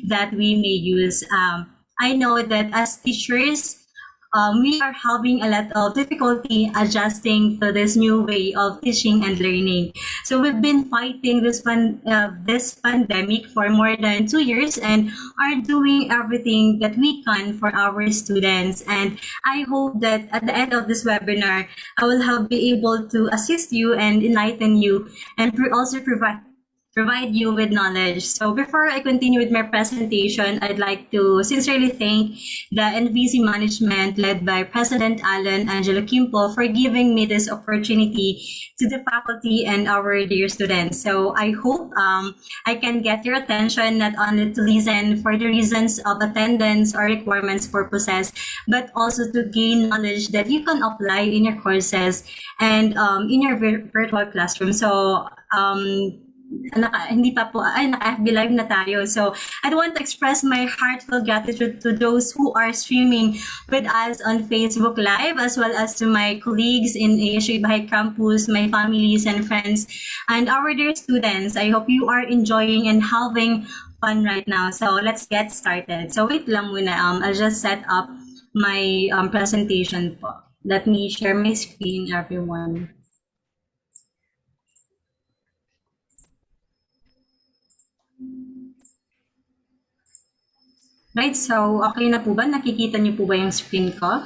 that we may use. I know that as teachers, we are having a lot of difficulty adjusting to this new way of teaching and learning. So we've been fighting this pandemic for more than 2 years and are doing everything that we can for our students. And I hope that at the end of this webinar, I will be able to assist you and enlighten you and also provide you with knowledge. So before I continue with my presentation, I'd like to sincerely thank the NVC management led by President Alan Angelo Quimpo for giving me this opportunity to the faculty and our dear students. So I hope I can get your attention not only to listen for the reasons of attendance or requirements purposes, but also to gain knowledge that you can apply in your courses and in your virtual classroom. So naka-FB Live na tayo. So, I want to express my heartfelt gratitude to those who are streaming with us on Facebook Live, as well as to my colleagues in ASU Ibahay Campus, my families and friends, and our dear students. I hope you are enjoying and having fun right now. So, let's get started. So, wait lang muna. I'll just set up my presentation po. Let me share my screen, everyone. Right, so okay na po ba? Nakikita niyo po ba yung screen ko?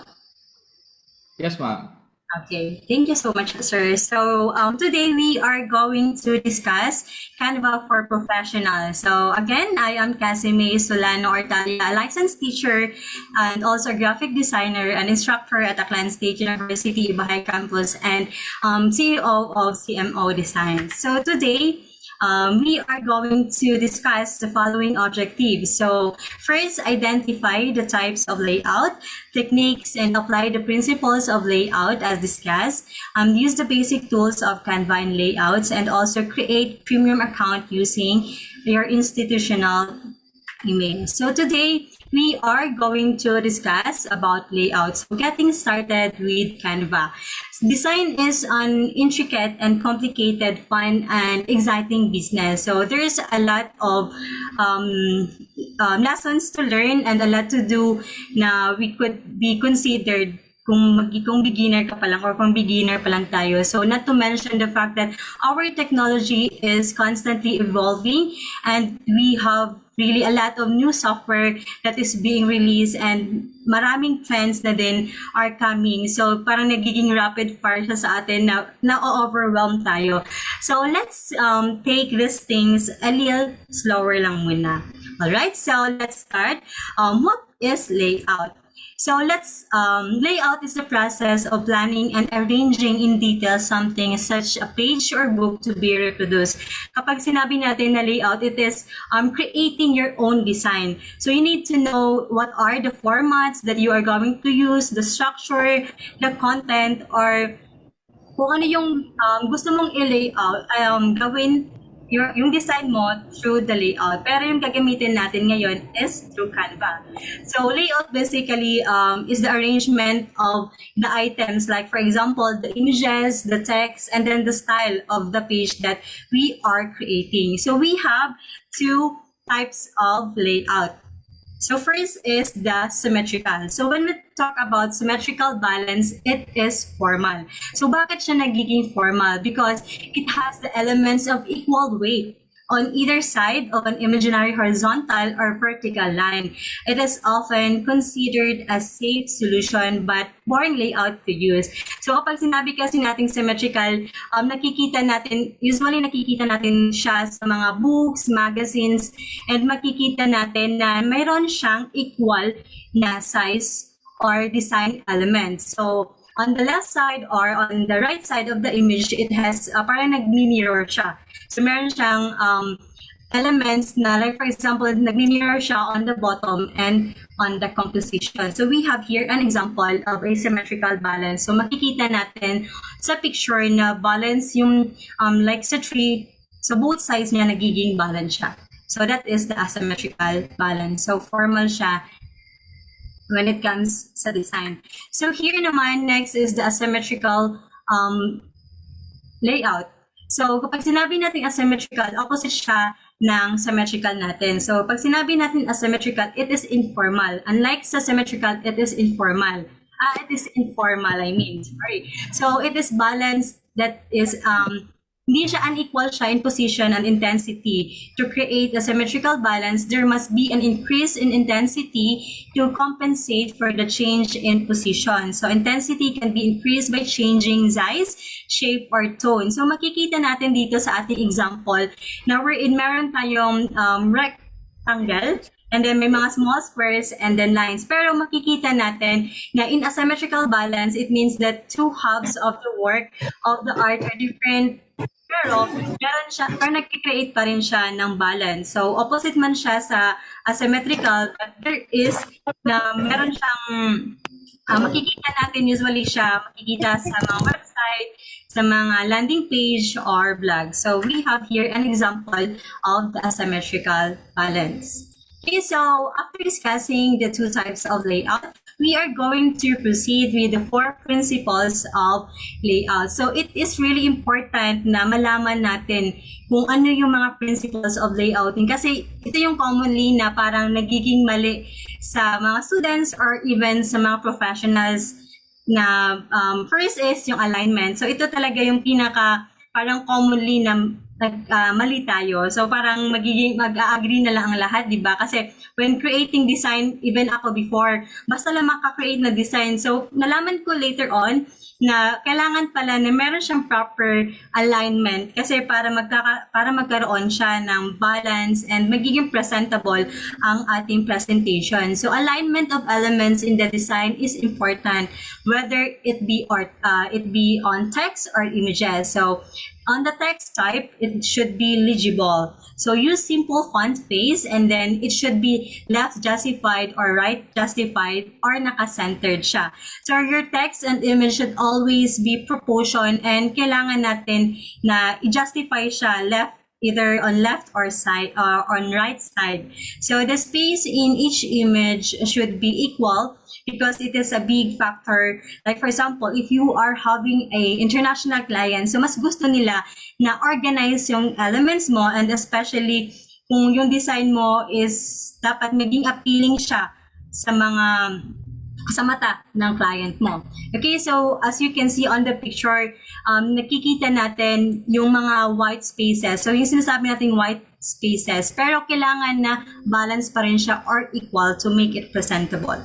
Yes, ma'am. Okay, thank you so much, sir. So today we are going to discuss Canva for Professionals. So again, I am Casimay Solano Ortalia, a licensed teacher and also graphic designer and instructor at Aklan State University, Ibahay Campus, and CEO of CMO Design. So today, we are going to discuss the following objectives. So first, identify the types of layout, techniques, and apply the principles of layout as discussed. Use the basic tools of Canva and layouts, and also create premium account using your institutional email. So today, we are going to discuss about layouts. So getting started with Canva. Design is an intricate and complicated, fun and exciting business. So there's a lot of lessons to learn and a lot to do na we could be considered kung beginner ka pa lang or kung beginner pa lang tayo. So not to mention the fact that our technology is constantly evolving and we have really a lot of new software that is being released and maraming trends na din are coming. So parang nagiging rapid fire siya sa atin na na-overwhelm tayo. So let's take these things a little slower lang muna. Alright, so let's start. What is layout? So layout is the process of planning and arranging in detail something such a page or book to be reproduced. Kapag sinabi natin na layout, it is creating your own design. So you need to know what are the formats that you are going to use, the structure, the content, or kung ano yung gusto mong i-layout, gawin yung design mo through the layout. Pero yung gagamitin natin ngayon is through Canva. So layout basically is the arrangement of the items, like for example, the images, the text, and then the style of the page that we are creating. So we have two types of layout. So first is the symmetrical. So when we talk about symmetrical balance, it is formal. So bakit siya nagiging formal? Because it has the elements of equal weight on either side of an imaginary horizontal or vertical line. It is often considered a safe solution but boring layout to use. So kapag sinabi kasi nating symmetrical, usually nakikita natin siya sa mga books, magazines, and makikita natin na mayroon siyang equal na size or design elements. So on the left side or on the right side of the image, it has parang nag-mirror siya. So meron siyang elements na, like for example, nag-mirror siya on the bottom and on the composition. So we have here an example of asymmetrical balance. So makikita natin sa picture na balance yung like sa tree, so both sides niya nagiging balance siya. So that is the asymmetrical balance. So formal siya when it comes sa design. So here naman, next is the asymmetrical layout. So kapag sinabi natin asymmetrical, opposite siya ng symmetrical natin. So, pag sinabi natin asymmetrical, it is informal. Unlike sa symmetrical, it is informal. It is informal, I mean. Sorry. So, it is balanced, that is, hindi siya unequal siya in position and intensity. To create a symmetrical balance, there must be an increase in intensity to compensate for the change in position. So intensity can be increased by changing size, shape, or tone. So makikita natin dito sa ating example na meron tayong rectangle, and then may mga small squares and then lines. Pero makikita natin na in a symmetrical balance, it means that two halves of the work of the art are different, pero meron siya, pero nag-create pa rin siya ng balance. So, opposite man siya sa asymmetrical, but there is na meron siyang, makikita natin usually siya, makikita sa mga website, sa mga landing page or blog. So, we have here an example of the asymmetrical balance. Okay, so after discussing the two types of layout, we are going to proceed with the 4 principles of layout. So it is really important na malaman natin kung ano yung mga principles of layouting, kasi ito yung commonly na parang nagiging mali sa mga students or even sa mga professionals na first is yung alignment. So ito talaga yung pinaka parang commonly na mali tayo. So parang mag-agree na lang ang lahat, di ba? Kasi when creating design, even ako before, basta lang maka-create na design. So nalaman ko later on na kailangan pala na meron siyang proper alignment kasi para magkaroon siya ng balance and magiging presentable ang ating presentation. So alignment of elements in the design is important, whether it be on text or images. So on the text type, it should be legible. So use simple font face, and then it should be left justified or right justified or naka-centered siya. So your text and image should always be proportion, and kailangan natin na i-justify siya either on left or side or on right side. So the space in each image should be equal, because it is a big factor. Like for example, if you are having a international client, so mas gusto nila na organize yung elements mo, and especially kung yung design mo is dapat maging appealing siya sa mata ng client mo. Okay, so as you can see on the picture, nakikita natin yung mga white spaces. So yung sinasabi natin white spaces, pero kailangan na balance pa rin siya or equal to make it presentable.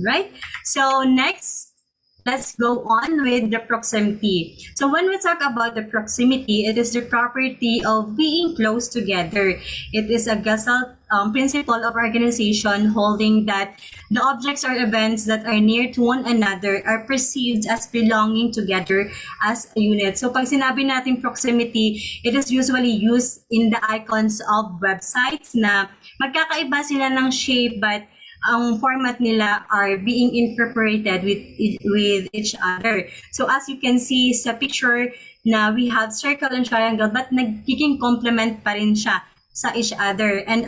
Right? So next, let's go on with the proximity. So when we talk about the proximity, it is the property of being close together. It is a Gestalt principle of organization holding that the objects or events that are near to one another are perceived as belonging together as a unit. So pag sinabi natin proximity, it is usually used in the icons of websites na magkakaiba sila ng shape, but ang format nila are being incorporated with each other. So as you can see sa picture na we have circle and triangle, but nagiging complement pa rin siya sa each other. And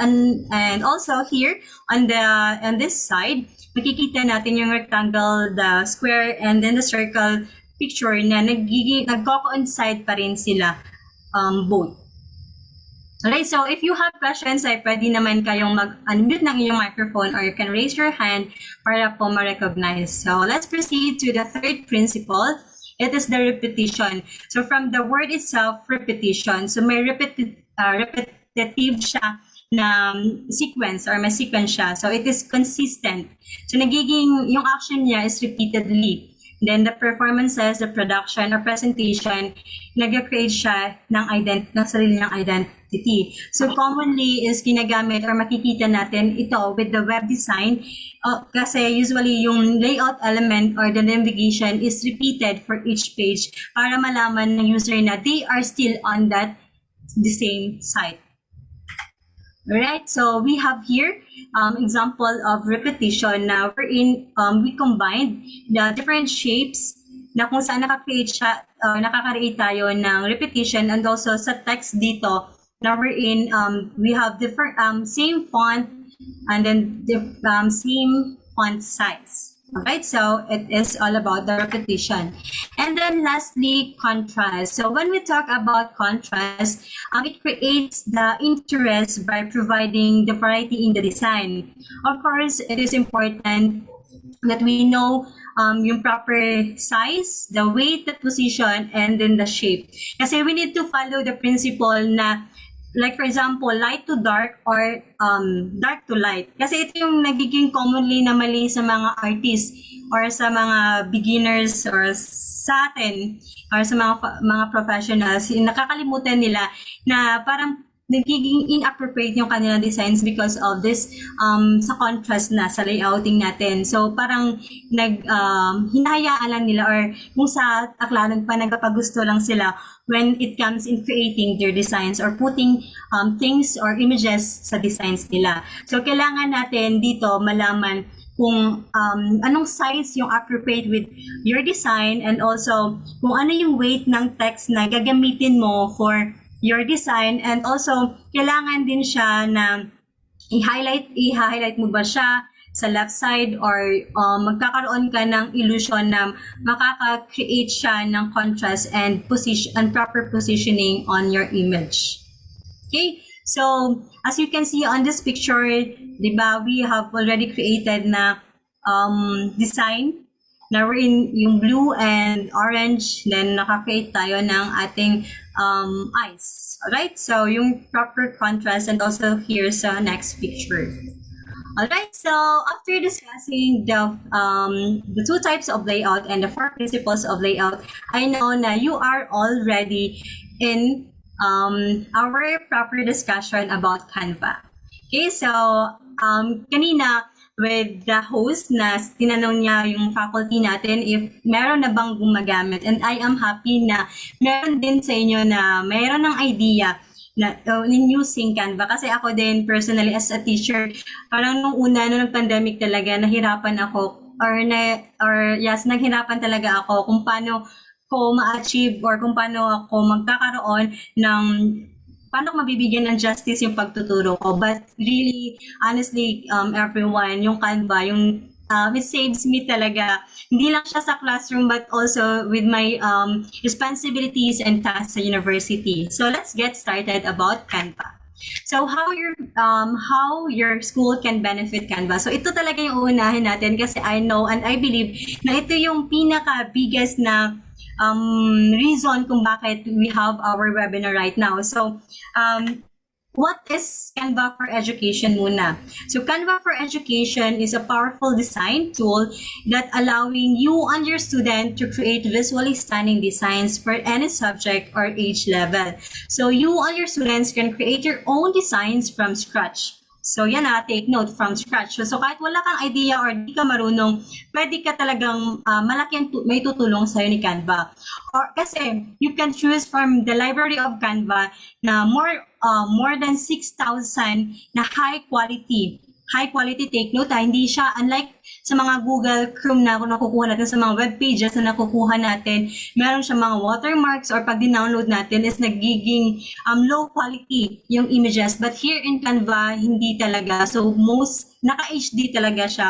also here on this side, makikita natin yung rectangle, the square, and then the circle picture na nagko-coincide pa rin sila both. Alright, so if you have questions, ay pwede naman kayong mag-unmute ng iyong microphone, or you can raise your hand para po ma-recognize. So let's proceed to the 3rd principle. It is the repetition. So from the word itself, repetition. So may repetitive siya na sequence, or may sequence siya. So it is consistent. So yung action niya is repeatedly. Then the performances, the production or presentation, nag-create siya ng sarili ng identity. So commonly is ginagamit or makikita natin ito with the web design, kasi usually yung layout element or the navigation is repeated for each page para malaman ng user na they are still on the same site. Alright, so we have here example of repetition na wherein we combined the different shapes na kung saan nakaka-create tayo ng repetition, and also sa text dito na wherein we have different same font and then the same font size. Alright, so it is all about the repetition. And then lastly, contrast. So when we talk about contrast, it creates the interest by providing the variety in the design. Of course, it is important that we know yung proper size, the weight, the position, and then the shape. Kasi we need to follow the principle na, like for example, light to dark or dark to light. Kasi ito yung nagiging commonly na mali sa mga artists or sa mga beginners or sa atin or sa mga professionals. Nakakalimutan nila na parang nagiging inappropriate yung kanilang designs because of this sa contrast na sa layouting natin. So parang hinahayaan lang nila or kung sa aklaran pa nagpapagusto lang sila when it comes in creating their designs or putting things or images sa designs nila. So kailangan natin dito malaman kung anong size yung appropriate with your design and also kung ano yung weight ng text na gagamitin mo for your design, and also kailangan din siya na i-highlight mo ba siya sa left side or magkakaroon ka ng illusion na makaka-create siya ng contrast and proper positioning on your image. Okay, so as you can see on this picture, diba, we have already created na design. Now we're in yung blue and orange, then nakakreate tayo ng ating eyes. Alright, so yung proper contrast, and also here's the next picture. Alright, so after discussing the two types of layout and the four principles of layout, I know na you are already in our proper discussion about Canva. Okay, so kanina, with the host na tinanong niya yung faculty natin if meron na bang gumagamit, and I am happy na meron din sa inyo na meron ng idea na in using Canva. Kasi ako din personally as a teacher, parang nung una nung pandemic talaga nahirapan ako naghirapan talaga ako kung paano ko ma-achieve or kung paano ako magkakaroon ng paano ko mabibigyan ng justice yung pagtuturo ko. But really, honestly, everyone, yung Canva, it saves me talaga. Hindi lang siya sa classroom, but also with my responsibilities and tasks sa university. So let's get started about Canva. So how your school can benefit Canva. So ito talaga yung uunahin natin kasi I know and I believe na ito yung pinaka-biggest na reason kung bakit we have our webinar right now. So, what is Canva for Education muna? So, Canva for Education is a powerful design tool that allowing you and your student to create visually stunning designs for any subject or age level. So, you and your students can create your own designs from scratch. So yan take note, from scratch. So kahit wala kang idea or di ka marunong, pwede ka talagang malaki may tutulong sa'yo ni Canva. Or kasi you can choose from the library of Canva na more than 6,000 na high quality. Take note hindi siya unlike sa mga Google Chrome na kung nakukuha natin sa mga web pages na nakukuha natin, meron siya mga watermarks or pag din-download natin is nagiging low quality yung images. But here in Canva, hindi talaga. So most naka-HD talaga siya.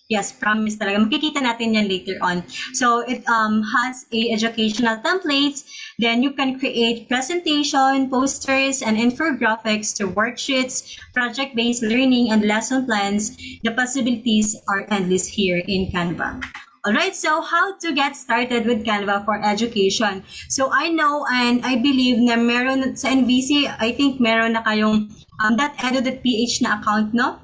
Yes, promise talaga. Makikita natin yan later on. So it has a educational templates. Then you can create presentation, posters, and infographics to worksheets, project-based learning, and lesson plans. The possibilities are endless here in Canva. Alright, so how to get started with Canva for education? So I know and I believe na meron sa NVC, I think meron na kayong .edu.ph na account, no?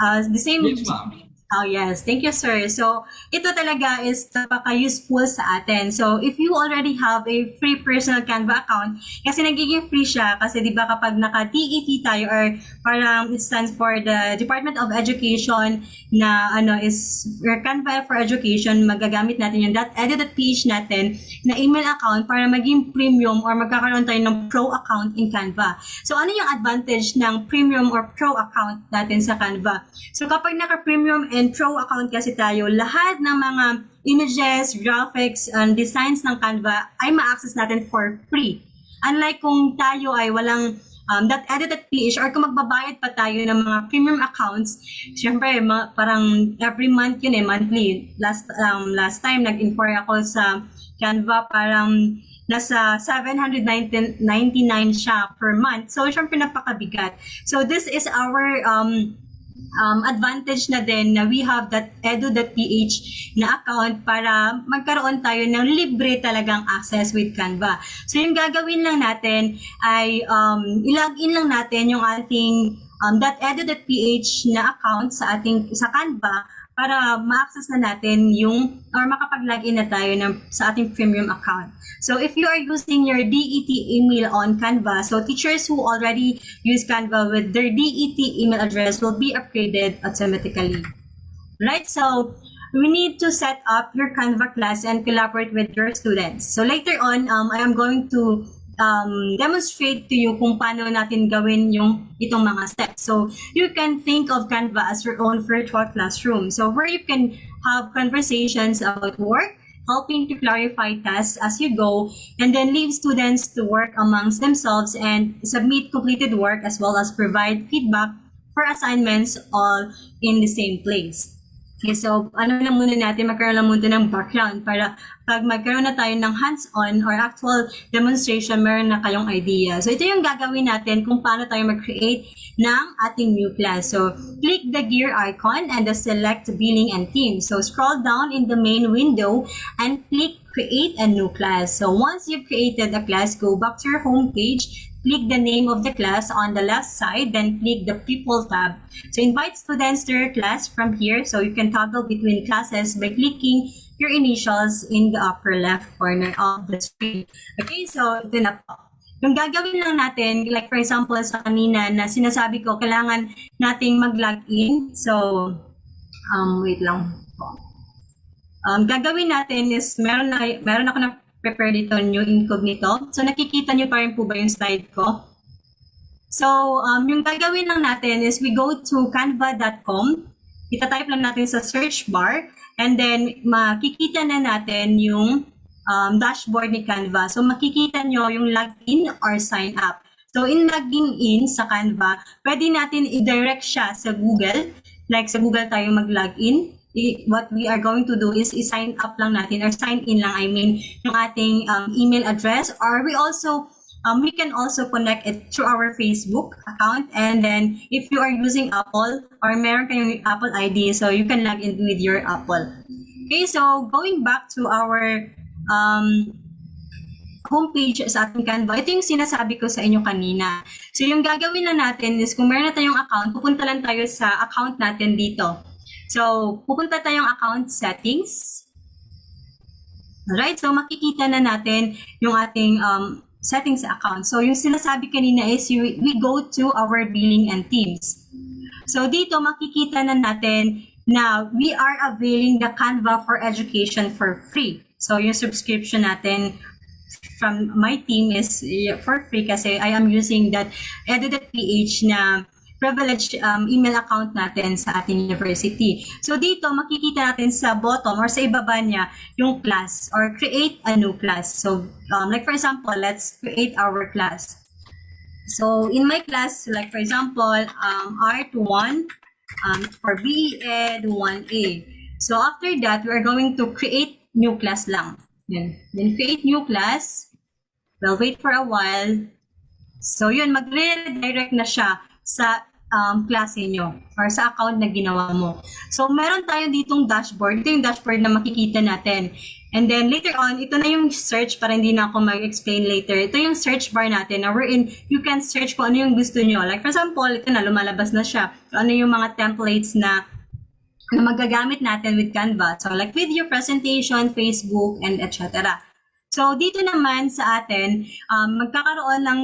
The same. Yes, ma'am. Oh yes, thank you sir. So ito talaga is napaka-useful sa atin. So if you already have a free personal Canva account, kasi nagiging free siya kasi di ba kapag naka-DET tayo or parang it stands for the Department of Education na is Canva for Education, magagamit natin yung .edu.ph natin na email account para maging premium or magkakaroon tayo ng pro account in Canva. So ano yung advantage ng premium or pro account natin sa Canva? So kapag naka-premium and pro account kasi tayo, lahat ng mga images, graphics, and designs ng Canva ay ma-access natin for free. Unlike kung tayo ay walang .edu.ph, or kung magbabayad pa tayo ng mga premium accounts, syempre parang every month yun monthly. Last time nag-inquire ako sa Canva, parang nasa 799 siya per month. So syempre napakabigat. So this is our advantage na din na we have that edu.ph na account para magkaroon tayo ng libre talagang access with Canva. So yung gagawin lang natin ay i-login lang natin yung ating .edu.ph na account sa Canva para ma-access na natin or makapag-login na tayo sa ating premium account. So if you are using your DET email on Canva, so teachers who already use Canva with their DET email address will be upgraded automatically. Right? So we need to set up your Canva class and collaborate with your students. So later on, I am going to demonstrate to you kung paano natin gawin itong mga steps. So you can think of Canva as your own virtual classroom. So where you can have conversations about work, helping to clarify tasks as you go, and then leave students to work amongst themselves and submit completed work as well as provide feedback for assignments all in the same place. Okay, so magkaroon lang muna ng background para pag magkaroon na tayo ng hands-on or actual demonstration, meron na kayong idea. So ito yung gagawin natin kung paano tayo mag-create ng ating new class. So click the gear icon and select billing and team. So scroll down in the main window and click create a new class. So once you've created a class, go back to your home page. Click the name of the class on the left side, then click the People tab. So invite students to your class from here. So you can toggle between classes by clicking your initials in the upper left corner of the screen. Okay, so ito na po. Yung gagawin lang natin, like for example sa kanina na sinasabi ko, kailangan nating mag-login. So, wait lang po. Gagawin natin is, meron ako na prepare dito new incognito. So nakikita nyo pa rin po ba yung slide ko? So yung gagawin lang natin is we go to canva.com. Ita-type lang natin sa search bar and then makikita na natin yung dashboard ni Canva. So makikita nyo yung login or sign up. So in logging in sa Canva, pwede natin i-direct siya sa Google. Like sa Google tayo mag-login. What we are going to do is i-sign up lang natin or sign in lang, yung ating email address, or we can also connect it through our Facebook account, and then if you are using Apple or meron kayong Apple ID, so you can log in with your Apple. Okay, so going back to our homepage sa ating Canva, ito yung sinasabi ko sa inyo kanina. So yung gagawin na natin is kung meron na tayong account, pupunta lang tayo sa account natin dito. So, pupunta tayong account settings. Alright, so makikita na natin yung ating settings account. So, yung sinasabi kanina is we go to our billing and teams. So, dito makikita na natin na we are availing the Canva for Education for free. So, yung subscription natin from my team is for free kasi I am using that edu.ph na privileged email account natin sa ating university. So dito makikita natin sa bottom or sa ibaba niya yung class or create a new class. So like for example, let's create our class. So in my class, like for example, Art 1 for BEd 1A. So after that, we are going to create new class lang. Then create new class. We'll wait for a while. So yun, mag-redirect na siya sa klase nyo or sa account na ginawa mo. So, meron tayo ditong dashboard. Ito yung dashboard na makikita natin. And then, later on, ito na yung search para hindi na ako mag-explain later. Ito yung search bar natin na wherein you can search kung ano yung gusto nyo. Like, for example, ito na, lumalabas na siya. Ano yung mga templates na magagamit natin with Canva. So, like video presentation, Facebook, and etc. So, dito naman sa atin, magkakaroon ng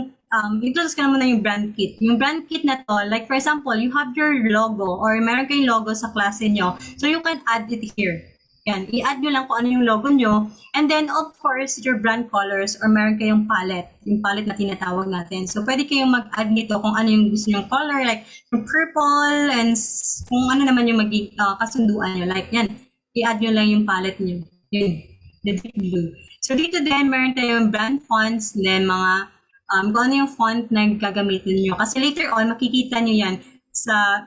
introduce ka na muna yung brand kit. Yung brand kit na to, like for example, you have your logo or meron kayong logo sa klase nyo. So you can add it here. Yan, i-add nyo lang kung ano yung logo nyo. And then, of course, your brand colors or meron kayong palette. Yung palette na tinatawag natin. So, pwede kayong mag-add nito kung ano yung gusto nyong color. Like, yung purple and kung ano naman yung kasunduan nyo. Like, yan. I-add nyo lang yung palette nyo. Yun. The deep blue. So, dito din, meron tayong brand fonts. Then, mga kung ano yung font na gagamitin nyo. Kasi later on, makikita nyo yan sa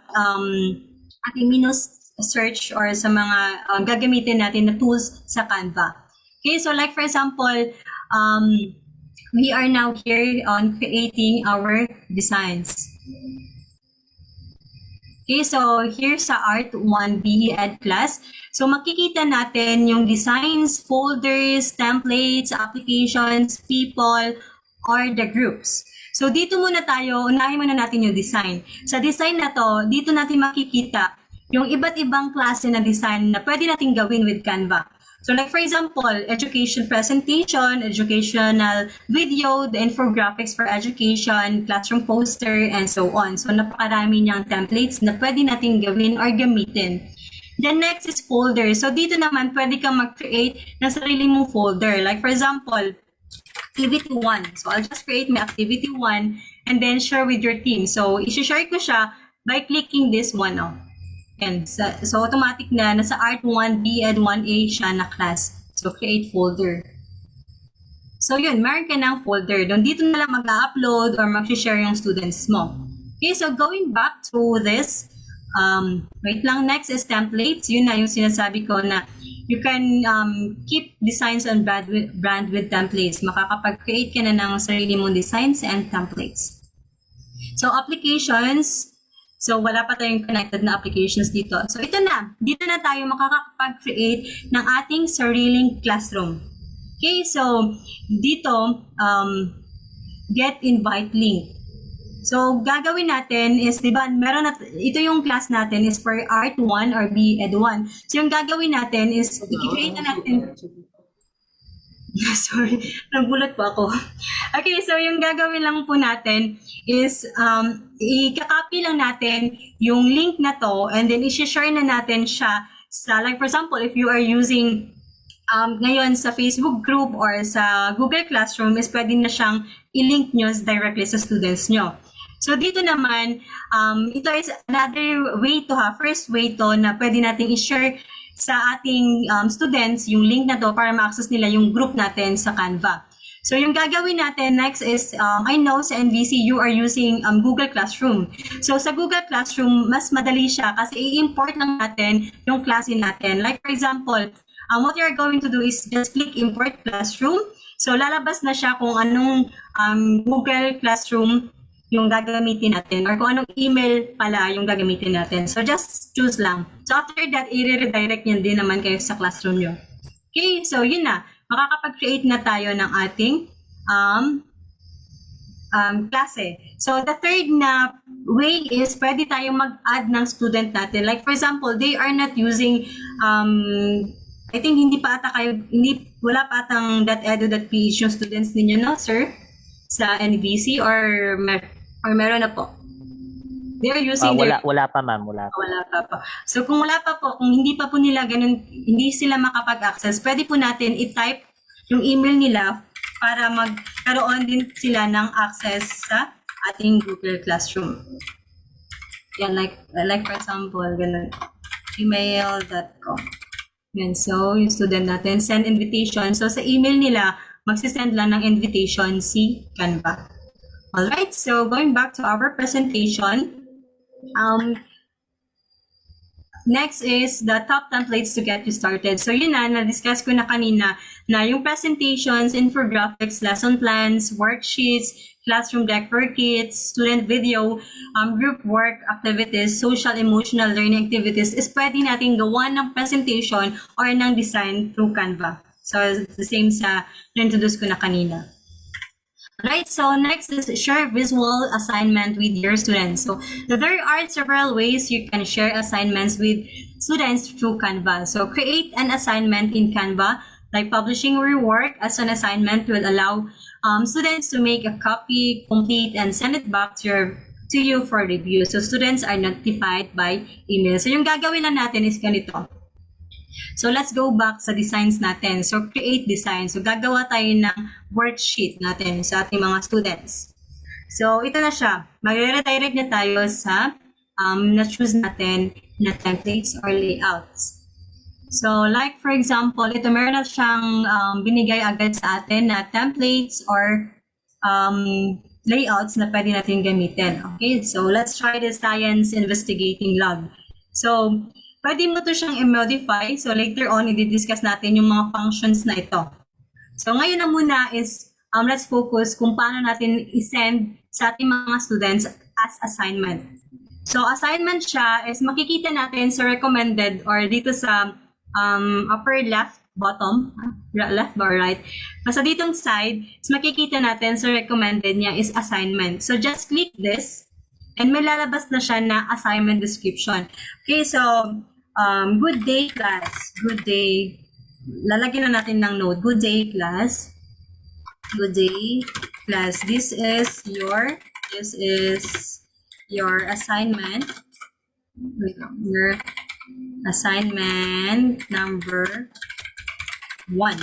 ating menu search or sa mga gagamitin natin na tools sa Canva. Okay, so like for example, we are now here on creating our designs. Okay, so here's sa Art 1B Ed class. So makikita natin yung designs, folders, templates, applications, people, or the groups. So dito muna tayo, unahin muna natin yung design. Sa design na to, dito natin makikita yung iba't ibang klase na design na pwede natin gawin with Canva. So like for example, education presentation, educational video, the infographics for education, classroom poster, and so on. So napakarami niyang templates na pwede natin gawin or gamitin. Then next is folder. So dito naman pwede kang mag-create ng sarili mong folder. Like for example, activity 1. So I'll just create my activity 1 and then share with your team. So i-share ko siya by clicking this one. And so automatic na nasa Art 1B and 1A siya na class. So create folder. So yun, meron ka ng folder. Doon dito na lang mag-upload or mag-share yung students mo. Okay, so going back to this, wait lang, next is templates. Yun na yung sinasabi ko na you can keep designs on brand with templates. Makakapag-create ka na ng sarili mong designs and templates. So applications, so wala pa tayong connected na applications dito. So ito na, dito na tayo makakapag-create ng ating sariling classroom. Okay, so dito, get invite link. So gagawin natin is, di ba, meron na, ito yung class natin is for Art 1 or B Ed 1. So yung gagawin natin is, i-create na natin, sorry, nagulat po ako. Okay, so yung gagawin lang po natin is i-copy lang natin yung link na to and then i-share na natin siya sa, like for example, if you are using ngayon sa Facebook group or sa Google Classroom is pwede na siyang i-link nyo directly sa students nyo. So dito naman, ito is another way to first way to na pwede natin i-share sa ating students yung link na to para ma-access nila yung group natin sa Canva. So yung gagawin natin next is, I know sa NVC you are using Google Classroom. So sa Google Classroom, mas madali siya kasi i-import lang natin yung klase natin. Like for example, what you're going to do is just click Import Classroom. So lalabas na siya kung anong Google Classroom yung gagamitin natin or kung anong email pala yung gagamitin natin. So just choose lang. So after that, i-redirect niyan din naman kayo sa classroom nyo. Okay, so yun na. Makakapag-create na tayo ng ating klase. So the third na way is pwede tayong mag-add ng student natin. Like for example, they are not using I think wala pa atang .edu.ph yung students ninyo, no, sir? Sa NVC or meron na po? They're using wala pa, ma'am. Wala pa. So kung wala pa po, kung hindi pa po nila ganun, hindi sila makapag-access, pwede po natin i-type yung email nila para magkaroon din sila ng access sa ating Google Classroom. Yan, like for example, ganun. gmail.com. Yan, so yung student natin, send invitation. So sa email nila, magsisend lang ng invitation si Canva. Alright, so going back to our presentation, next is the top templates to get you started. So yun na-discuss ko na kanina na yung presentations, infographics, lesson plans, worksheets, classroom deck workits, student video, group work activities, social emotional learning activities is pwede natin gawa ng presentation or ng design through Canva. So the same sa introduce ko na kanina. Right, so next is share visual assignment with your students. So there are several ways you can share assignments with students through Canva. So create an assignment in Canva, like publishing your work as an assignment will allow students to make a copy, complete, and send it back to you for review. So students are notified by email. So yung gagawin lang natin is ganito. So let's go back sa designs natin. So create design. So gagawa tayo ng worksheet natin sa ating mga students. So ito na siya. Magre-redirect na tayo sa na-choose natin na templates or layouts. So like for example, ito meron na siyang binigay agad sa atin na templates or layouts na pwede natin gamitin. Okay, so let's try the science investigating log. So, pwede mo to siyang i-modify. So, later on, i-discuss natin yung mga functions na ito. So, ngayon na muna is, let's focus kung paano natin i-send sa ating mga students as assignment. So, assignment siya is makikita natin sa recommended or dito sa upper left, bottom, left or right. Basta ditong side, is makikita natin sa recommended niya is assignment. So, just click this and may lalabas na siya na assignment description. Okay, so, good day class. Good day. Lalagyan na natin ng note. Good day class. Good day class. This is your assignment. Your assignment number 1.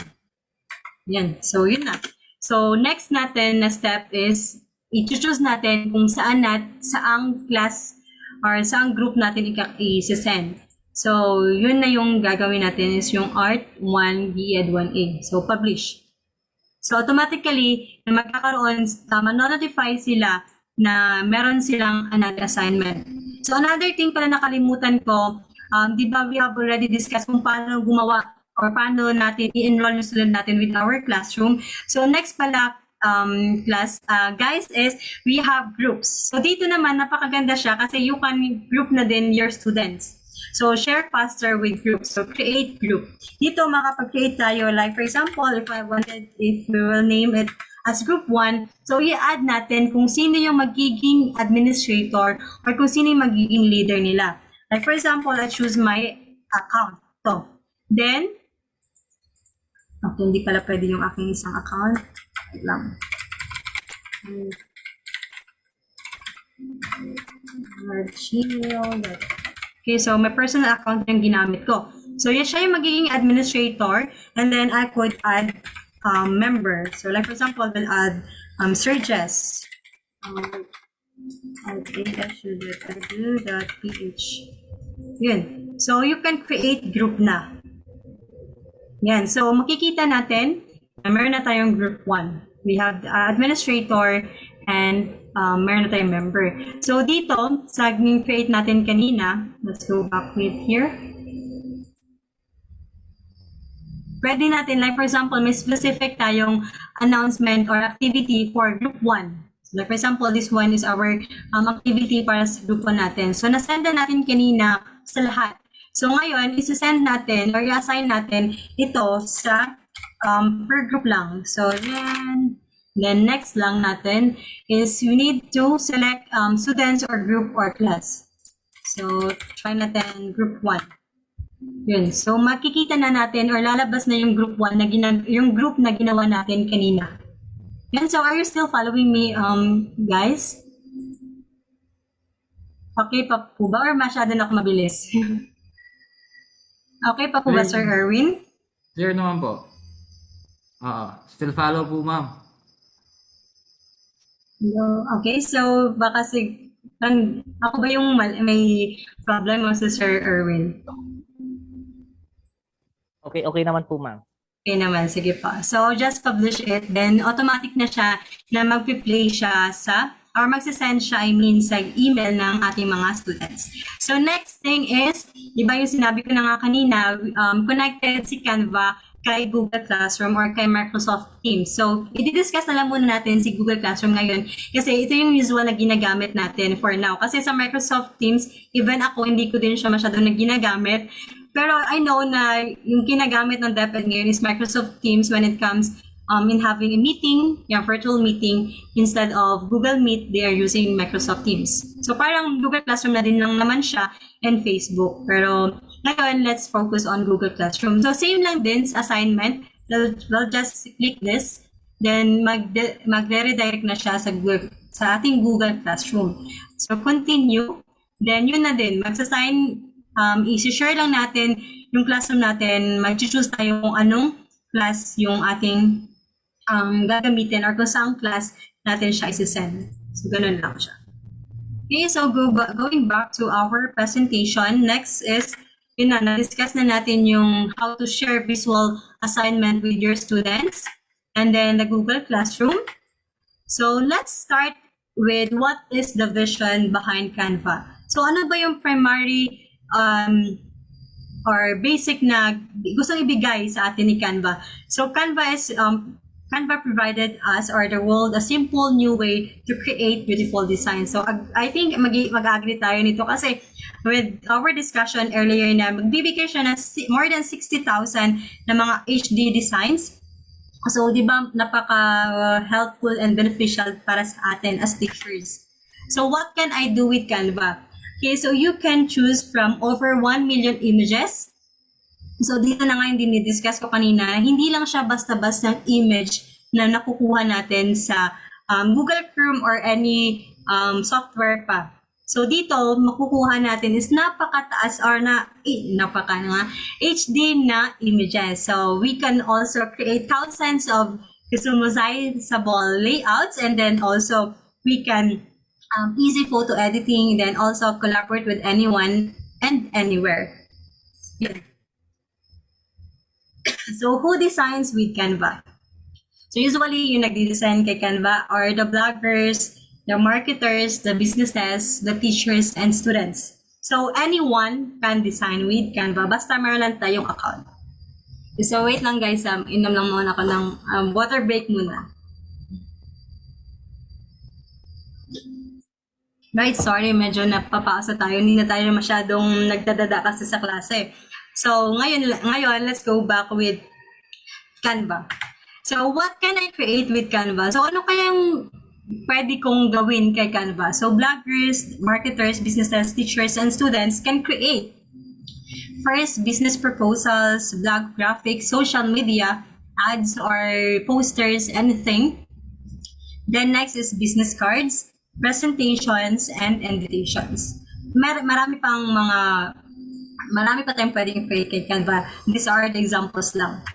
Yan. So, yun na. So, next natin na step is i-choose natin kung saang class or saang group natin i-send. So, yun na yung gagawin natin is yung Art 1 BEd 1A. So, publish. So, automatically, magkakaroon, ma-notify sila na meron silang another assignment. So, another thing pala nakalimutan ko, di ba we have already discussed kung paano gumawa or paano natin i-enroll yung student natin with our classroom. So, next pala, guys, is we have groups. So, dito naman, napakaganda siya kasi you can group na din your students. So, share faster with groups. So, create group. Dito, makapag-create tayo. Like, for example, if we will name it as group 1, so i-add natin kung sino yung magiging administrator or kung sino yung magiging leader nila. Like, for example, I choose my account. So, then, okay, hindi pala pwede yung aking isang account. Wait lang. Okay, so my personal account yung ginamit ko. So, yan siya yung magiging administrator, and then I could add member. So, like for example, we'll add Sir Jess. ashu.edu.ph. Yun. So, you can create group na. Yan. So, makikita natin na meron na tayong group 1. We have the administrator and meron na tayong member. So, dito, sa create natin kanina, let's go back with here. Pwede natin, like for example, may specific tayong announcement or activity for group 1. So, like for example, this one is our activity para sa grupo natin. So, nasend na natin kanina sa lahat. So, ngayon, isi-send natin or i-assign natin ito sa per group lang. So, then next lang natin is you need to select students or group or class. So, try natin group 1. Yun. So, makikita na natin or lalabas na yung group 1 na yung group na ginawa natin kanina. Yan. So, are you still following me, guys? Okay pa po ba or masyado na ako mabilis? Okay pa po ba, Sir Erwin? Clear naman po. Still follow po, ma'am. Okay, so baka ako ba yung may problem mo sa Sir Erwin? Okay naman po, ma'am. Okay naman, sige pa. So, just publish it, then automatic na siya na magpi-play siya or magsisend siya, sa email ng ating mga students. So, next thing is, di ba yung sinabi ko na nga kanina, connected si Canva kay Google Classroom or kay Microsoft Teams. So, i-discuss na lang muna natin si Google Classroom ngayon kasi ito yung usual na ginagamit natin for now. Kasi sa Microsoft Teams, even ako, hindi ko din siya masyadong ginagamit. Pero I know na yung ginagamit ng DepEd ngayon is Microsoft Teams when it comes in having a meeting, virtual meeting, instead of Google Meet, they are using Microsoft Teams. So parang Google Classroom na din lang naman siya and Facebook. Pero ngayon, let's focus on Google Classroom. So same lang din sa assignment. We'll just click this. Then magre-redirect na siya sa ating Google Classroom. So continue. Then yun na din. I-share lang natin yung classroom natin. Mag-choose tayo kung anong class yung ating gagamitin or kung saan class natin siya isi-send. So, ganun lang siya. Okay, so going back to our presentation, next is, na-discuss na natin yung how to share visual assignment with your students and then the Google Classroom. So let's start with what is the vision behind Canva. So ano ba yung primary or basic na gusto ibigay sa atin ni Canva? So Canva provided us or the world a simple new way to create beautiful design. So I think mag-agree tayo nito kasi with our discussion earlier na magbibigay siya ng more than 60,000 na mga HD designs. So, di ba, napaka-helpful and beneficial para sa atin as teachers. So, what can I do with Canva? Okay, so you can choose from over 1 million images. So, dito na nga yung dinidiscuss ko kanina, hindi lang siya basta-basta image na nakukuha natin sa Google Chrome or any software pa. So dito, makukuha natin is napakataas or HD na images. So we can also create thousands of customizable layouts, and then also we can easy photo editing, then also collaborate with anyone and anywhere. Yeah. So who designs with Canva? So usually yung nagdi-design kay Canva are the bloggers, the marketers, the businesses, the teachers, and students. So, anyone can design with Canva. Basta meron lang tayong account. So, wait lang guys. Inom lang muna ako ng water break muna. Right, sorry. Medyo napapausa tayo. Hindi na tayo masyadong nagdadada kasi sa klase. So, ngayon, let's go back with Canva. So, what can I create with Canva? So, ano kayang pwede kong gawin kay Canva? So, bloggers, marketers, businesses, teachers, and students can create. First, business proposals, blog graphics, social media, ads or posters, anything. Then next is business cards, presentations, and invitations. Marami pa tayong pwedeng create kay Canva. These are the examples lang.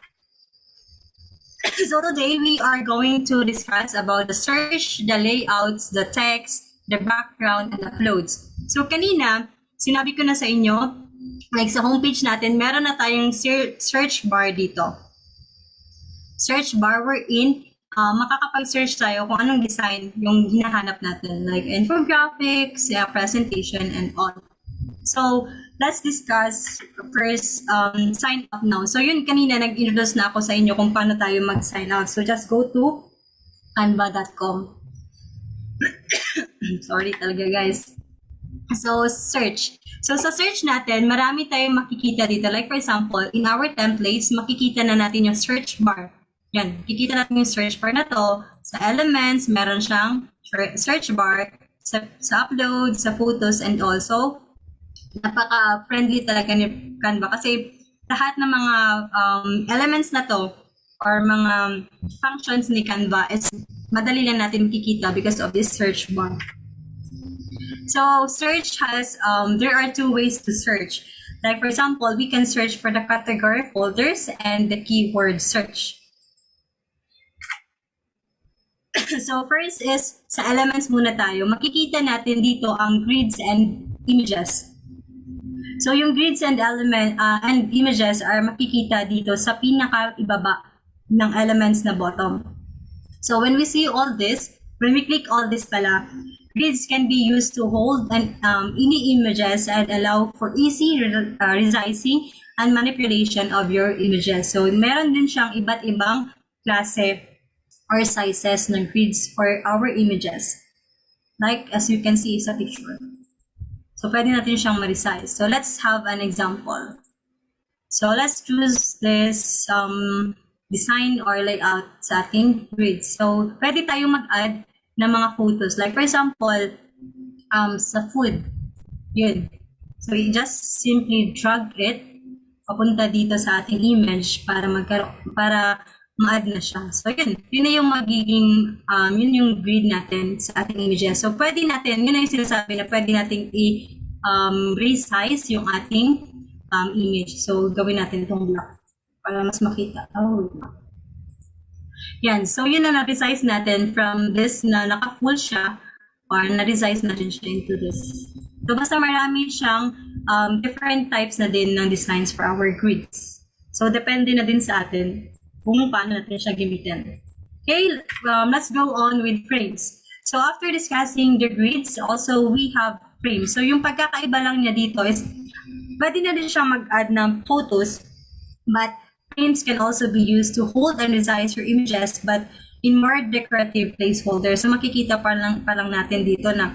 So today we are going to discuss about the search, the layouts, the text, the background, and uploads. So kanina, sinabi ko na sa inyo, like sa homepage natin, meron na tayong search bar dito. Search bar wherein makakapag-search tayo kung anong design yung hinahanap natin, like infographics, presentation, and all. So, let's discuss first sign up now. So, yun kanina nag-introduce na ako sa inyo kung paano tayo mag-sign up. So, just go to canva.com. Sorry talaga guys. So, search. So, sa search natin, marami tayong makikita dito. Like for example, in our templates, makikita na natin yung search bar. Yan, makikita natin yung search bar na to. Sa elements, meron siyang search bar. Sa upload, sa photos, and also napaka-friendly talaga ni Canva kasi lahat ng mga elements na to or mga functions ni Canva is madali lang natin makikita because of this search bar. So search has, there are two ways to search. Like for example, we can search for the category folders and the keyword search. So first is sa elements muna tayo. Makikita natin dito ang grids and images. So yung grids and images are makikita dito sa pinaka-ibaba ng elements na bottom. So when we see all this, when we click all this pala, grids can be used to hold any images and allow for easy resizing and manipulation of your images. So meron din siyang iba't ibang klase or sizes ng grids for our images. Like as you can see sa picture. So, pwede natin siyang ma-resize. So, let's have an example. So, let's choose this design or layout sa ating grid. So, pwede tayo mag-add ng mga photos. Like, for example, sa food. Yun. So, you just simply drag it papunta dito sa ating image para ma-add na siya. So, yun. Yun na yung magiging, yun yung grid natin sa ating images. So, pwede natin, yun na yung sinasabi na pwede natin resize yung ating image. So, gawin natin itong block para mas makita. Oh. Yan. So, yun na na-resize natin from this na naka-full siya or na-resize natin siya into this. So, basta marami siyang different types na din ng designs for our grids. So, depende na din sa atin kung paano natin siya gamitin. Okay, let's go on with frames. So after discussing the grids, also we have frames. So yung pagkakaiba lang niya dito is pwede na din siya mag-add ng photos, but frames can also be used to hold and resize your images, but in more decorative placeholders. So makikita pa lang natin dito na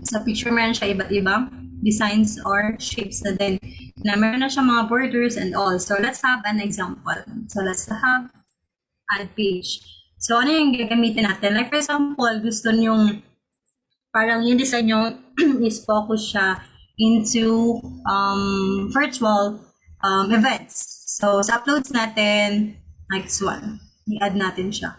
sa picture meron siya iba't ibang designs or shapes na din. Na meron na siya mga borders and all. So let's have an example. So let's have add page. So ano yung gagamitin natin? Like for example, gusto nyong parang yung design nyo is focus siya into virtual events. So sa uploads natin, like this one, i-add natin siya.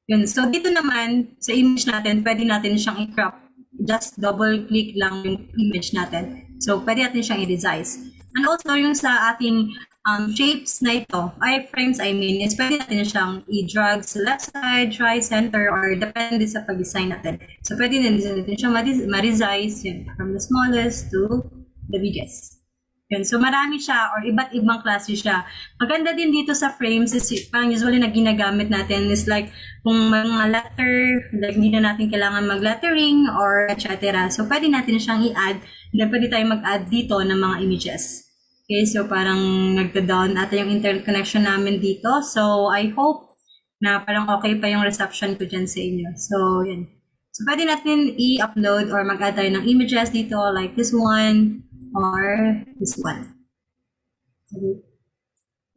Yun. So dito naman, sa image natin, pwede natin siyang i-crop. Just double-click lang yung image natin. So pwede natin siyang i-resize. And also yung sa ating shapes na ito, frames I mean, is pwede natin siyang i-drag sa left side, right, center, or depende sa pag-design natin. So pwede natin siyang ma-resize yun, from the smallest to the biggest. Yun. So marami siya or iba't ibang klase siya. Maganda din dito sa frames is parang usually na ginagamit natin is like kung mga letter, like hindi na natin kailangan mag-lettering or etc. So pwede natin siyang i-add, then pwede tayo mag-add dito ng mga images. Okay, so parang nagda-down ata yung internet connection namin dito. So I hope na parang okay pa yung reception ko dyan sa inyo. So yun. So pwede natin i-upload or mag-add tayo ng images dito like this one, or this one. Okay.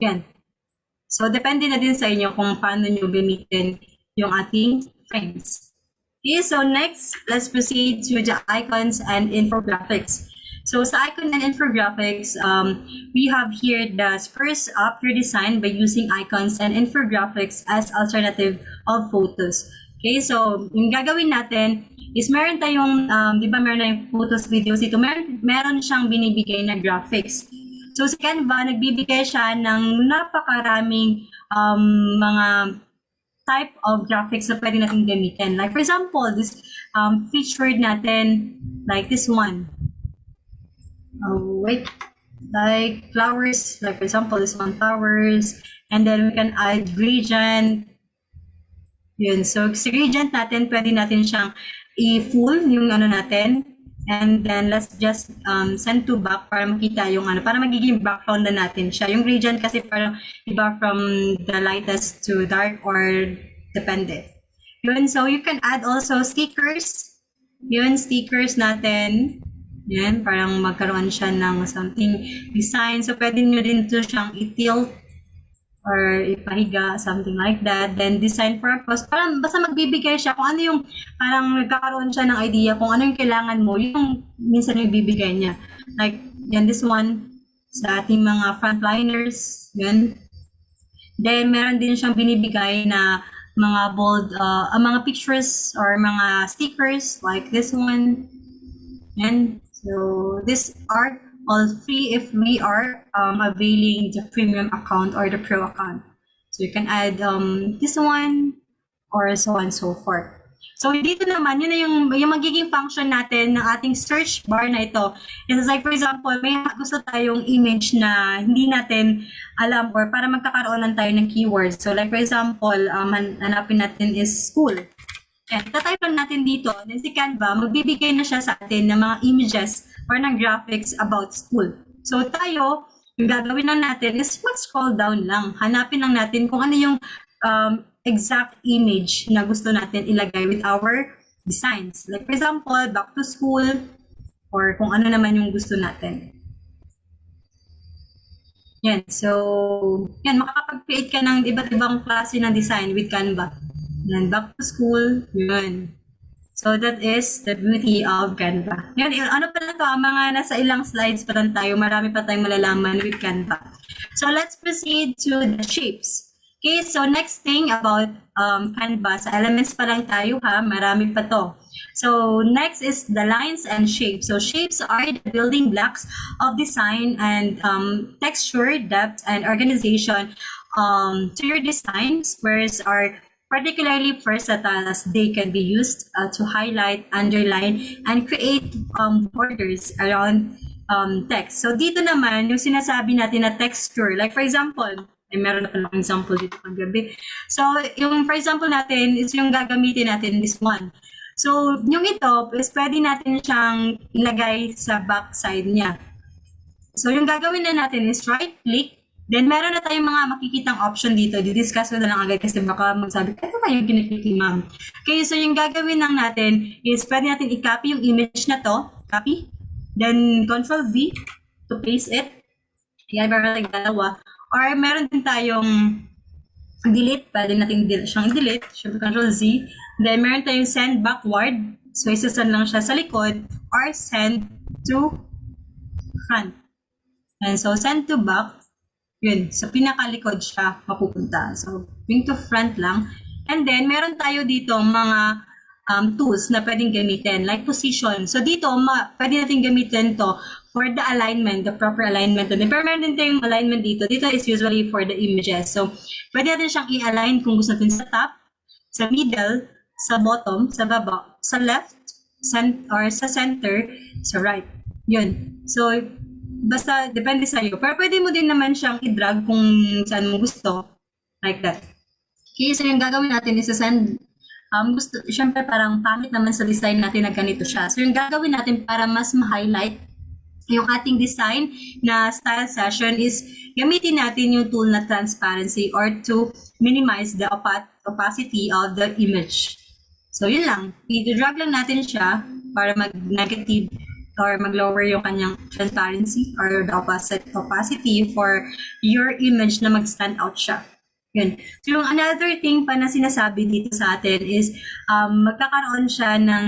Yan. So, depende na din sa inyo kung paano nyo gamitin yung ating frames. Okay, so next, let's proceed to the icons and infographics. So, sa icon and infographics, we have here the spruce up your design by using icons and infographics as alternative of photos. Okay, so yung gagawin natin is meron tayong, di ba meron tayong photos, videos dito, meron siyang binibigay na graphics. So sa Canva, nagbibigay siya ng napakaraming mga type of graphics na pwede natin gamitin. Like for example, this featured natin, like this one. Like flowers, like for example, this one, flowers, and then we can add gradient. Yun. So, sa gradient natin, pwede natin siyang i-full yung ano natin. And then, let's just send to back para makita yung ano, para magiging background na natin siya. Yung gradient kasi parang iba from the lightest to dark or depende. Yun. So, you can add also stickers. Yun, stickers natin. Yan, parang magkaroon siya ng something design. So, pwede nyo din to siyang i-tilt or ipahiga, something like that. Then design purpose, parang basta magbibigay siya kung ano yung, parang nagkakaroon siya ng idea kung ano yung kailangan mo, yung minsan yung bibigay niya. Like, yan, this one, sa ating mga frontliners, yun. Then, meron din siyang binibigay na mga bold, mga pictures or mga stickers, like this one. And so, these are all free if we are availing the premium account or the pro account. So you can add this one or so on and so forth. So dito naman, yun na yung magiging function natin ng ating search bar na ito. It's like for example, may gusto tayong image na hindi natin alam or para magkakaroon lang tayo ng keywords. So like for example, hanapin natin is school. And tatype lang natin dito, then si Canva, magbibigay na siya sa atin ng mga images or ng graphics about school. So tayo, yung gagawin lang natin is mag-scroll down lang. Hanapin lang natin kung ano yung exact image na gusto natin ilagay with our designs. Like for example, back to school, or kung ano naman yung gusto natin. Yan, so, yan, makakapag-create ka ng iba't ibang klase ng design with Canva. And back to school, yun. So that is the beauty of Canva. Yun, ano pa lang to, mga nasa ilang slides pa lang tayo, marami pa tayong malalaman with Canva. So let's proceed to the shapes. Okay, so next thing about Canva, sa elements pa lang tayo ha, marami pa to. So next is the lines and shapes. So shapes are the building blocks of design and texture, depth, and organization to your designs, whereas are particularly versatile as they can be used to highlight, underline, and create borders around text. So dito naman, yung sinasabi natin na texture, like for example, Meron na palang example dito kagabi. So, yung for example natin is yung gagamitin natin, this one. So, yung ito is pwede natin siyang ilagay sa backside niya. So, yung gagawin na natin is right-click. Then, meron na tayong mga makikitang option dito. Di-discuss ko na lang agad kasi baka magsabi, ito ba yung kiniklik ni ma'am? Okay, so yung gagawin lang natin is pwede natin i-copy yung image na to. Copy. Then, Control-V to paste it. Yan, meron tayong dalawa. Or meron din tayong delete. Pwede natin siyang delete. Siyempre, Control-Z. Then, meron tayong send backward. So, isasend lang siya sa likod. Or send to front. And so, send to back, yun, sa pinakalikod siya mapupunta. So, bring to front lang. And then, meron tayo dito mga tools na pwedeng gamitin, like position. So, dito, pwede natin gamitin to for the alignment, the proper alignment. Pero meron din tayong alignment dito. Dito is usually for the images. So, pwede natin siyang i-align kung gusto natin sa top, sa middle, sa bottom, sa baba, sa left, or sa center, sa right. Yun. So, basta, depende sa'yo. Pero pwede mo din naman siyang i-drag kung saan mo gusto. Like that. Okay, so yung gagawin natin is send. Syempre parang pangit naman sa design natin na ganito siya. So yung gagawin natin para mas ma-highlight yung ating design na style session is gamitin natin yung tool na transparency or to minimize the opacity of the image. So yun lang. I-drag lang natin siya para mag-negative or mag-lower yung kanyang transparency or the opacity for your image na mag-stand out siya. Yun. So yung another thing pa na sinasabi dito sa atin is magkakaroon siya ng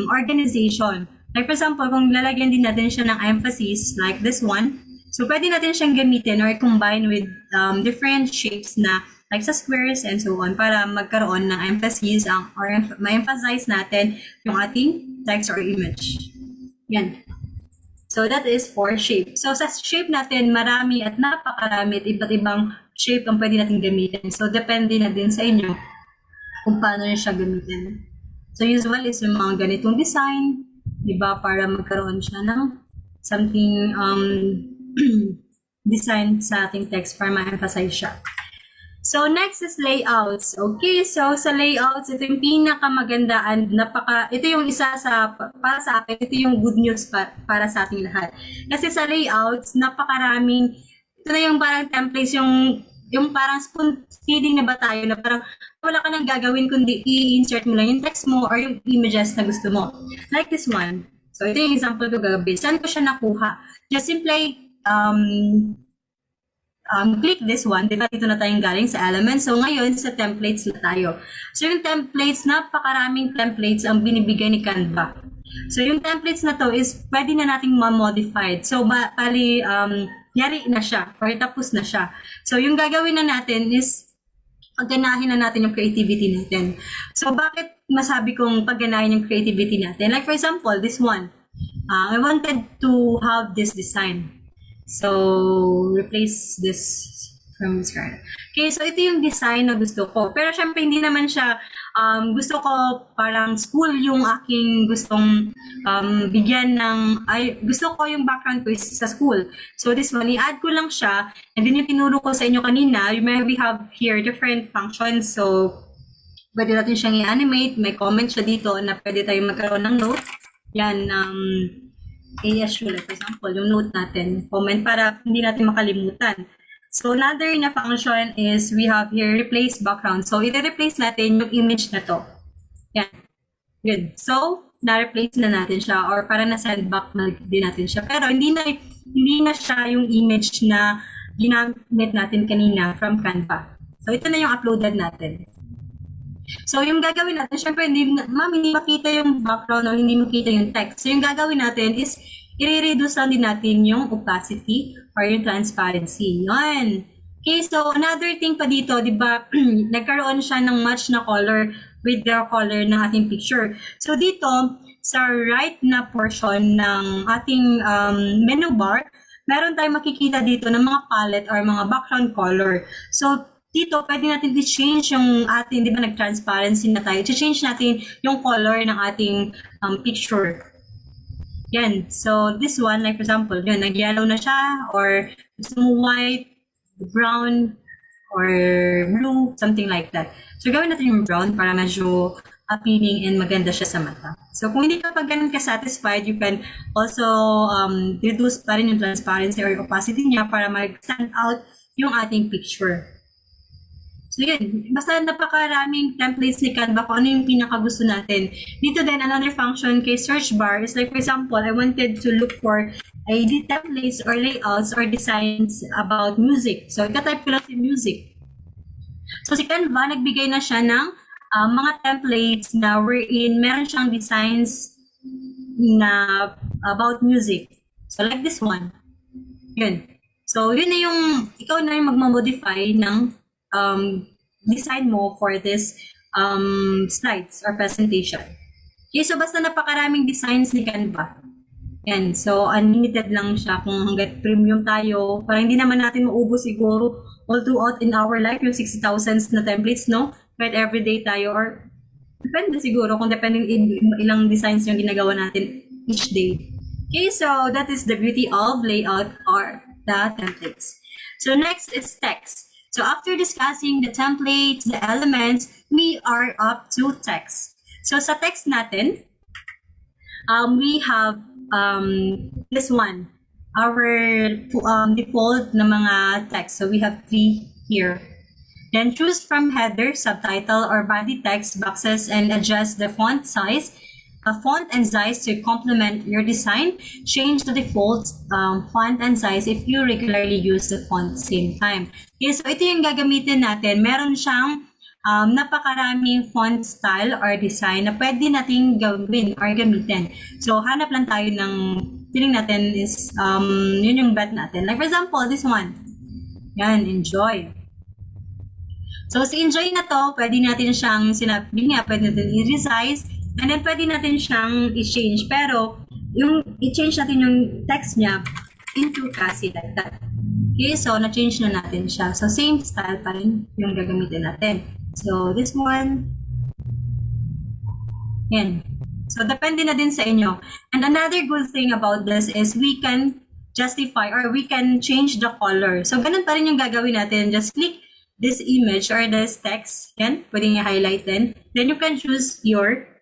organization. Like for example, kung lalagyan din natin siya ng emphasis like this one, so pwede natin siyang gamitin or combine with different shapes na like sa squares and so on para magkaroon ng emphasis or ma-emphasize natin yung ating text or image. Yan. So that is for shape. So sa shape natin, marami at napakarami at iba't ibang shape ang pwede natin gamitin. So depende na din sa inyo kung paano nyo siya gamitin. So usually is yung mga ganitong design, di ba, para magkaroon siya ng something design sa ating text para ma-emphasize siya. So, next is layouts. Okay, so sa layouts, ito yung pinakamagandaan. Ito yung isa para sa akin, ito yung good news para sa ating lahat. Kasi sa layouts, napakaraming, ito na yung parang templates, yung parang spoon feeding na ba tayo, na parang wala ka nang gagawin kundi i-insert mo lang yung text mo or yung images na gusto mo. Like this one. So, ito yung example ko gagawin. Saan ko siya nakuha? Just simply, click this one, diba dito na tayong galing sa elements. So ngayon, sa templates na tayo. So yung templates, napakaraming templates ang binibigay ni Canva. So yung templates na to is pwede na nating ma-modified. So yari na siya or tapos na siya. So yung gagawin na natin is pagganahin na natin yung creativity natin. So bakit masabi kong pagganahin yung creativity natin? Like for example, this one. I wanted to have this design. So, replace this from this card. Okay, so ito yung design na gusto ko. Pero syempre, hindi naman siya, gusto ko parang school yung aking gustong bigyan ng, gusto ko yung background ko is sa school. So this one, i-add ko lang siya. And then yung tinuro ko sa inyo kanina, you may have here different functions. So, pwede natin siyang i-animate. May comment siya dito na pwede tayong magkaroon ng note. Yan, ASU, for example, yung note natin, comment para hindi natin makalimutan. So, another na function is we have here replace background. So, i-replace natin yung image na to. Yan. Good. So, na-replace na natin siya or para na-send back na din natin siya. Pero, hindi na siya yung image na ginamit natin kanina from Canva. So, ito na yung uploaded natin. So, yung gagawin natin, syempre, hindi makita yung background o hindi makita yung text. So, yung gagawin natin is, i-reduce lang din natin yung opacity or yung transparency. Yun. Okay, so, another thing pa dito, di ba, nagkaroon siya ng match na color with the color ng ating picture. So, dito, sa right na portion ng ating menu bar, meron tayong makikita dito ng mga palette or mga background color. So, dito, pwede natin i-change yung ating, di ba, nag-transparency na tayo. I-change natin yung color ng ating picture. Yan. So, this one, like for example, yun, nag-yellow na siya or gusto mo white, brown or blue, something like that. So gawin natin yung brown para medyo appealing and maganda siya sa mata. So kung hindi ka pa ganun ka-satisfied, you can also reduce pa rin yung transparency or opacity niya para mag-stand out yung ating picture. So yun, basta napakaraming templates ni Canva kung ano yung pinakagusto natin. Dito din, another function kay search bar is like, for example, I wanted to look for templates or layouts or designs about music. So, ika-type ko lang si music. So, si Canva, nagbigay na siya ng mga templates na wherein meron siyang designs na about music. So, like this one. Yun. So, yun na yung, ikaw na yung magmamodify ng design mo for this slides or presentation. Okay, so basta napakaraming designs ni Canva. Yan, so unlimited lang siya kung hanggat premium tayo. Parang hindi naman natin maubos siguro all throughout in our life yung 60,000 na templates, no? But everyday tayo or depende siguro kung depending ilang designs yung ginagawa natin each day. Okay, so that is the beauty of layout or the templates. So next is text. So after discussing the templates, the elements, we are up to text. So sa text natin, we have this one, our default na mga text. So we have 3 here. Then choose from header, subtitle, or body text boxes and adjust the font size, font and size to complement your design. Change the default font and size if you regularly use the font same time. Okay, so ito yung gagamitin natin. Meron siyang napakaraming font style or design na pwede nating gawin or gamitin. So hanap lang tayo ng feeling natin is yun yung bet natin. Like for example, this one. Yan, enjoy. So si enjoy na to, pwede natin siyang sinabi niya, pwede natin i-resize. And then, pwede natin siyang i-change. Pero, yung i-change natin yung text niya into kasi like that. Okay, so, na-change na natin siya. So, same style pa rin yung gagamitin natin. So, this one. Yan. So, depende na din sa inyo. And another good thing about this is we can justify or we can change the color. So, ganun pa rin yung gagawin natin. Just click this image or this text. Yan. Pwede nyo highlight din. Then, you can choose your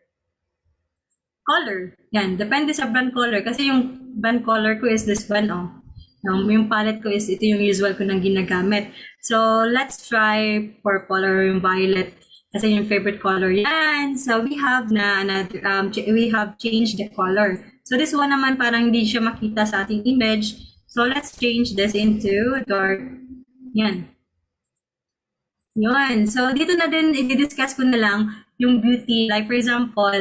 color. Yan, depende sa brand color. Kasi yung brand color ko is this one, oh. Yung palette ko is ito yung usual ko nang ginagamit. So, let's try purple or yung violet. Kasi yung favorite color. Yan. So, we have na another, we have changed the color. So, this one naman parang hindi siya makita sa ating image. So, let's change this into dark. Yan. Yun. So, dito na din, i-discuss ko na lang yung beauty. Like, for example,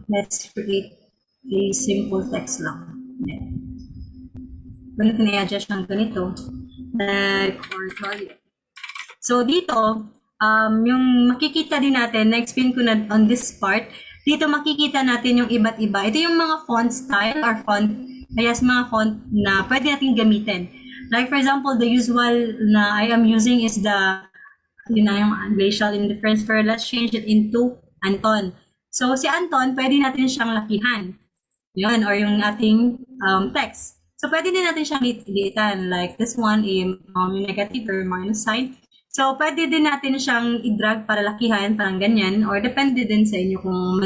let's create a simple text lang. Ganito na i-adjust ng ganito. Like, or toilet. So, dito, yung makikita din natin, na-explain ko na on this part, dito makikita natin yung iba't iba. Ito yung mga font style or font, mga font na pwede natin gamitin. Like, for example, the usual na I am using is the yun na yung racial indifference, pero let's change it into Anton. So, si Anton, pwede natin siyang lakihan. Yun, or yung ating text. So, pwede din natin siyang liitan. Like this one, yung negative or minus sign. So, pwede din natin siyang i-drag para lakihan, parang ganyan. Or depende din sa inyo kung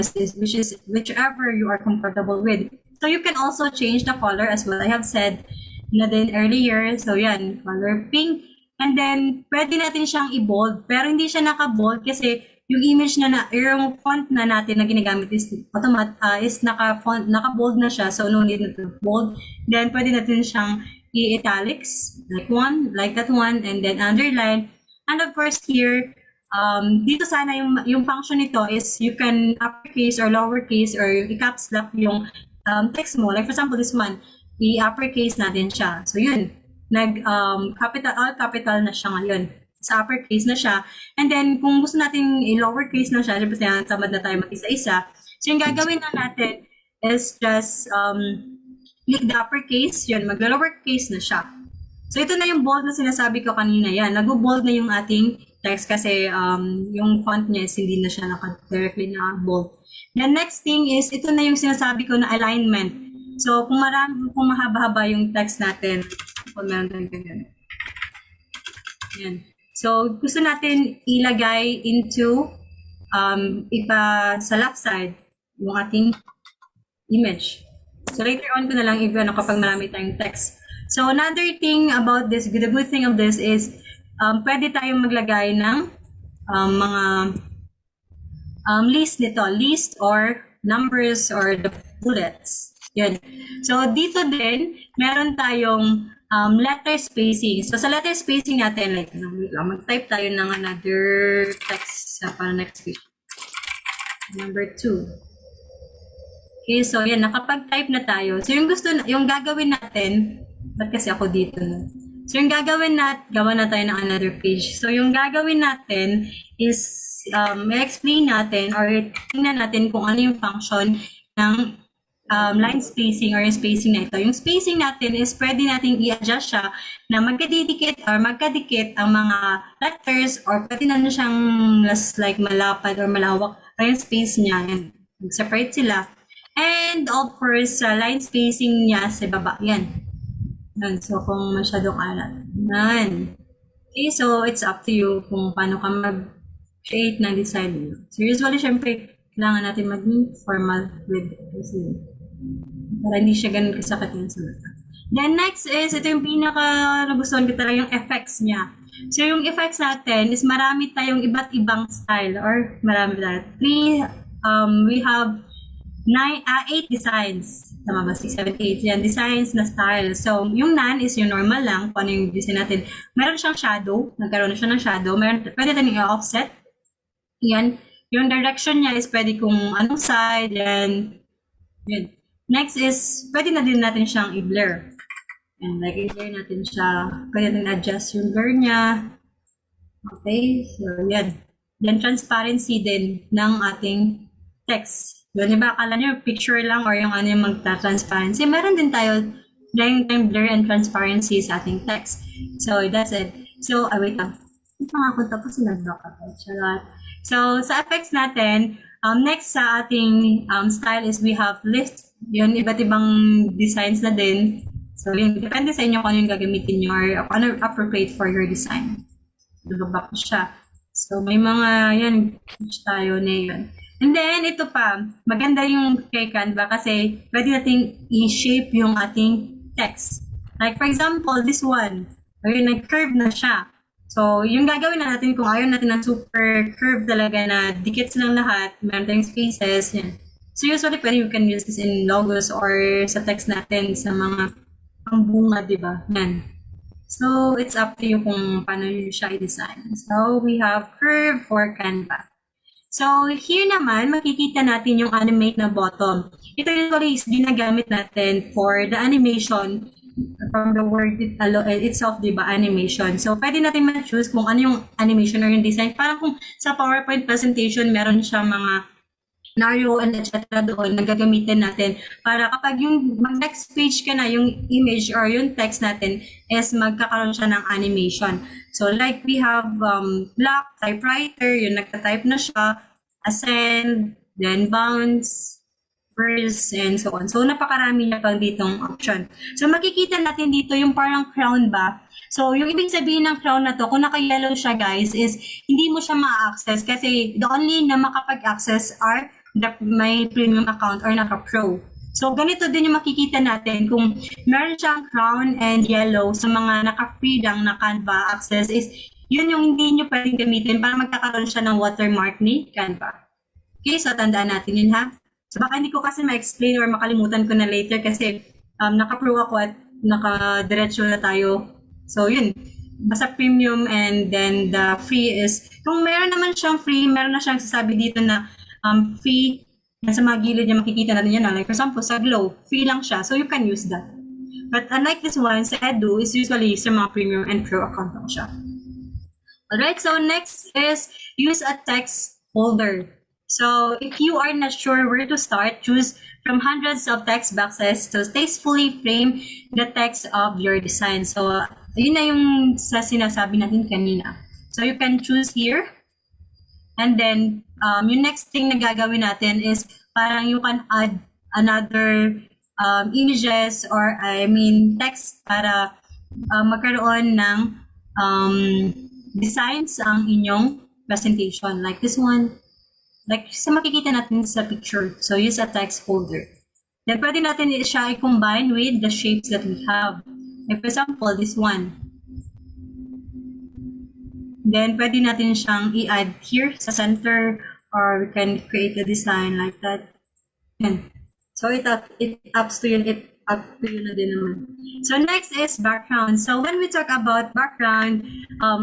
whichever you are comfortable with. So, you can also change the color as well. I have said na din earlier. So, yan, color pink. And then, pwede natin siyang i-bold, pero hindi siya naka-bold kasi yung image na yung font na natin na ginagamit is naka-bold na siya, so no need na to bold. Then, pwede natin siyang i-italics, like that one, and then underline. And of course, here, dito sana yung function nito is you can uppercase or lowercase or i-caps lock yung text mo. Like for example, this one, i-uppercase natin siya. So, yun. All capital na siya ngayon. Sa uppercase na siya. And then, kung gusto natin i-lowercase na siya, syempre tamad na tayo mag-isa-isa. So, yung gagawin na natin is just click the uppercase. Yun, mag-lowercase na siya. So, ito na yung bold na sinasabi ko kanina. Yan, nag-bold na yung ating text kasi yung font niya is hindi na siya directly na bold. The next thing is, ito na yung sinasabi ko na alignment. So, kung mahaba-haba yung text natin, kung meron tayong ganyan. Yan. So, gusto natin ilagay into sa left side yung ating image. So, later on ko na lang kapag marami tayong text. So, another thing about this, the good thing of this is pwede tayong maglagay ng mga list or numbers or the bullets. Yun. So, dito din, meron tayong letter spacing. So, sa letter spacing natin, like, mag-type tayo ng another text sa para next page. Number 2. Okay, so yan, nakapag-type na tayo. So, yung gagawin natin, ba't kasi ako dito na? So, yung gagawin gawa na tayo ng another page. So, yung gagawin natin is, i-explain natin or tingnan natin kung ano yung function ng line spacing or yung spacing na ito. Yung spacing natin is pwede natin i-adjust siya na magkadikit ang mga letters or pwede na siyang like malapad or malawak yung space niya. Yan. Separate sila. And of course, line spacing niya sa baba. Yan. So, kung masyadong alat. Yan. Okay, so it's up to you kung paano ka mag-create ng design mo. So, usually, syempre, kailangan natin maging formal with kasi para hindi siya ganun kasakit yung sa mata. Then, next is, ito yung nagustuhan ko talaga yung effects niya. So, yung effects natin is marami tayong iba't ibang style or marami tayo. We have 8 designs. Tama ba? 6, 7, 8. Yan, designs na style. So, yung none is yung normal lang. Kung ano yung design natin. Meron siyang shadow. Nagkaroon na siya ng shadow. Pwede natin i-offset. Yan. Yung direction niya is pwede kung anong side. Yan. Yan. Next is, pwede na din natin siyang i-blur. And like, i-blur natin siya. Pwede natin adjust yung blur niya. Okay. So, yan. Then, transparency din ng ating text. Yun, diba, akala nyo picture lang or yung ano yung magta-transparency. Meron din tayo yung blur and transparency sa ating text. So, that's it. So, wait lang. Ito nga ako tapos nag-block ako. So, sa effects natin, next sa ating style is we have lift. Yun, iba't ibang designs na din. So, yun, depende sa inyo kung ano yung gagamitin nyo or ano appropriate for your design. Nag-block siya. So, may mga, yan, tayo na yun. And then, ito pa, maganda yung kay Canva kasi pwede nating i-shape yung ating text. Like, for example, this one, ayun, nag-curve na siya. So, yung gagawin na natin kung ayaw natin ng super curve talaga na dikit silang lahat, meron tayong spaces, yan. So, usually, pwede you can use this in logos or sa text natin sa mga pangbunga, di ba? Yan. So, it's up to you kung paano yun siya i-design. So, we have curve for Canva. So, here naman, makikita natin yung animate na button. Ito usually is ginagamit natin for the animation from the word itself, di ba, animation. So, pwede natin ma-choose kung ano yung animation or yung design. Parang kung sa PowerPoint presentation, meron siya mga scenario and etc. doon na gagamitin natin para kapag yung next page ka na, yung image or yung text natin is magkakaroon siya ng animation. So like we have black typewriter, yung nagta-type na siya, ascend, then bounce, verse, and so on. So napakarami na pang ditong option. So makikita natin dito yung parang crown ba? So, yung ibig sabihin ng crown na to, kung naka-yellow siya guys, is hindi mo siya ma-access kasi the only na makapag-access are may premium account or naka-pro. So, ganito din yung makikita natin kung meron siyang crown and yellow sa mga naka-free lang na Canva access is yun yung hindi nyo pwedeng gamitin para magkakaroon siya ng watermark ni Canva. Okay, so tandaan natin yun ha. So, baka hindi ko kasi ma-explain or makalimutan ko na later kasi naka-pro ako at naka-diretso na tayo. So, yun. Basta premium and then the free is, kung meron naman siyang free, meron na siyang sasabi dito na free. Yan sa mga gilid niya makikita natin yan. Like for example, sa Glow, free lang siya. So, you can use that. But unlike this one, sa Edu is usually sa mga premium and pro account lang siya. Alright, so next is use a text folder. So, if you are not sure where to start, choose from hundreds of text boxes to tastefully frame the text of your design. So, yun na yung sa sinasabi natin kanina. So, you can choose here. And then, yung next thing na gagawin natin is parang you can add another images or text para magkaroon ng designs ang inyong presentation. Like this one, like sa makikita natin sa picture. So use a text folder. Then pwede natin siya i-combine with the shapes that we have. Like for example, this one. Then pwede natin siyang i-add here sa center, or we can create a design like that. Yan. So it up to you na din naman. So next is background. So when we talk about background,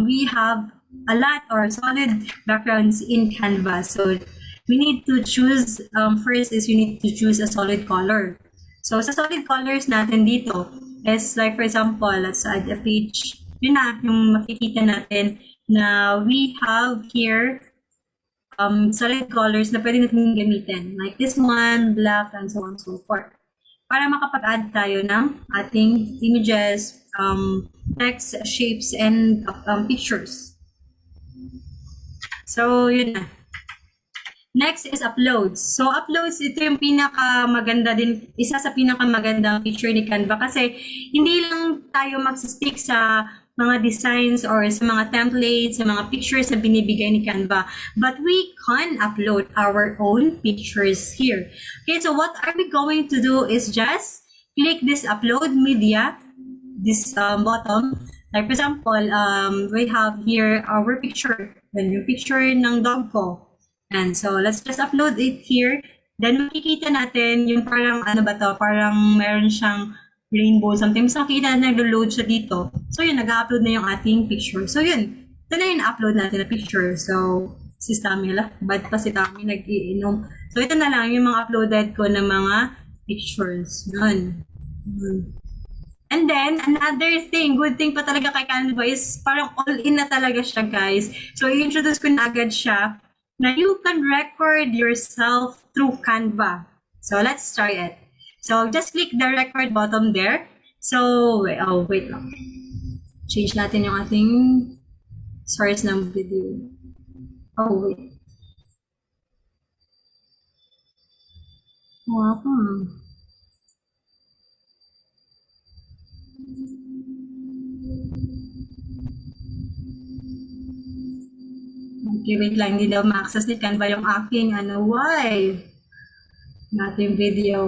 we have a lot or solid backgrounds in Canva. So we need to choose, first is you need to choose a solid color. So sa solid colors natin dito is like for example, let's add a page. Yun na, yung makikita natin na we have here solid colors na pwede natin gamitin. Like this one, black, and so on and so forth. Para makapag-add tayo ng ating images, text, shapes, and pictures. So, yun na. Next is uploads. So, uploads, ito yung pinakamaganda din, isa sa pinakamagandang feature ni Canva kasi hindi lang tayo magsistick sa mga designs or sa mga templates, sa mga pictures na binibigay ni Canva. But we can upload our own pictures here. Okay, so what are we going to do is just click this upload media, this bottom. Like for example, we have here our picture. Then yung picture ng dog ko. And so let's just upload it here. Then makikita natin yung parang ano ba to, parang meron siyang rainbow something. So makikita natin nag-load siya dito. So yun, nag-upload na yung ating picture. So yun, ito na yung upload natin na picture. So si Stamila, bad pa si Tami nag-iinom. So ito na lang yung mga uploaded ko na mga pictures. Yun. And then, another thing, good thing pa talaga kay Canva is parang all-in na talaga siya, guys. So i-introduce ko na agad siya na you can record yourself through Canva. So let's try it. So just click the record button there. So, wait lang. Change natin yung ating source ng video. Oh, wait. Okay, wait lang. Hindi daw ma-access ni Canva yung aking, why? Nating video.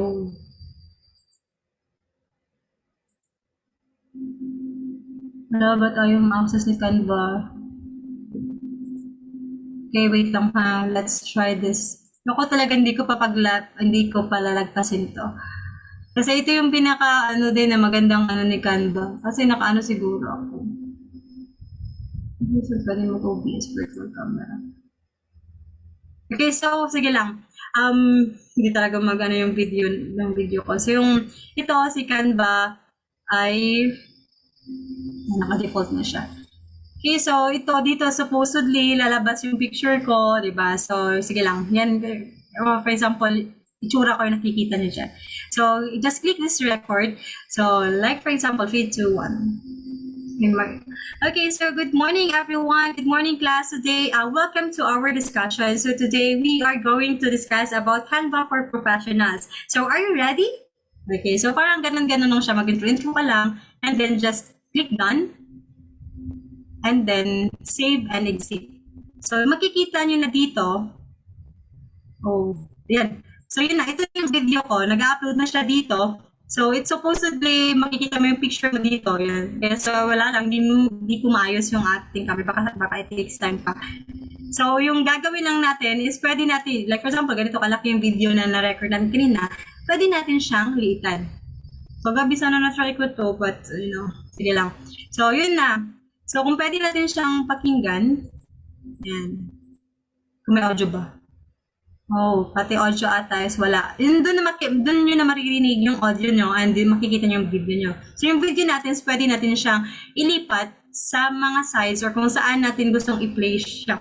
Wala ba tayong ma-access ni Canva? Okay, wait lang ha. Let's try this. Ako talaga hindi ko palalagpasin to. Kasi ito yung pinaka, din na magandang ni Canva. Kasi nakaano siguro ako. So, pwede mag-OBS virtual camera. Okay, so, sige lang. Hindi talaga yung video ko. So, ito, si Canva, ay, naka-default na siya. Okay, so, ito, dito, supposedly, lalabas yung picture ko, diba? So, sige lang. Yan, for example, itsura ko yung nakikita niyo dyan. So, just click this record. So, like, for example, 3, 2, 1. Okay, so good morning everyone. Good morning class today. Welcome to our discussion. So today we are going to discuss about Canva for professionals. So are you ready? Okay, so parang ganun-ganun lang siya. Mag-intro ka lang and then just click done and then save and exit. So makikita nyo na dito. Oh, yan. So yun na, ito yung video ko. Nag-upload na siya dito. So, it's supposedly, makikita mo yung picture mo dito. Yan. Kaya so, wala lang, di ko maayos yung ating camera. Baka it takes time pa. So, yung gagawin lang natin is pwede natin, like for example, ganito kalaki yung video na na-record natin kanina, pwede natin siyang liitan. So, gabi sana na-try ko to, but, sige lang. So, yun na. So, kung pwede natin siyang pakinggan, yan. Kung may audio ba? Oh, pati audio ata is wala. Doon nyo na maririnig yung audio nyo and then makikita nyo yung video nyo. So yung video natin is pwede natin siyang ilipat sa mga sides or kung saan natin gustong i-play siya.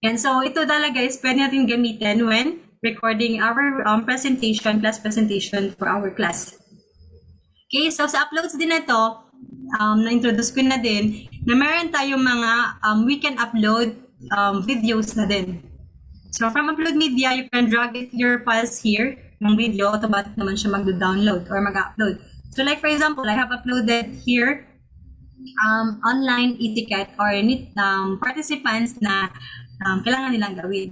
And so ito talaga is pwede natin gamitin when recording our presentation, class presentation for our class. Okay, so sa uploads din na ito, na-introduce ko na din, na meron tayong mga we can upload videos na din. So from upload media, you can drag your files here, ng video, automatic naman siya mag-download or mag-upload. So like for example, I have uploaded here online etiquette or participants na kailangan nilang gawin.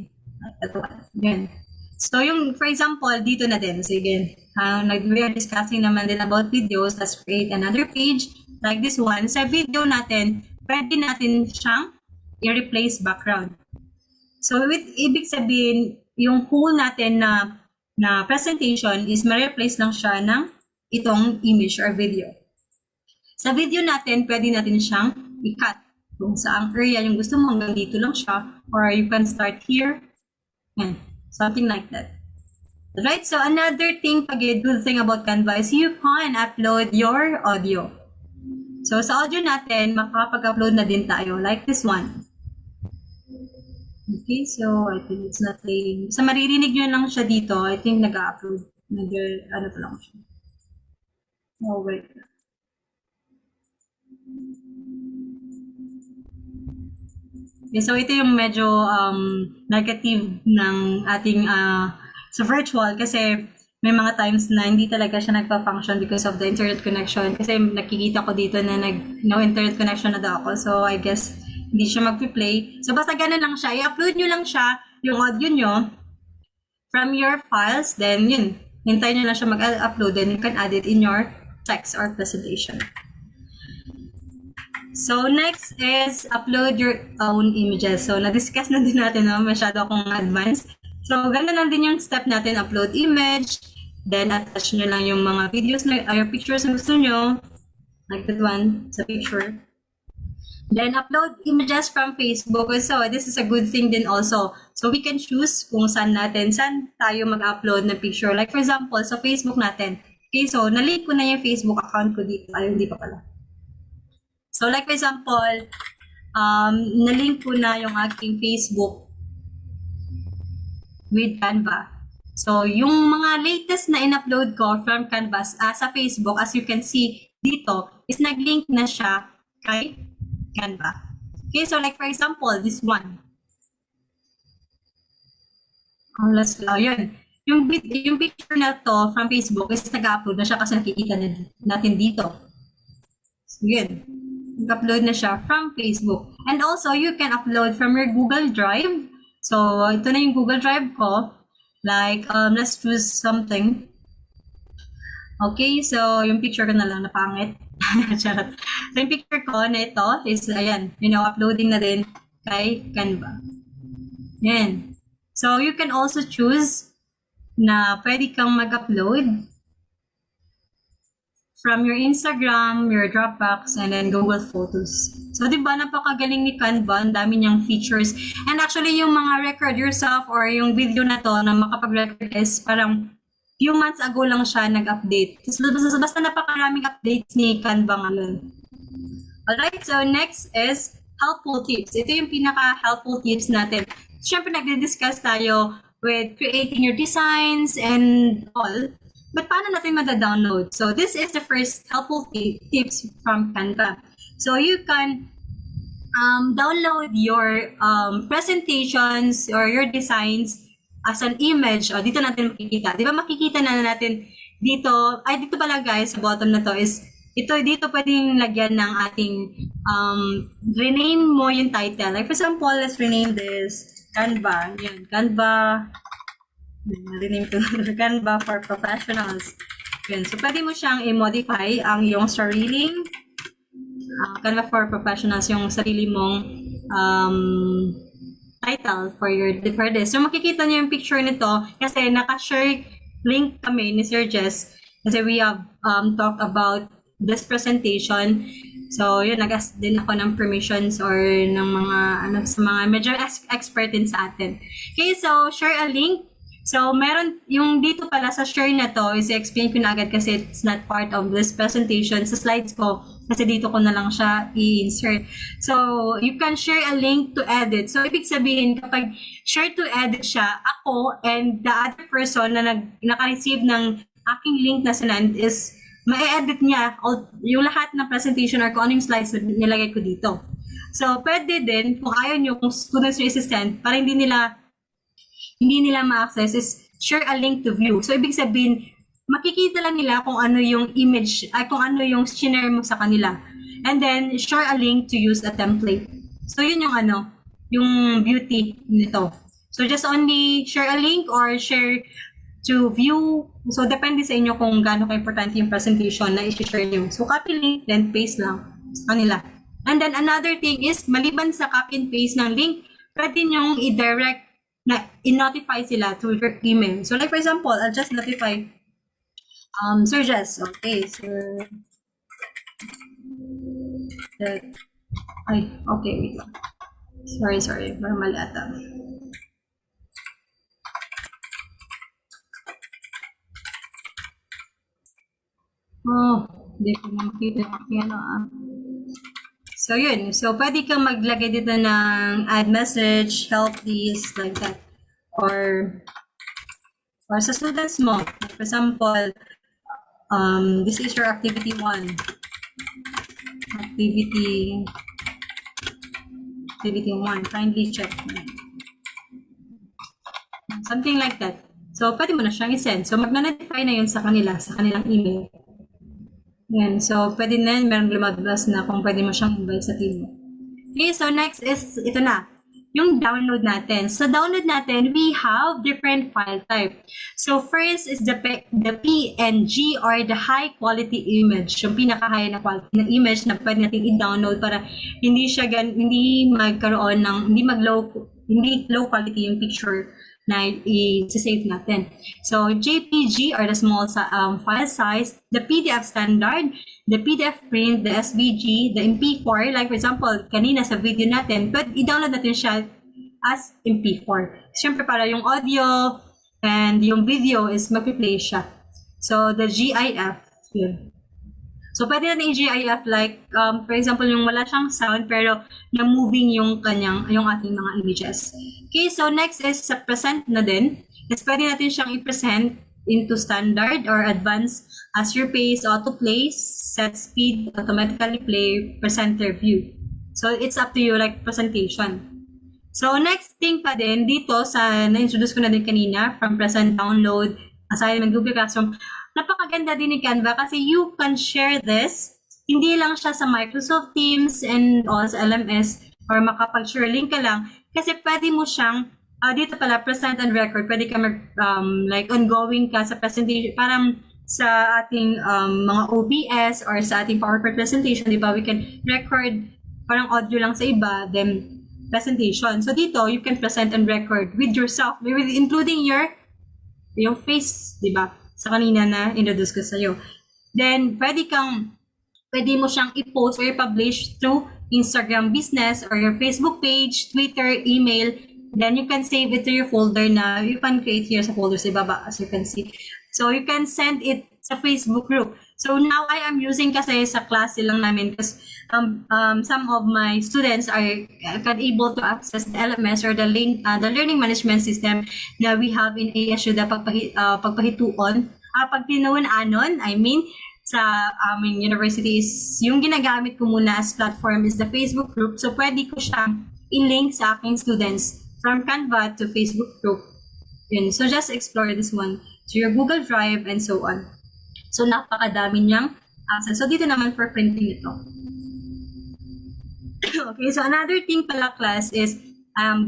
Yan. So yung, for example, dito na din. Sige, we are discussing naman din about videos. Let's create another page like this one. Sa video natin, pwede natin siyang i-replace background. So ibig sabihin, yung whole natin na presentation is ma-replace lang siya ng itong image or video. Sa video natin, pwede natin siyang i-cut. Kung saang area yung gusto mo, hanggang dito lang siya. Or you can start here. Yan. Something like that. Right? So another thing, good thing about Canva is you can upload your audio. So sa audio natin, makapag-upload na din tayo. Like this one. Okay, so I think it's not playing. Sa maririnig nyo lang siya dito, I think nag-upload. Ano pa lang siya. Oh, wait. Okay, so ito yung medyo negative ng ating sa virtual kasi may mga times na hindi talaga siya nagpa-function because of the internet connection. Kasi nakikita ko dito na no internet connection na daw ako. So I guess hindi siya magpi-play. So basta ganun lang siya. I-upload nyo lang siya, yung audio nyo from your files. Then yun, hintayin nyo lang siya mag-upload. Then you can add it in your text or presentation. So next is upload your own images. So na-discuss na din natin, no? Masyado akong advanced. So ganun lang din yung step natin, upload image, then attach nyo lang yung mga videos na, yung pictures na gusto nyo, like that one, sa picture. Then upload images from Facebook. So this is a good thing din also. So we can choose kung saan tayo mag-upload na picture. Like for example, sa Facebook natin. Okay, so nalink ko na yung Facebook account ko dito. Ay, hindi pa pala. So like for example, nalink ko na yung aking Facebook with Canva. So yung mga latest na in-upload ko from Canva sa Facebook, as you can see dito, is nag-link na siya kay Canva. Okay, so like for example, this one. Let's go. Yun. Yung picture na to from Facebook is nag-upload na siya kasi nakikita natin dito. So yun. Nag-upload na siya from Facebook. And also, you can upload from your Google Drive. So, ito na yung Google Drive ko. Like, let's choose something. Okay, so, yung picture ko na lang na pangit. Charot. So, yung picture ko na ito is, ayan, uploading na din kay Canva. Yan. So, you can also choose na pwede kang mag-upload from your Instagram, your Dropbox, and then Google Photos. So, di ba, napakagaling ni Canva, ang dami niyang features. And actually, yung mga record yourself or yung video na to na makapag-record is parang few months ago lang siya nag-update. Basta napakaraming updates ni Canva ngayon. Alright, so next is helpful tips. Ito yung pinaka-helpful tips natin. Siyempre, nag-discuss tayo with creating your designs and all. But paano natin mada-download? So this is the first helpful tips from Canva. So you can download your presentations or your designs as an image. O, dito natin makikita. Di ba makikita na natin dito, dito pala guys, sa bottom na to is, dito pwedeng lagyan ng ating, rename mo yung title. Like for example, let's rename this Canva. Yan, Canva. Rename ko Canva for Professionals. Yun. So, pwede mo siyang i-modify ang iyong sariling Canva for Professionals, yung sarili mong title for this. So, makikita niyo yung picture nito kasi naka-share link kami ni Sir Jess kasi we have talked about this presentation. So, yun, nag-ask din ako ng permissions or ng mga, sa mga medyo expert din sa atin. Okay, so, share a link. So, meron, yung dito pala sa share na to, is explain ko na agad kasi it's not part of this presentation sa slides ko. Kasi dito ko na lang siya i-insert. So, you can share a link to edit. So, ibig sabihin, kapag share to edit siya, ako and the other person na naka-receive ng aking link na sinend is ma-edit niya yung lahat ng presentation or kung ano yung slides na nilagay ko dito. So, pwede din, kung ayaw nyo, kung students nyo assistant, para hindi nila ma-access is share a link to view. So, ibig sabihin, makikita lang nila kung ano yung image, kung ano yung share mo sa kanila. And then, share a link to use a template. So, yun yung yung beauty nito. So, just only share a link or share to view. So, depende sa inyo kung gaano ka-importante yung presentation na i-share nyo. So, copy link, then paste lang sa kanila. And then, another thing is, maliban sa copy and paste ng link, pwede nyong i-direct na i-notify sila through your email. So, like for example, I'll just notify Sir Jess. Okay, Sir... okay, wait lang. Sorry. Parang mali ata. Hindi ko na makita yung So, yun. So, pwede kang maglagay dito ng add message, help please, like that. Or sa students mo. For example, this is your activity 1. Activity 1. Kindly check. Something like that. So, pwede mo na siyang i-send. So, magna-notify na yun sa kanilang email. Yan. So, pwede na yun, meron lumabas na kung pwede mo siyang invite sa team mo. Okay, so next is, ito na, yung download natin. So, download natin, we have different file type. So, first is the PNG or the high quality image. Yung pinaka-high na quality na image na pwede natin i-download para hindi low quality yung picture na i-save natin. So, JPG or the small file size, the PDF standard, the PDF print, the SVG, the MP4, like for example, kanina sa video natin, i-download natin siya as MP4. Siyempre para yung audio and yung video is mag-play siya. So, the GIF, yun. So, pwede natin yung GIF like, for example, yung wala siyang sound pero na-moving yung ating mga images. Okay, so next is sa present na din. Is pwede natin siyang i-present into standard or advanced as your pace, autoplay, set speed, automatically play, presenter view. So, it's up to you like presentation. So, next thing pa din, dito sa na-introduce ko na din kanina, from present, download, assignment, Google Classroom, napakaganda din ni Canva kasi you can share this. Hindi lang siya sa Microsoft Teams and also LMS or makapag-share link ka lang kasi pwede mo siyang, dito pala, present and record. Pwede ka like ongoing ka sa presentation. Parang sa ating mga OBS or sa ating PowerPoint presentation, di ba? We can record parang audio lang sa iba, then presentation. So dito, you can present and record with yourself, including yung face, di ba? Sa kanina na introduce ko sa'yo. Then, pwede mo siyang i-post or i-publish through Instagram business or your Facebook page, Twitter, email. Then, you can save it to your folder na you can create here sa folder sa ibaba as you can see. So, you can send it sa Facebook group. So, now I am using kasi sa klase lang namin because some of my students are able to access the LMS or the learning management system na we have in ASU na pagpahituon. Pag tinuunan, sa aming university is yung ginagamit ko muna as platform is the Facebook group. So, pwede ko siyang i-link sa aking students from Canva to Facebook group. Yun. So, just explore this one to your Google Drive and so on. So, napakadami niyang access. So, dito naman for printing ito. Okay, so another thing pala class is,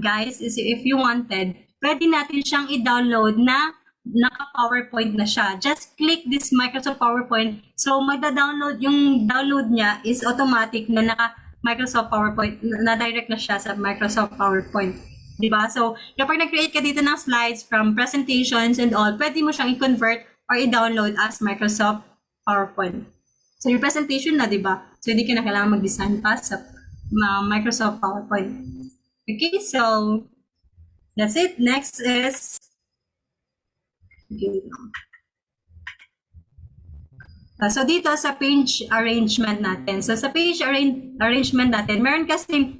guys, is if you wanted, pwede natin siyang i-download na naka-PowerPoint na siya. Just click this Microsoft PowerPoint. So, magda-download, yung download niya is automatic na naka-Microsoft PowerPoint, na-direct na siya sa Microsoft PowerPoint. Diba? So, kapag nag-create ka dito ng slides from presentations and all, pwede mo siyang i-convert or i-download as Microsoft PowerPoint. So, yung presentation na, diba? So, hindi ka na kailangan mag-design pa sa Microsoft PowerPoint. Okay, so, that's it. Next is, so, dito sa page arrangement natin. So, sa page arrangement natin, meron kasing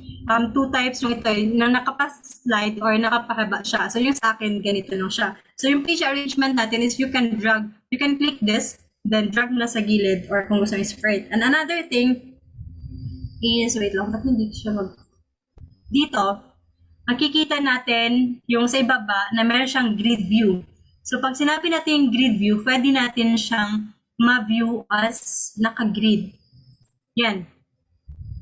two types yung ito, na nakapas-slide or nakapahaba siya. So, yung sa akin, ganito lang siya. So, yung page arrangement natin is you can click this, then drag na sa gilid or kung gusto mo spread. And another thing is, wait lang, ba't hindi siya dito, makikita natin yung sa ibaba na meron siyang grid view. So, pag sinabi natin yung grid view, pwede natin siyang ma-view as naka-grid. Yan.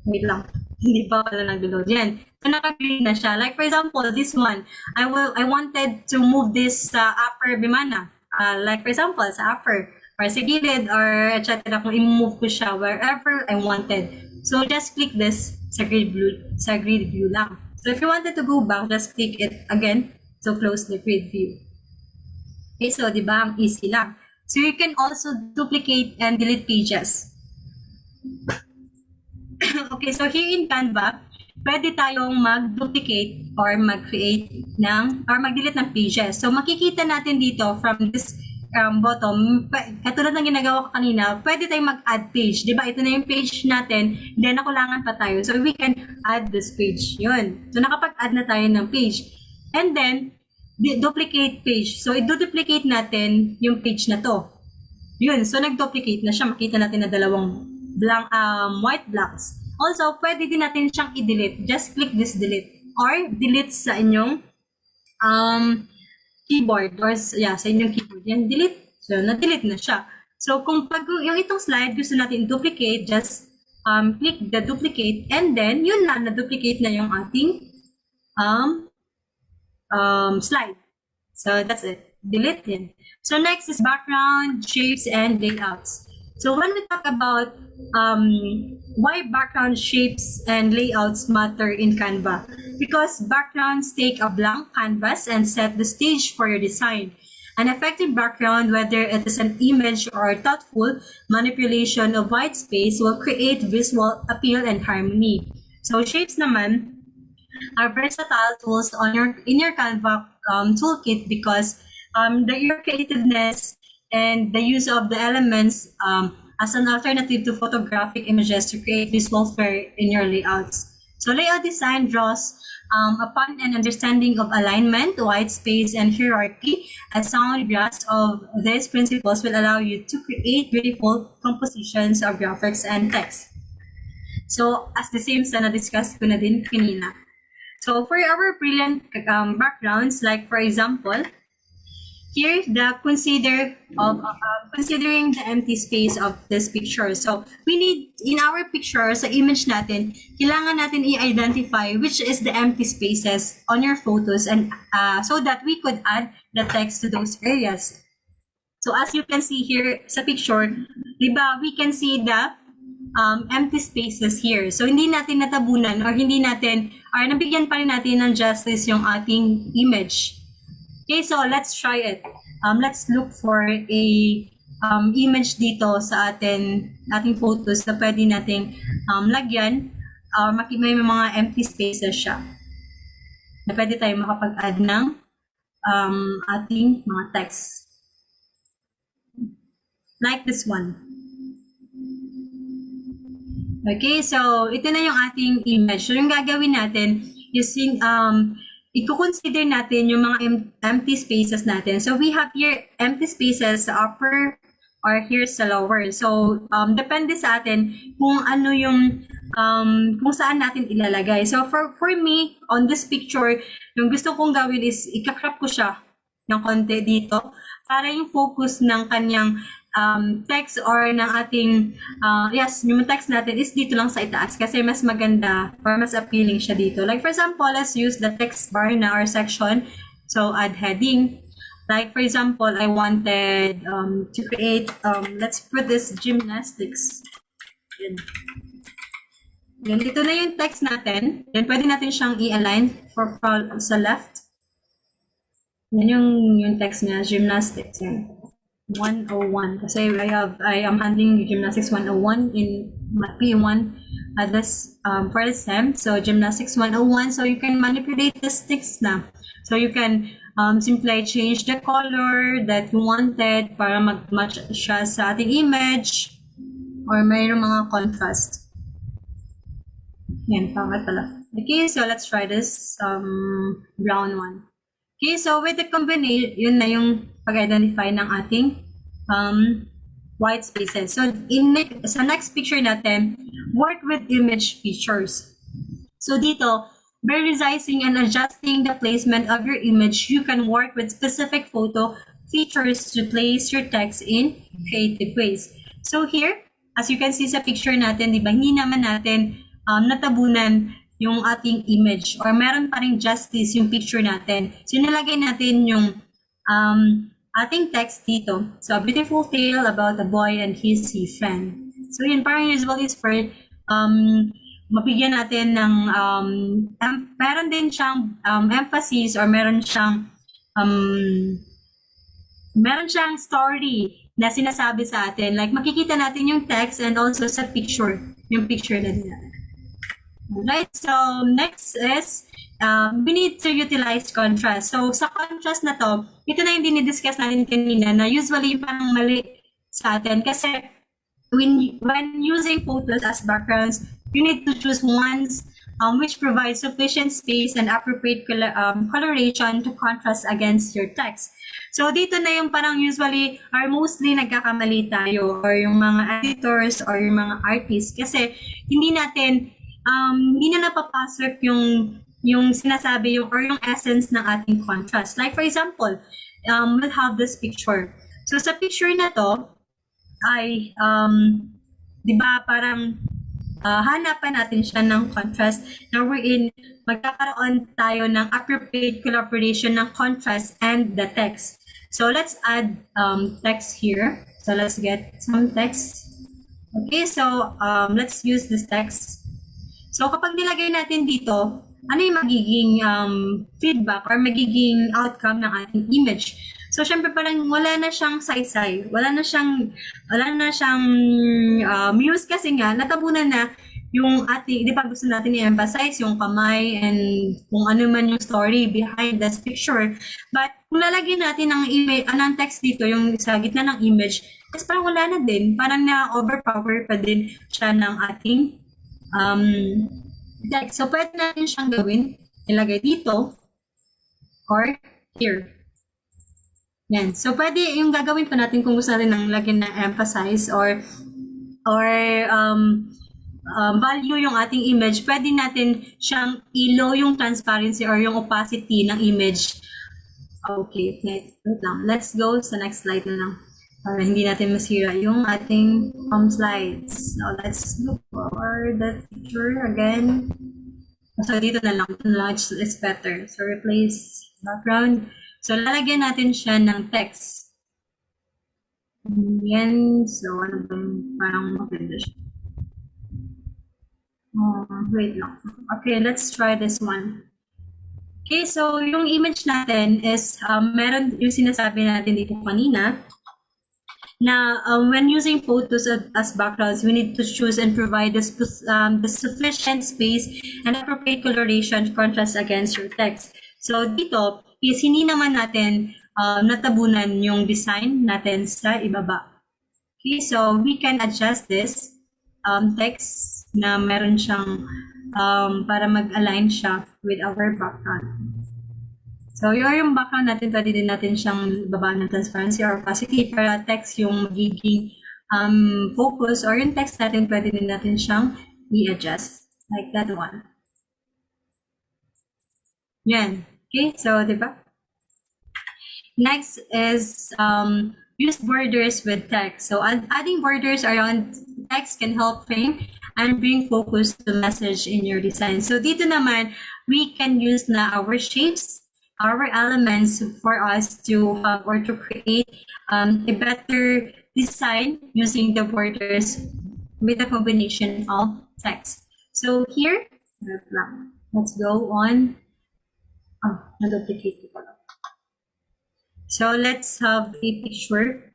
Wait lang. Hindi pa pala nag-load. Yan. So, naka-green na siya. Like, for example, this one, I wanted to move this sa upper bimana. Like, for example, sa upper, or sa gilid, or etc. Kung i-move ko siya wherever I wanted. So, just click this sa grid view lang. So, if you wanted to go back, just click it again to close the grid view. Okay, so, di ba, ang easy lang. So, you can also duplicate and delete pages. Okay, so here in Canva, pwede tayong mag-duplicate or mag-create or mag-delete ng pages. So, makikita natin dito from this bottom, katulad ng ginagawa ko kanina, pwede tayong mag-add page. Diba? Ito na yung page natin, then nakulangan pa tayo. So, we can add this page. Yun. So, nakapag-add na tayo ng page. And then, duplicate page. So, i-duplicate natin yung page na to. Yun. So, nag-duplicate na siya. Makita natin na dalawang white blocks. Also, pwede din natin siyang i-delete. Just click this delete. Or, delete sa inyong keyboard. Or, yeah, sa inyong keyboard. Yan, delete. So, na-delete na siya. So, kung yung itong slide, gusto natin duplicate, just click the duplicate. And then, yun lang, na-duplicate na yung ating slide. So, that's it. Delete it. So, next is background, shapes, and layouts. So, when we talk about why background shapes and layouts matter in Canva, because backgrounds take a blank canvas and set the stage for your design. An effective background, whether it is an image or thoughtful manipulation of white space, will create visual appeal and harmony. So, shapes naman are versatile tools in your Canva toolkit because your creativeness and the use of the elements as an alternative to photographic images to create visual flair in your layouts. So layout design draws upon an understanding of alignment, white space, and hierarchy. A sound grasp of these principles will allow you to create beautiful compositions of graphics and text. So as the same sa na-discuss ko na din kanina. So for our brilliant backgrounds, like for example, here, considering the empty space of this picture. So, we need, in our picture, sa image natin, kailangan natin i-identify which is the empty spaces on your photos and so that we could add the text to those areas. So, as you can see here sa picture, diba, we can see the empty spaces here. So, hindi natin natabunan or nabigyan pa rin natin ng justice yung ating image. Okay, so let's try it. Let's look for a image dito sa ating photos na pwede nating lagyan. May mga empty spaces siya. Na pwede tayo makapag-add ng ating mga text. Like this one. Okay, so ito na yung ating image. So yung gagawin natin, using i-consider natin yung mga empty spaces natin. So, we have here empty spaces sa upper or here sa lower. So, depende sa atin kung ano yung, kung saan natin ilalagay. So, for me, on this picture, yung gusto kong gawin is, ikakrop ko siya ng konti dito para yung focus ng kanyang text or ng ating, yung text natin is dito lang sa itaas kasi mas maganda or mas appealing siya dito. Like for example, let's use the text bar na our section. So, add heading. Like for example, I wanted to create, let's put this gymnastics. Yan, dito na yung text natin. Then, pwede natin siyang i-align sa left. Yan yung text niya, gymnastics. Yan. 101 kasi I am handling gymnastics 101 in P1 for the SEM. So gymnastics 101, so you can manipulate the text na. So you can simply change the color that you wanted para mag-match siya sa ating image or mayroong mga contrast. Yan, pangat pala. Okay, so let's try this brown one. Okay, so with the combination, yun na yung pag-identify ng ating white spaces. So, sa next picture natin, work with image features. So, dito, by resizing and adjusting the placement of your image, you can work with specific photo features to place your text in creative ways. So, here, as you can see sa picture natin, di ba, hindi naman natin natabunan yung ating image or meron pa ring justice yung picture natin. So nilagay natin yung ating text dito. So, a beautiful tale about a boy and his sea friend. So yun, parang usually is for mabigyan natin ng meron din siyang emphasis or meron siyang story na sinasabi sa atin. Like, makikita natin yung text and also sa picture, yung picture na din natin. Alright, so next is we need to utilize contrast. So sa contrast na to, ito na yung dinidiscuss natin kanina na usually parang mali sa atin kasi when using photos as backgrounds, you need to choose ones which provide sufficient space and appropriate coloration to contrast against your text. So dito na yung parang usually or mostly nagkakamali tayo or yung mga editors or yung mga artists kasi hindi na napapasok yung sinasabi or yung essence ng ating contrast. Like for example, we'll have this picture. So sa picture na to ay di ba parang hanapan natin siya ng contrast na wherein magkakaroon tayo ng appropriate collaboration ng contrast and the text. So let's add text here. So let's get some text. Okay, so let's use this text. So kapag nilagay natin dito, ano yung magiging feedback or magiging outcome ng ating image? So syempre parang wala na siyang saysay, wala na siyang muse kasi nga natabunan na yung ating, di ba gusto natin i-emphasize yung kamay and kung ano man yung story behind this picture. But kung lalagyan natin ng image, ng text dito, yung sa gitna ng image, kasi parang wala na din, parang na-overpower pa din siya ng ating text. So pwede natin siyang gawin, ilagay dito or here. Yan. So pwede yung gagawin pa natin kung gusto natin ng lagyan ng emphasize or value yung ating image, pwede natin siyang i-low yung transparency or yung opacity ng image. Okay, wait lang. Let's go sa next slide na lang para hindi natin masira yung ating slides. Now let's look for the picture again. So dito na lang, it's better. So replace background. So lalagyan natin siya ng text. Yan. So ano ba yung parang maganda siya. Wait lang. Okay, let's try this one. Okay, so yung image natin is meron yung sinasabi natin dito kanina na when using photos as backgrounds, we need to choose and provide the sufficient space and appropriate coloration contrast against your text. So dito is hindi naman natin natabunan yung design natin sa ibaba. Okay, so we can adjust this text na meron siyang para mag-align siya with our background. So yung background natin, pwede din natin siyang baba ng transparency or opacity para text yung magiging focus or yung text natin, pwede din natin siyang i-adjust. Like that one. Yan. Okay, so diba? Next is use borders with text. So adding borders around text can help frame and bring focus to the message in your design. So dito naman, we can use na our shapes, our elements for us to have or to create a better design using the borders with a combination of text. So here, let's go on. Nag-duplicate ko pala. So let's have a picture.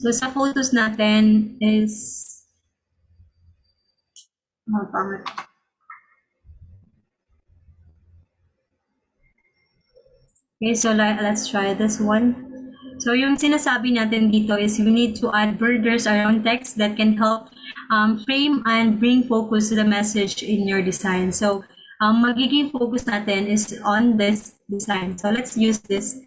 So sa photos natin is pangit. Okay, so let's try this one. So yung sinasabi natin dito is we need to add borders around text that can help frame and bring focus to the message in your design. So magiging focus natin is on this design. So let's use this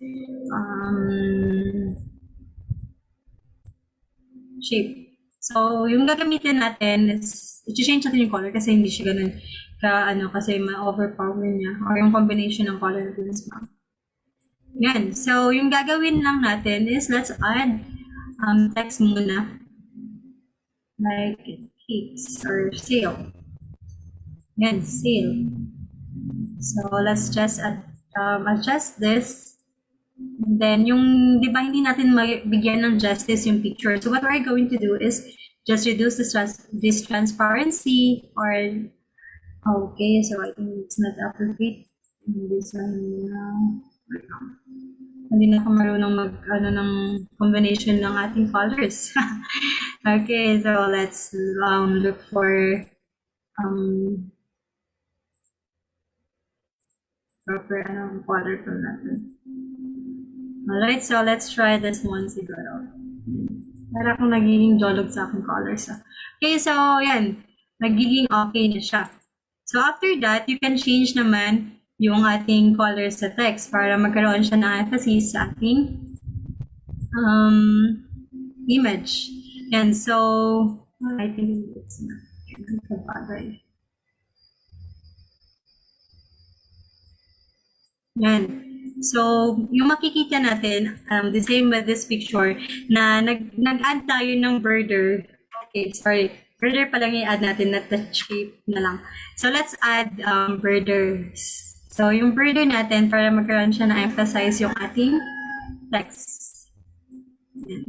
shape. So yung gagamitin natin is i-change natin yung color kasi hindi siya ganun kasi ma-overpower niya or yung combination ng color natin is yan. So yung gagawin lang natin is let's add text muna. like cakes or sale. Yan, sale. So let's just adjust this. And then yung, di ba hindi natin bigyan ng justice yung picture. So what we're going to do is just reduce this transparency or, okay, so I think it's not appropriate. This one now. Hindi na ako marunong ng combination ng ating colors. Okay, so let's look for proper color tone natin. Alright, so let's try this one siguro. Para akong nagiging jolog sa aking colors. Okay, so yan. Nagiging okay na siya. So after that, you can change naman yung ating colors sa text para magkaroon siya ng emphasis sa ating image. And so, I think it's not kabagay. Yan. So, yung makikita natin, the same with this picture, na nag-add tayo ng border. Okay, sorry. Border pa lang i-add natin, not the shape na lang. So, let's add borders. So, yung border natin, para magkaroon siya na emphasize yung ating text. Yan.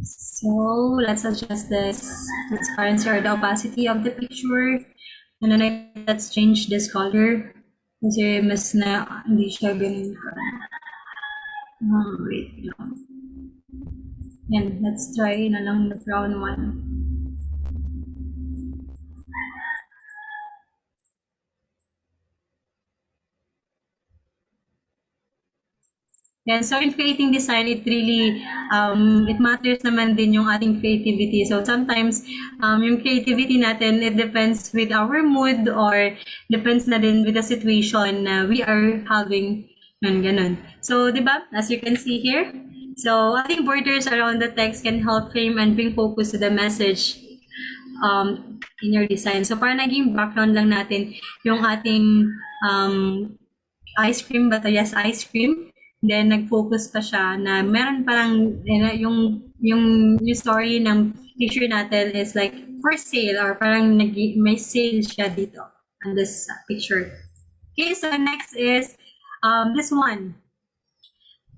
So let's adjust this transparency or the opacity of the picture. And then let's change this color. Kasi mas na hindi siya ganun ka. Wait lang. Yan, let's try na lang the brown one. Yan, so in creating design, it really, it matters naman din yung ating creativity. So sometimes, yung creativity natin, it depends with our mood or depends na din with the situation na we are having, ganun. So, di ba, as you can see here, so ating borders around the text can help frame and bring focus to the message in your design. So, para naging background lang natin yung ating ice cream, but yes, ice cream. Then, nag-focus pa siya na meron parang yung story ng picture natin is like for sale or parang may sale siya dito on this picture. Okay, so next is this one.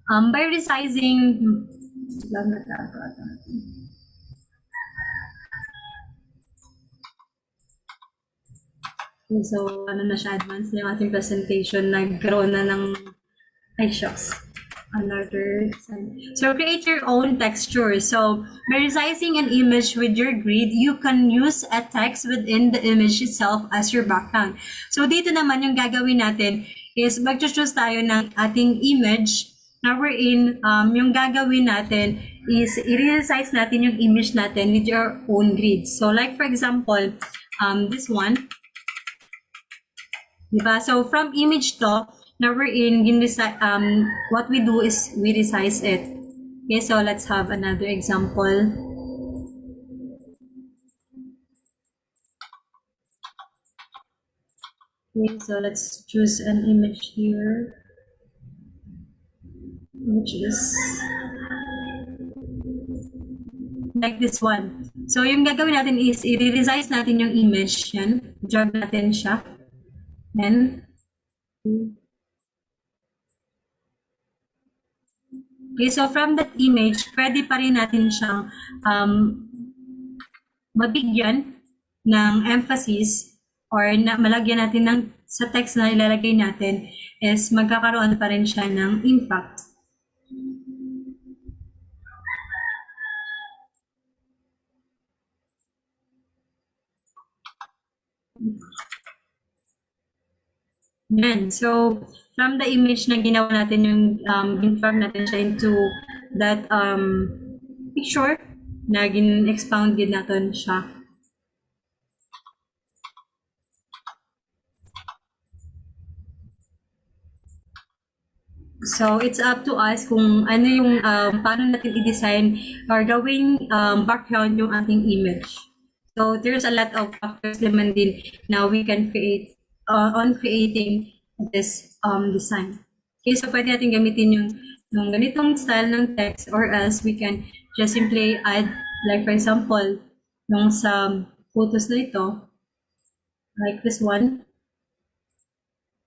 By resizing, so ano na siya, advanced na yung ating presentation, nagkaroon na ng shucks. Another sign. So create your own texture. So by resizing an image with your grid, you can use a text within the image itself as your background. So dito naman yung gagawin natin is mag-choose tayo ng ating image na wherein yung gagawin natin is i-resize natin yung image natin with your own grid. So like for example, this one. Diba? So from image to, now we're in what we do is we resize it. Okay, so let's have another example. Okay, so let's choose an image here, which is like this one. So yung gagawin natin is i-resize natin yung image. Yan, drag natin siya. Then, okay, so from that image, pwede pa rin natin siyang mabigyan ng emphasis or malagyan natin ng sa text na ilalagay natin is magkakaroon pa rin siya ng impact. Yan. So, from the image na ginawa natin yung in-frame natin siya into that picture na gin-expound din natin siya. So, it's up to us kung ano yung paano natin i-design or gawing background yung ating image. So there's a lot of factors naman din na we can create on creating this design. Okay, so pwede natin gamitin yung ganitong style ng text, or else we can just simply add, like for example, nung sa photos na ito, like this one.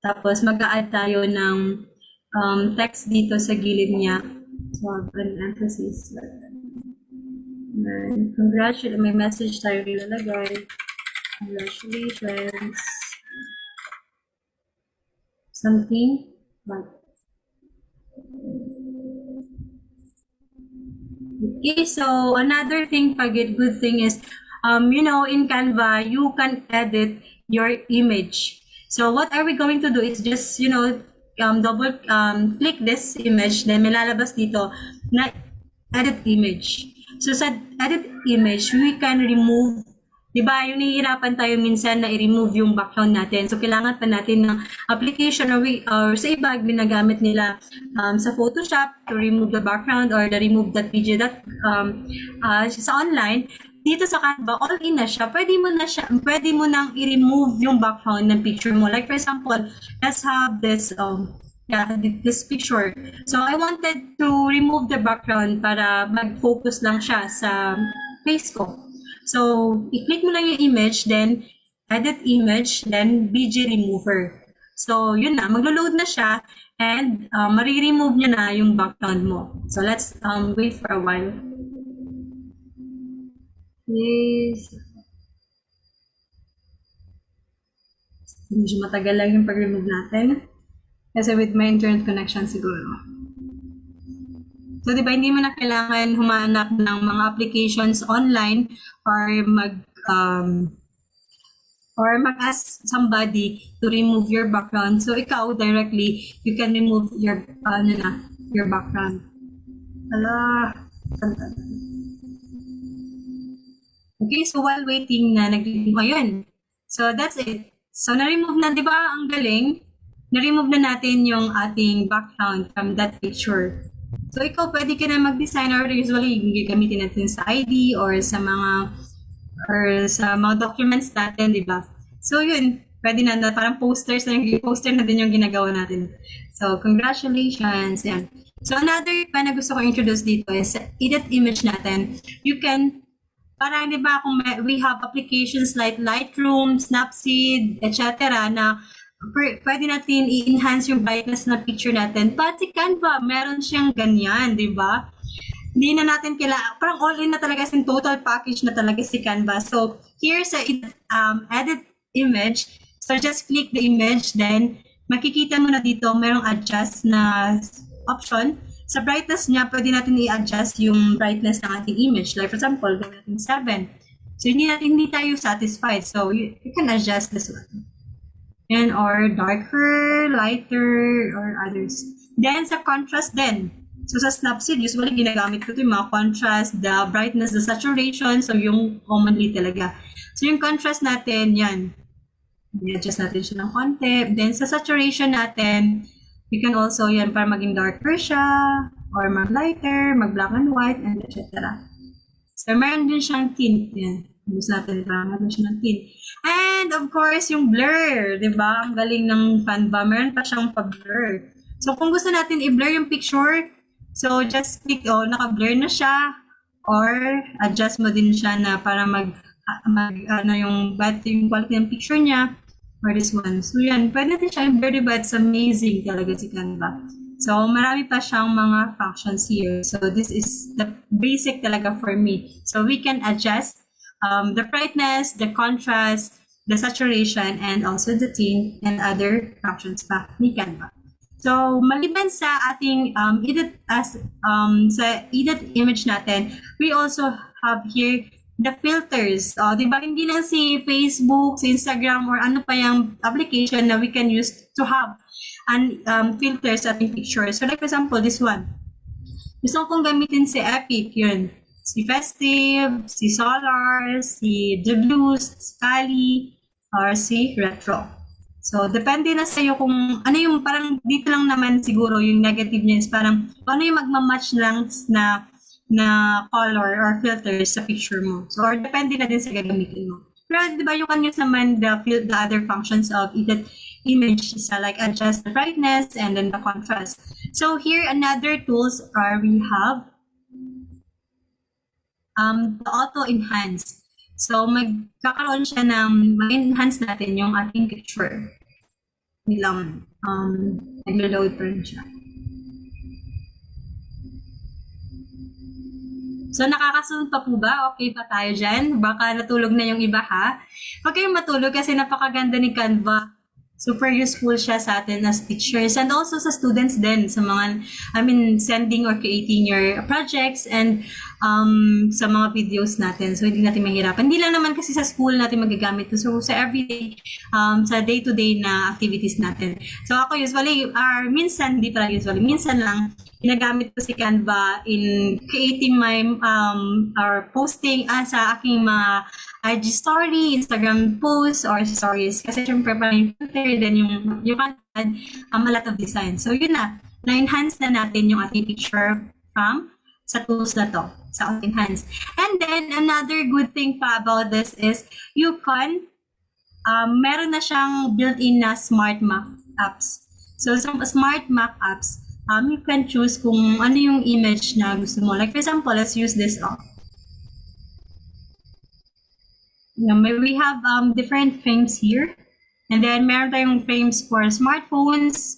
Tapos mag-a-add tayo ng text dito sa gilid niya. So, an emphasis. And may message tayo nilalagay. Congratulations. Something like. Okay, so another thing, good thing is, in Canva, you can edit your image. So what are we going to do is just, double click this image, then may lalabas dito na edit image. So sa edit image, we can remove, di ba, yung nahihirapan tayo minsan na i-remove yung background natin. So kailangan pa natin ng application or sa iba, ginagamit nila sa Photoshop to remove the background or remove that video that sa online. Dito sa Canva, all-in na siya. Pwede mo nang i-remove yung background ng picture mo. Like for example, let's have this this picture. So I wanted to remove the background para mag-focus lang siya sa face ko. So i-click mo lang yung image, then edit image, then BG remover. So yun na, maglo-load na siya, and mari-remove niya na yung background mo. So let's wait for a while. Yes. Medyo matagal lang yung pag-remove natin. Kasi with my internet connection siguro. So, di ba, hindi mo na kailangan humanap ng mga applications online or mag-ask somebody to remove your background. So, ikaw directly, you can remove your background. Okay, so while waiting na ayun. So, that's it. So, na-remove na, di ba, ang galing? Na-remove na natin yung ating background from that picture. So, ikaw pwede ka na mag-design, or usually gagamitin natin sa ID or sa mga documents natin, di ba? So, yun. Pwede na parang poster na din yung ginagawa natin. So, congratulations. Yan. So, another pa na gusto ko introduce dito is edit image natin. You can, parang, di ba, kung we have applications like Lightroom, Snapseed, etc. na pwede natin i-enhance yung brightness na picture natin. Pati Canva, meron siyang ganyan, di ba? Hindi na natin parang all-in na talaga, sin total package na talaga si Canva. So, here sa edit image, so just click the image, then makikita mo na dito, merong adjust na option. Sa brightness niya, pwede natin i-adjust yung brightness ng ating image. Like for example, gawin natin 7. So, hindi tayo satisfied. So, you can adjust this one. And or darker, lighter, or others. Then, sa contrast din. So, sa Snapseed, usually ginagamit ko ito yung mga contrast, the brightness, the saturation. So, yung commonly talaga. So, yung contrast natin, yan. I-adjust natin siya ng konti. Then, sa saturation natin, you can also, yan, para maging darker siya, or mag-lighter, mag-black and white, and etc. So, meron din siyang tint. Yan. Gusto natin para meron siya ng tint. And, of course, yung blur. Diba? Ang galing ng Canva. Meron pa siyang pa-blur. So, kung gusto natin i-blur yung picture, so, just click, naka-blur na siya, or adjust mo din siya na para yung quality ng picture niya, or this one. So, yan. Pwede natin siya i-blur, diba? It's amazing talaga si Canva. So, marami pa siyang mga functions here. So, this is the basic talaga for me. So, we can adjust the brightness, the contrast, the saturation, and also the tint and other functions pa ni Canva. So, maliban sa ating sa edit image natin, we also have here the filters. Di ba, hindi lang si Facebook, si Instagram, or ano pa yung application na we can use to have filters sa ating picture. So, like for example, this one. Gusto kong gamitin si Epic, yun. Si Festive, si Solar, si The Blues, Scally, or si Retro. So, depende na sa'yo kung ano yung parang dito lang naman siguro yung negative niya is parang ano yung magmamatch lang na na color or filters sa picture mo. So, or depende na din sa gagamitin mo. Pero, di ba, you can use naman the other functions of that image sa like adjust the brightness and then the contrast. So, here, another tools are we have the auto-enhance. So, magkakaroon siya ng, mag-enhance natin yung ating picture. Bilang, nag-load pa rin siya. So, nakakasunod pa po ba? Okay pa tayo dyan? Baka natulog na yung iba, ha? Huwag kayong matulog kasi napakaganda ni Canva. Super useful siya sa atin as teachers and also sa students din sa mga, sending or creating your projects and sa mga videos natin. So, hindi natin mahirapan. Hindi lang naman kasi sa school natin magagamit ito. So, sa everyday, sa day-to-day na activities natin. So, ako usually, minsan lang, ginagamit ko si Canva in creating my or posting sa aking mga IG story, Instagram posts, or stories. Kasi syempre pa yung filter, then you can add a lot of design. So yun na-enhance na natin yung ating picture from sa tools na to, sa auto-enhance. And then, another good thing pa about this is you can, meron na siyang built-in na smart map apps. So, sa smart map apps, you can choose kung ano yung image na gusto mo. Like, for example, let's use this. We have different frames here. And then, meron tayong frames for smartphones,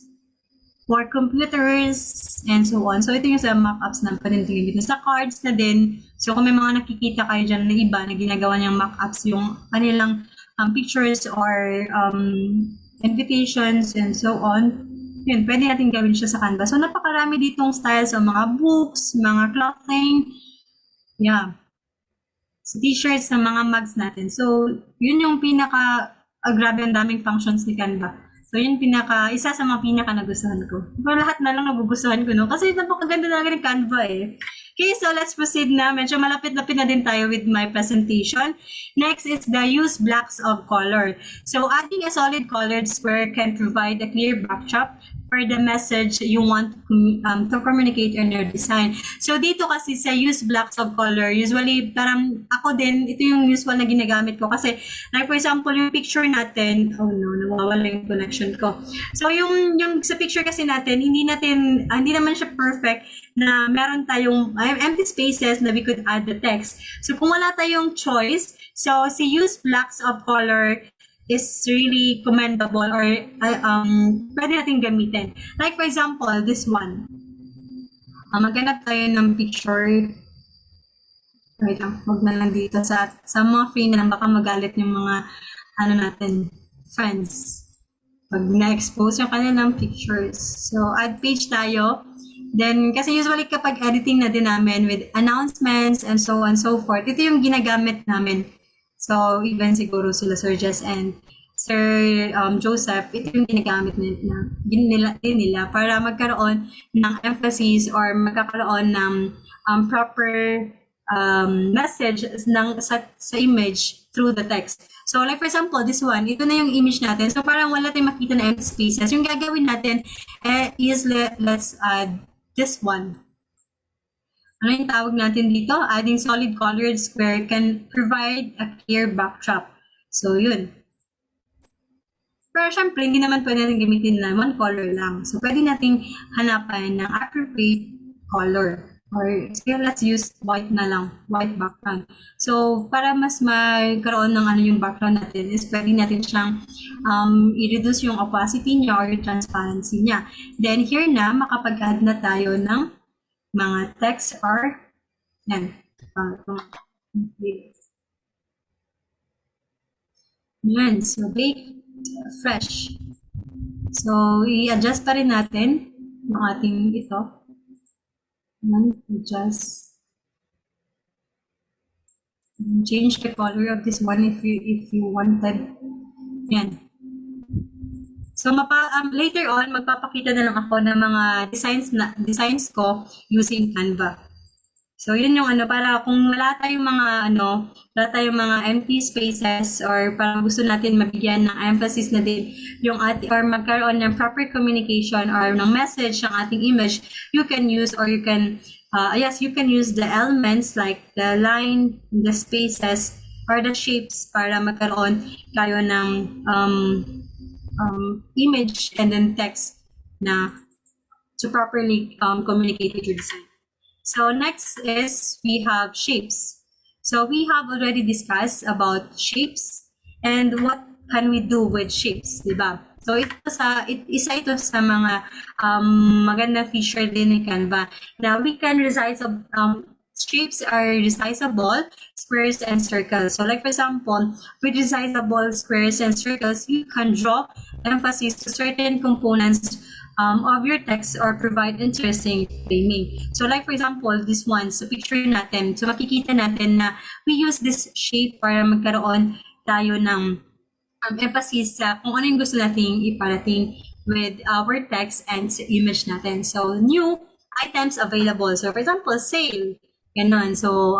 for computers, and so on. So, ito yung sa map apps na pwede gamitin. Sa cards na din. So, kung may mga nakikita kayo dyan na iba na ginagawa niyang map apps, yung kanilang pictures or invitations and so on, yun, pwede natin gawin siya sa Canva. So, napakarami ditong styles sa mga books, mga clothing, sa t-shirts, sa mga mugs natin. So, yun yung grabe ang daming functions ni Canva. So, yun isa sa mga pinaka nagustuhan ko. Pero lahat na lang nagugustuhan ko, no? Kasi napakaganda talaga ng Canva eh. Okay, so let's proceed na. Medyo malapit-lapit na din tayo with my presentation. Next is the use blocks of color. So, adding a solid colored square can provide a clear backdrop for the message you want to communicate in your design. So, dito kasi sa use blocks of color, usually, parang ako din, ito yung usual na ginagamit ko. Kasi, like for example, yung picture natin, oh no, nawawala yung connection ko. So, yung sa picture kasi natin, hindi naman siya perfect na meron tayong empty spaces na we could add the text. So, kung wala tayong choice, so si use blocks of color is really commendable or pwede natin gamitin. Like for example, this one. Maghanap tayo ng picture. Wait lang, huwag na lang dito. Sa mga free na lang, baka magalit yung mga friends. Pag na-expose yung kanilang pictures. So, add page tayo. Then, kasi usually kapag editing na din namin with announcements and so on and so forth, ito yung ginagamit namin. So, even siguro sila Sir Jess and Sir Joseph, ito yung ginagamit nila para magkaroon ng emphasis or magkakaroon ng proper message sa image through the text. So, like for example, this one, ito na yung image natin. So, parang wala tayong makita na empty spaces. Yung gagawin natin is let's add this one. Ano yung tawag natin dito? Adding solid colored square can provide a clear backdrop. So, yun. Pero syempre, hindi naman pwede natin gamitin na one color lang. So, pwede nating hanapan ng appropriate color. Or, let's use white na lang. White background. So, para mas magkaroon ng yung background natin is pwede natin siyang i-reduce yung opacity niya or yung transparency niya. Then, here na, makapag-add na tayo ng mga text or yan. Yan. So, bake, fresh. So, i-adjust pa rin natin yung ating ito. Yan, adjust. Change the color of this one if you wanted. Yan. So, later on, magpapakita na lang ako ng mga designs ko using Canva. So, yun yung para kung wala tayong mga empty spaces or parang gusto natin mabigyan ng emphasis na din yung or magkaroon ng proper communication or ng message ng ating image, you can use or you can yes, you can use the elements like the line, the spaces, or the shapes para magkaroon tayo ng image and then text na to properly communicate with your design. So next is we have shapes. So we have already discussed about shapes and what can we do with shapes, di ba? So isa ito sa mga maganda feature din ni Canva. Now we can resize shapes are resizable, squares and circles. So like for example, with resizable squares and circles, you can draw emphasis to certain components of your text or provide interesting framing. So like for example, this one, so picture natin. So makikita natin na we use this shape para magkaroon tayo ng emphasis sa kung ano yung gusto nating iparating with our text and image natin. So new items available. So for example, sale. Ganon. So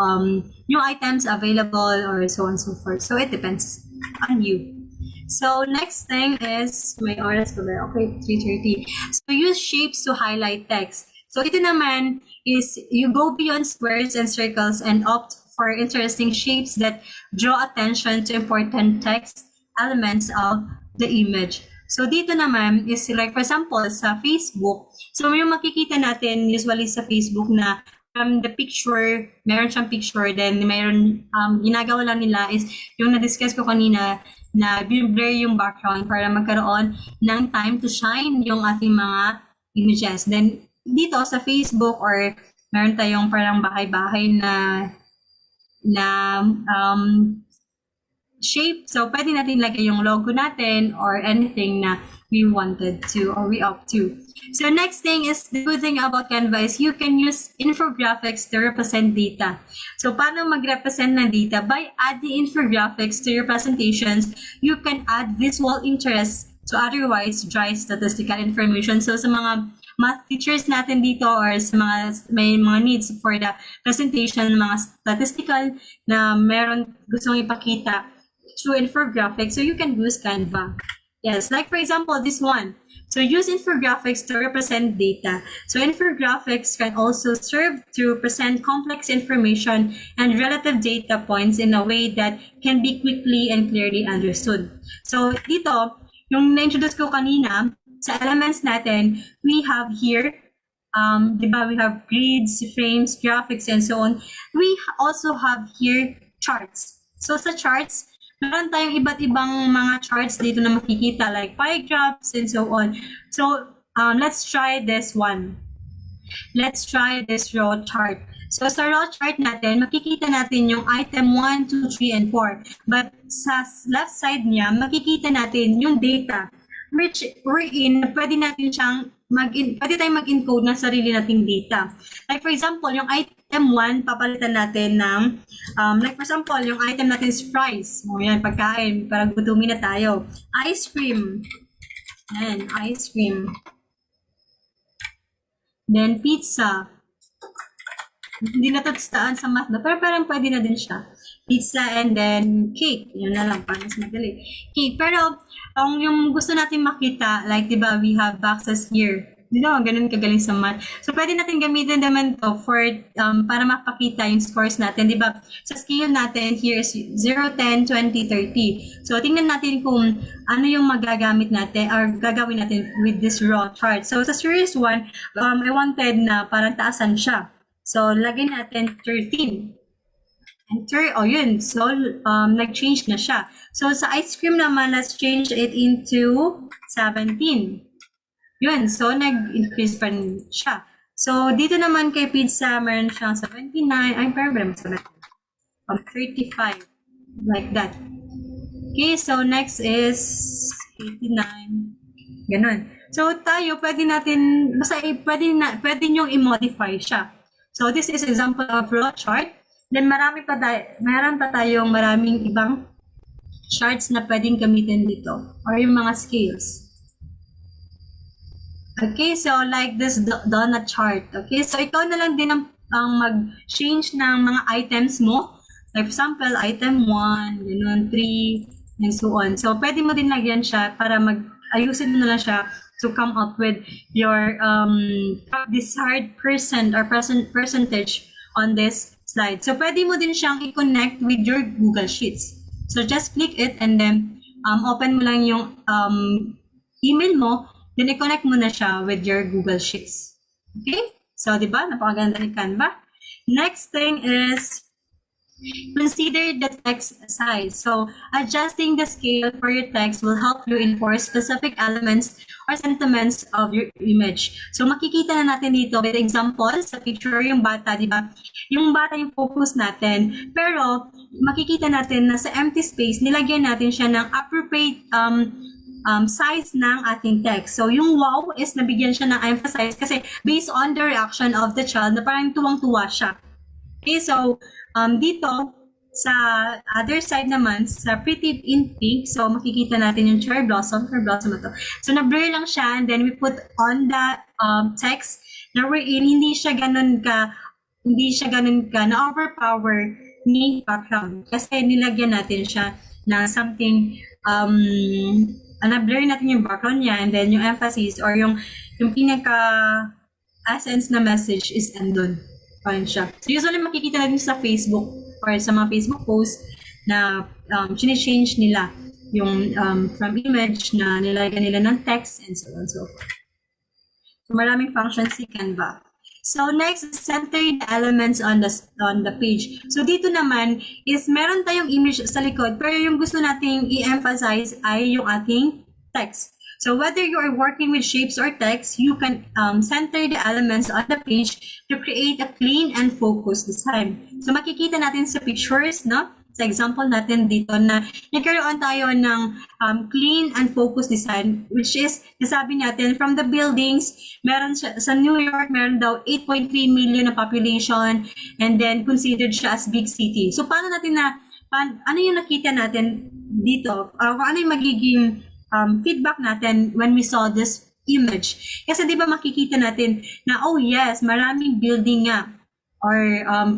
new items available or so on and so forth. So it depends on you. So next thing is, may oras pa ba? Okay, 3:30. So use shapes to highlight text. So ito naman is you go beyond squares and circles and opt for interesting shapes that draw attention to important text elements of the image. So dito naman is like for example sa Facebook. So yung makikita natin usually sa Facebook na the picture, meron siyang picture, then meron, ginagawa lang nila is yung na-discuss ko kanina na blur yung background para magkaroon ng time to shine yung ating mga images. Then dito sa Facebook or meron tayong parang bahay-bahay na shape. So pwede natin lagay yung logo natin or anything na we wanted to or we opt to. So next thing is, the good thing about Canva is you can use infographics to represent data. So paano mag-represent ng data? By adding infographics to your presentations, you can add visual interest to otherwise dry statistical information. So sa mga math teachers natin dito or sa may mga needs for the presentation, mga statistical na meron gustong ipakita through infographics, so you can use Canva. Yes, like for example, this one. So use infographics to represent data. So infographics can also serve to present complex information and relative data points in a way that can be quickly and clearly understood. So dito, yung na-introduce ko kanina, sa elements natin, we have here, diba, we have grids, frames, graphics, and so on. We also have here charts. So sa charts, meron tayong iba't ibang mga charts dito na makikita like pie graphs and so on. So let's try this one. Let's try this row chart. So sa row chart natin, makikita natin yung item 1, 2, 3, and 4. But sa left side niya, makikita natin yung data which we're in, pwede natin siyang pwede tayong mag-encode ng sarili nating data. Like for example, yung item 1, papalitan natin ng, like for example, yung item natin is fries. O yan, pagkain, parang gutumin na tayo. Ice cream. Yan, ice cream. Then pizza. Hindi na to staan sa math na, pero parang pwede na din siya. Pizza and then cake. Yun na lang, parang mas madali. Cake. Pero, yung gusto natin makita, like, di ba, we have boxes here. Di ba, ganun kagaling sa math. So, pwede natin gamitin naman to for, para mapakita yung scores natin. Di ba, sa scale natin, here is 0, 10, 20, 30. So, tingnan natin kung ano yung magagamit natin or gagawin natin with this raw chart. So, sa series 1, I wanted na parang taasan siya. So, lagay natin 13. Enter, oh yun, so nag-change na siya. So sa ice cream naman, let's change it into 17. Yun, so nag-increase pa rin siya. So dito naman kay pizza, meron siyang 79, ay parang 35, like that. Okay, so next is 89, ganun. So tayo, pwede natin, basta pwede nyong i-modify siya. So this is example of raw chart. Then meron pa tayong maraming ibang charts na pwedeng gamitin dito or yung mga scales. Okay, so like this donut chart. Okay, so ikaw na lang din ang mag-change ng mga items mo. Like for example, item 1, ganun, 3, and so on. So pwede mo din lagyan siya para ayusin mo na lang siya to come up with your desired percentage on this slide. So pwede mo din siyang i-connect with your Google Sheets. So just click it and then open mo lang yung email mo, then i-connect mo na siya with your Google Sheets. Okay? So, di ba? Napakaganda ni Canva. Next thing is consider the text size. So, adjusting the scale for your text will help you enforce specific elements or sentiments of your image. So, makikita na natin dito with example sa picture yung bata, di ba? Yung bata yung focus natin. Pero, makikita natin na sa empty space, nilagyan natin siya ng appropriate size ng ating text. So, yung wow is nabigyan siya ng emphasize kasi based on the reaction of the child na parang tuwang-tuwa siya. Okay, so, dito, sa other side naman, sa pretty in pink, so makikita natin yung cherry blossom na to. So, na-blur lang siya and then we put on the text na wherein hindi siya ganun ka na-overpower ni background. Kasi nilagyan natin siya na something na-blur natin yung background niya and then yung emphasis or yung pinaka-essence na message is andun. Parang siya. So usually makikita natin sa Facebook or sa mga Facebook posts na change nila yung from image na nilagyan nila ng text and so on and so forth. So maraming functions si Canva. So next, center the elements on the page. So dito naman is meron tayong image sa likod pero yung gusto nating i-emphasize ay yung ating text. So whether you are working with shapes or text, you can center the elements on the page to create a clean and focused design. So makikita natin sa pictures, no? Sa example natin dito na nagkaroon tayo ng clean and focused design, which is, nasabi natin, from the buildings, meron siya, sa New York, meron daw 8.3 million na population and then considered siya as big city. So paano natin ano yung nakita natin dito? Ano yung magiging feedback natin when we saw this image? Kasi di ba makikita natin na, oh yes, maraming building nga. Or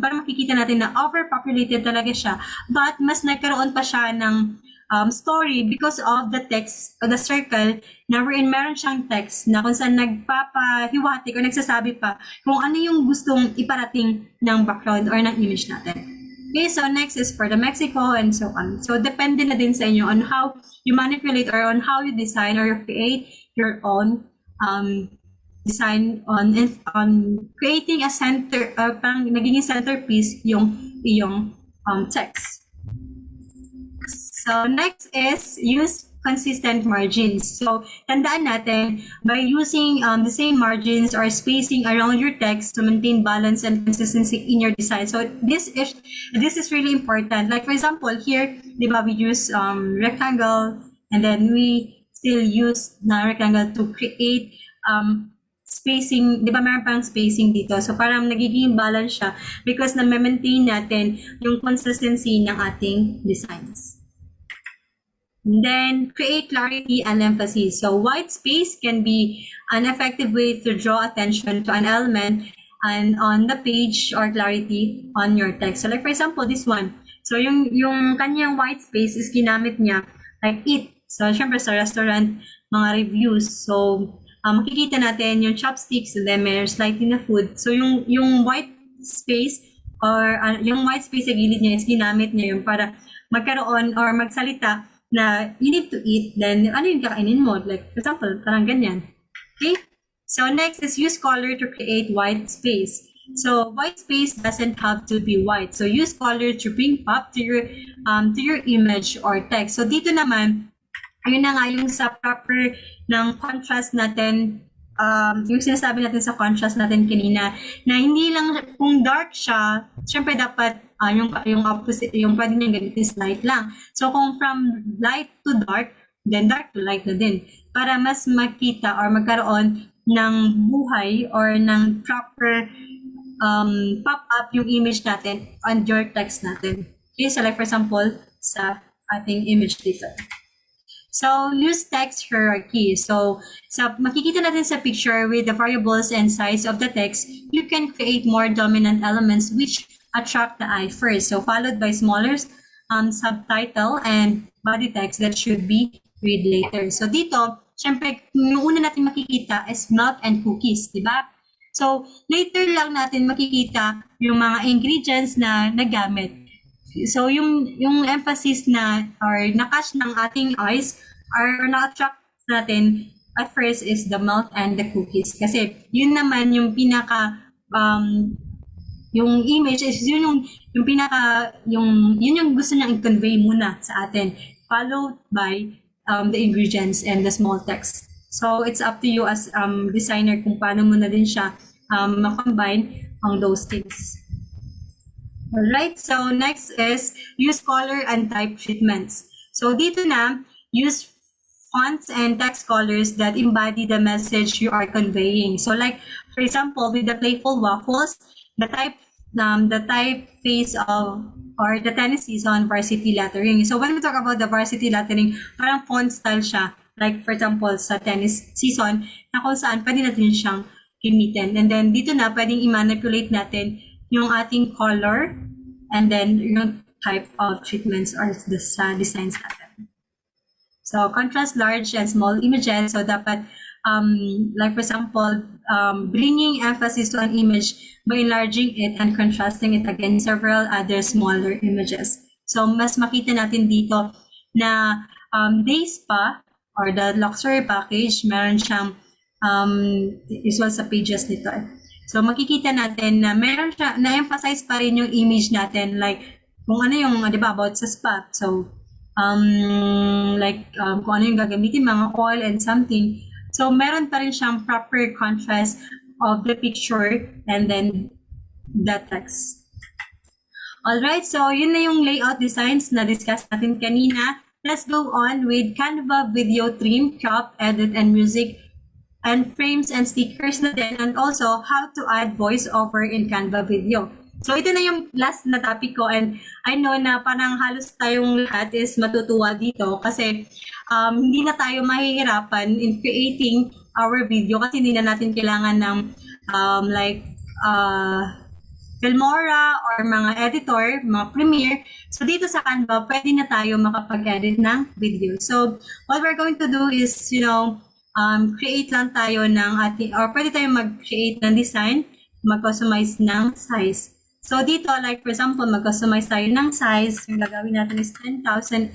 parang makikita natin na overpopulated talaga siya. But mas nagkaroon pa siya ng story because of the text, the circle, na wherein meron siyang text na kung saan nagpapahiwatig o nagsasabi pa kung ano yung gustong iparating ng background or ng image natin. Okay, so next is for the Mexico and so on. So depende na din sa inyo on how you manipulate or on how you design or you create your own design on creating a center, parang naging centerpiece yung text. So next is use consistent margins. So tandaan natin, by using the same margins or spacing around your text to maintain balance and consistency in your design. So this is really important. Like for example, here, di ba, we use rectangle and then we still use na rectangle to create spacing, di ba meron parang spacing dito. So parang nagiging balance siya because na-maintain natin yung consistency ng ating designs. And then create clarity and emphasis. So white space can be an effective way to draw attention to an element and on the page or clarity on your text. So like for example, this one. So yung kanyang white space is ginamit niya like eat. So syempre sa restaurant, mga reviews. So makikita natin yung chopsticks and then may slightly na food. So yung white space or yung white space sa gilid niya is ginamit niya yung para magkaroon or magsalita na you need to eat, then ano yung kakainin mo? Like, for example, parang ganyan. Okay? So next is use color to create white space. So white space doesn't have to be white. So use color to bring pop to your image or text. So dito naman, ayun na nga yung sa proper ng contrast natin, yung sinasabi natin sa contrast natin kanina, na hindi lang kung dark siya, syempre dapat yung opposite, yung pwede niyang ganito is light lang. So kung from light to dark, then dark to light na din. Para mas makita or magkaroon ng buhay or ng proper pop-up yung image natin on your text natin. Okay, so like for example, sa ating image dito. So, use text hierarchy. So, makikita natin sa picture with the variables and size of the text, you can create more dominant elements which attract the eye first. So, followed by smaller subtitle and body text that should be read later. So, dito, syempre, yung una natin makikita is milk and cookies, di ba? So, later lang natin makikita yung mga ingredients na nagamit. So, yung emphasis na or na-catch ng ating eyes or na-attract natin at first is the milk and the cookies. Kasi yun naman yung pinaka yung image is yung pinaka yun yung gusto niyang i-convey muna sa atin, followed by the ingredients and the small text. So it's up to you as designer kung paano mo na din siya ma-combine on those things. Alright, so next is use color and type treatments. So dito na, use fonts and text colors that embody the message you are conveying. So like, for example, with the playful waffles, the typeface of or the tennis season varsity lettering. So when we talk about the varsity lettering, parang font style siya. Like for example, sa tennis season, na kung saan pwede natin siyang gamitin. And then dito na, pwedeng i-manipulate natin yung ating color and then yung type of treatments or the designs natin. So contrast large and small images. So dapat, like for example, bringing emphasis to an image by enlarging it and contrasting it against several other smaller images. So mas makita natin dito na Days pa or the luxury package, meron siyang usual sa pages nito. So makikita natin na meron siya, na-emphasize pa rin yung image natin, like kung ano yung, di ba, about sa spa. So, kung ano yung gagamitin, mga oil and something. So meron pa rin siyang proper contrast of the picture and then the text. Alright, so yun na yung layout designs na discuss natin kanina. Let's go on with Canva video trim, crop, edit, and music, and frames and stickers na din, and also how to add voiceover in Canva video. So ito na yung last na topic ko, and I know na parang halos tayong lahat is matutuwa dito kasi hindi na tayo mahihirapan in creating our video kasi hindi na natin kailangan ng Filmora or mga editor, mga Premiere. So dito sa Canva, pwede na tayo makapag-edit ng video. So what we're going to do is, create lang tayo ng ating, or pwede tayo mag-create ng design, mag-customize ng size. So dito, like for example, mag-customize tayo ng size. Yung gagawin natin is 10,080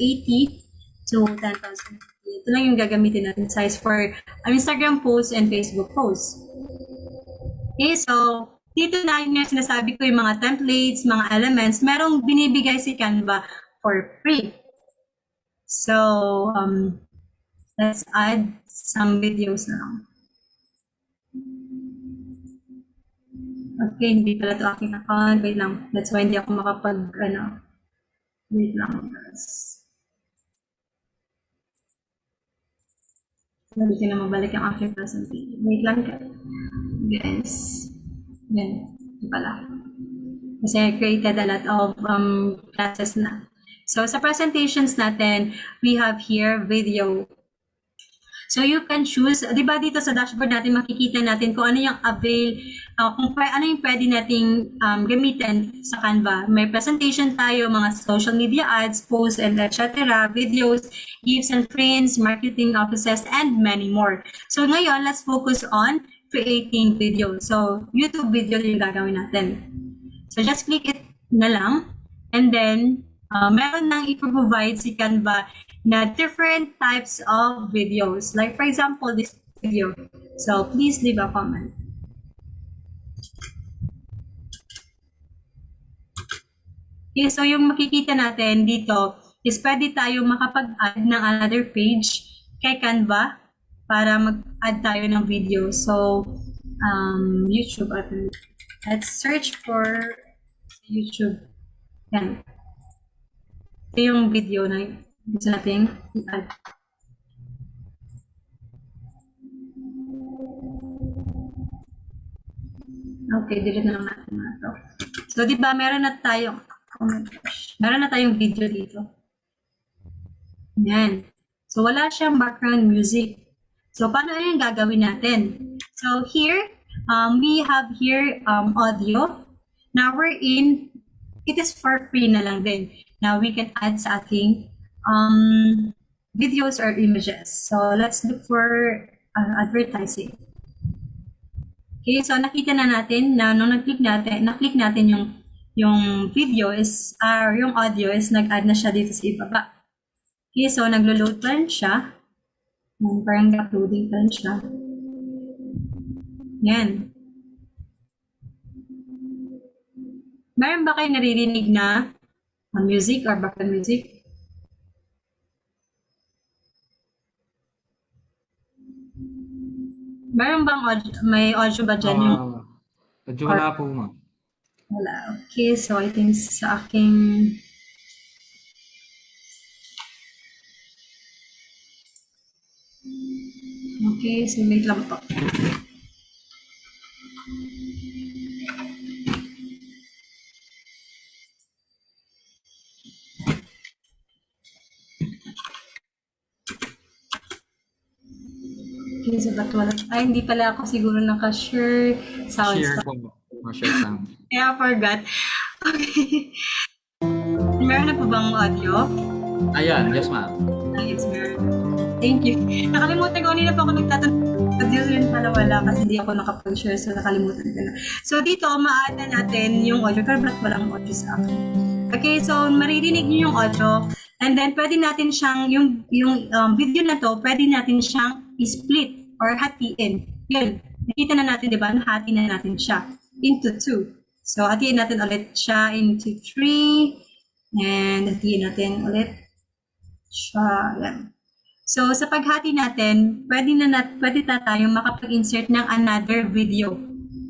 to 10,000. Ito lang yung gagamitin natin size for Instagram posts and Facebook posts. Okay, so dito na yung sinasabi ko yung mga templates, mga elements, merong binibigay si Canva for free. So, let's add some videos na lang. Okay, hindi pala ito aking account. Wait lang. That's why hindi ako wait lang. Hindi na mabalik yung aking presentation. Wait lang. Guys. Yan. Ito pala. Kasi I created a lot of classes na. So, sa presentations natin, we have here video. So, you can choose, di ba dito sa dashboard natin, makikita natin kung ano yung ano yung pwede nating gamitin sa Canva. May presentation tayo, mga social media ads, posts, and etc., videos, GIFs and frames, marketing offices, and many more. So, ngayon, let's focus on creating video. So, YouTube video yung gagawin natin. So, just click it na lang. And then, meron nang i-provide si Canva na different types of videos. Like, for example, this video. So, please leave a comment. Okay, so yung makikita natin dito is pwede tayo makapag-add ng another page kay Canva para mag-add tayo ng video. So, YouTube. Let's search for YouTube. Yan. Ito yung video na gusto natin i-add. Okay, delete na lang natin na ito. So, di ba, meron na tayong, oh my gosh, meron na tayong video dito. Yan. So, wala siyang background music. So, paano yung gagawin natin? So, here, we have here audio. Now, it is for free na lang din. Now, we can add sa ating videos or images. So let's look for advertising. Okay, so nakita na natin na nung na-click natin yung video is, yung audio is nag-add na siya dito sa ibaba. Okay, so naglo-load pa rin siya. Parang uploading pa rin siya. Yan. Meron ba kayo naririnig na music or background music? Meron bang may audio ba dyan? Medyo wala po, ma'am. Wala. Okay, so I think sa aking... Okay, so wait lang po. Okay, so ba't wala? Ay, hindi pala ako siguro naka-share sound. Share po. Share sound. Kaya forgot. Okay. Meron na po bang audio? Ayan, yes ma'am. Yes, meron. Thank you. Nakalimutan ko, kanina pa ako nagtatanong. Audio rin pala wala kasi hindi ako nakapag-share, so nakalimutan ko na. So dito, ma-add na natin yung audio, pero ba't walang audio sa akin? Okay, so maririnig niyo yung audio, and then pwede natin siyang, yung video na to, pwede natin siyang i-split or hatiin. Yun, nakita na natin, di ba? Nahati na natin siya into 2. So, hatiin natin ulit siya into 3, and hatiin natin ulit siya, yan. So, sa paghati natin, pwede na tayong makapag-insert ng another video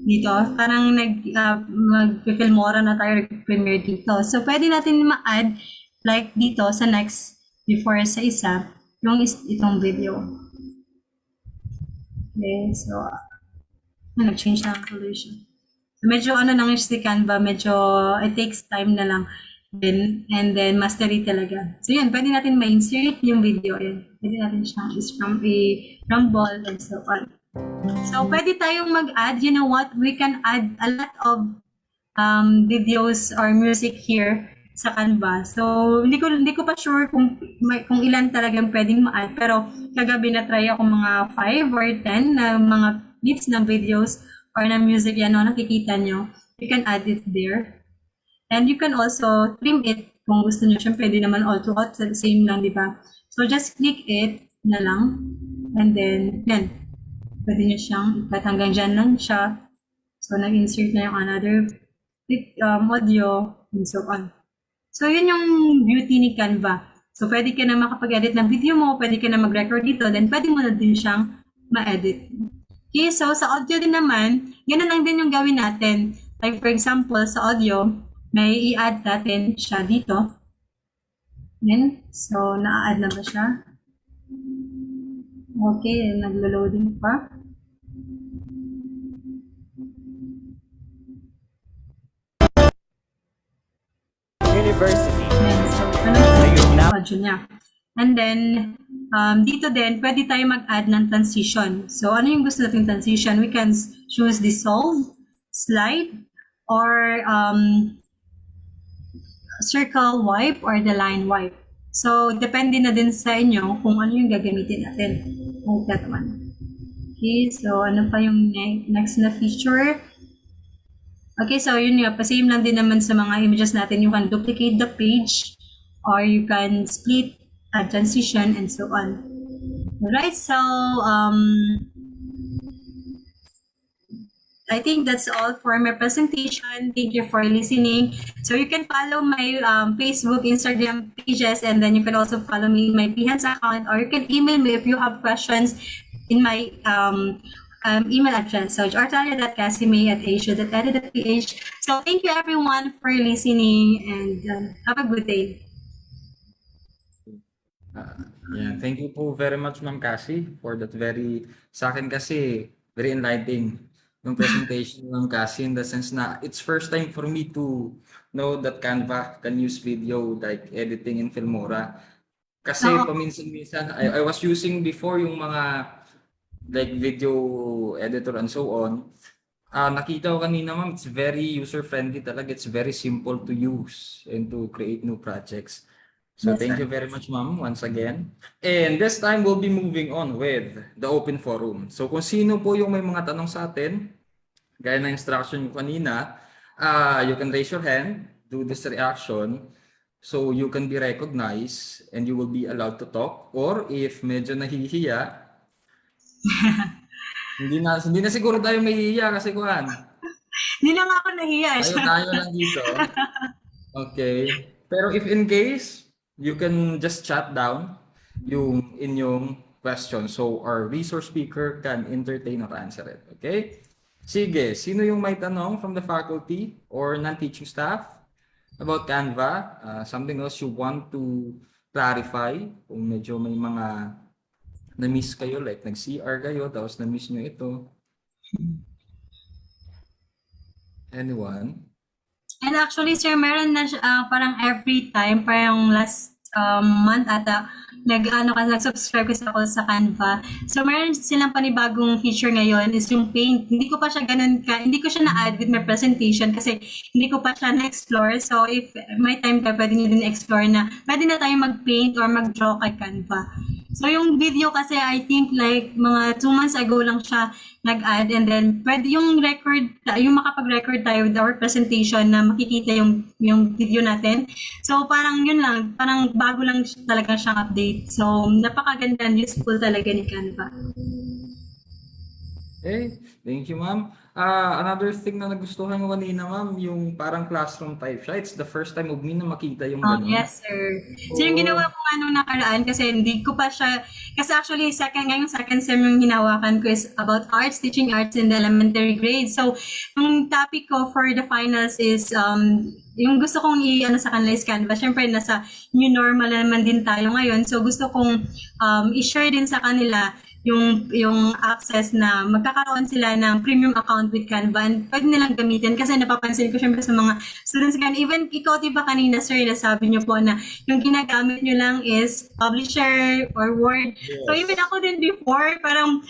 dito. Parang mag-filmora na tayo, premiere dito. So, pwede natin ma-add, like dito sa next, before sa isa, yung itong video. Okay, so, nag-change na ang solution. So, medyo lang si Canva, medyo it takes time na lang. And then mastery talaga. So yun, pwede natin ma-insert yung video. Yun. Pwede natin siyang i-rumble and so on. So pwede tayong mag-add, you know what, we can add a lot of videos or music here sa Canva. So hindi ko pa sure kung ilan talagang pwedeng ma-add. Pero kagabi na try ako mga 5 or 10 na mga bits ng videos or na music yan, no, nakikita nyo. You can add it there. And you can also trim it kung gusto nyo. Siyempre, pwede naman all to all. Same lang, di ba? So, just click it na lang. And then, yan. Pwede nyo siyang ikat hanggang dyan lang siya. So, nag-insert na yung another audio and so on. So, yun yung beauty ni Canva. So, pwede ka na makapag-edit ng video mo. Pwede ka na mag-record dito. Then, pwede mo na din siyang ma-edit. Okay, so sa audio din naman, yun na lang din yung gawin natin. Like, for example, sa audio, may i-add natin siya dito. Yan. So, na-add na ba siya? Okay, naglo-loading pa. University. Yan. So, audio niya. And then, dito din, pwede tayo mag-add ng transition. So, ano yung gusto natin transition? We can choose dissolve, slide, or circle wipe or the line wipe. So, depende na din sa inyo kung ano yung gagamitin natin. Like that one. Okay, so ano pa yung next na feature? Okay, so yun nga, same lang din naman sa mga images natin. You can duplicate the page or you can split, add transition, and so on. Alright, so I think that's all for my presentation. Thank you for listening. So you can follow my Facebook, Instagram pages, and then you can also follow me in my Behance account, or you can email me if you have questions in my email address. So jortalia.casime@asia.edu.ph. So thank you everyone for listening, and have a good day. Yeah, thank you po very much, Ma'am Cassie, for that sa akin kasi, very enlightening yung presentation ng Cassie, in the sense na it's first time for me to know that Canva can use video like editing in Filmora. Kasi paminsan-minsan, I was using before yung mga like video editor and so on. Nakita ko kanina, ma'am, it's very user-friendly talaga. It's very simple to use and to create new projects. So Yes, thank sir. you very much, ma'am, once again. And this time, we'll be moving on with the open forum. So kung sino po yung may mga tanong sa atin, gaya ng instruction nyo kanina, you can raise your hand, do this reaction, so you can be recognized and you will be allowed to talk. Or if medyo nahihiya, hindi na siguro tayo mahihiya kasi kuhan. Hindi na nga ako nahiya. Tayo lang dito. Okay. Pero if in case, you can just chat down yung inyong question. So our resource speaker can entertain or answer it. Okay? Sige, sino yung may tanong from the faculty or non-teaching staff about Canva? Something else you want to clarify? Kung medyo may mga na-miss kayo, like nag-CR kayo, tapos na-miss nyo ito. Anyone? And actually, sir, meron na parang every time, parang last month ata, nag-subscribe kasi ako sa Canva. So, meron silang panibagong feature ngayon is yung paint. Hindi ko pa siya hindi ko siya na-add with my presentation kasi hindi ko pa siya na-explore. So, if may time ka, pwede nyo din explore na pwede na tayo mag-paint or mag-draw kay Canva. So, yung video kasi, I think like mga 2 months ago lang siya nag-add and then pwede yung makapag-record tayo with our presentation na makikita yung video natin. So, parang yun lang, parang bago lang talaga siyang update. So, napakaganda and useful talaga ni Canva. Okay, thank you, ma'am. Another thing na nagustuhan ko kanina, ma'am, yung parang classroom type siya. It's the first time of me na makita yung ganun. Yes, sir. So, yung ginawa ko nga nung nakaraan kasi hindi ko pa siya, kasi actually, ngayong second sem yung hinawakan ko is about arts, teaching arts in the elementary grade. So, yung topic ko for the finals is, yung gusto kong sa kanila is Canva. Siyempre, nasa new normal na naman din tayo ngayon. So, gusto kong i-share din sa kanila yung access na magkakaroon sila ng premium account with Canva and pwede nilang gamitin kasi napapansin ko syempre sa mga students kanina. Even ikaw diba kanina sir, nasabi niyo po na yung ginagamit niyo lang is Publisher or Word. Yes. So even ako din before, parang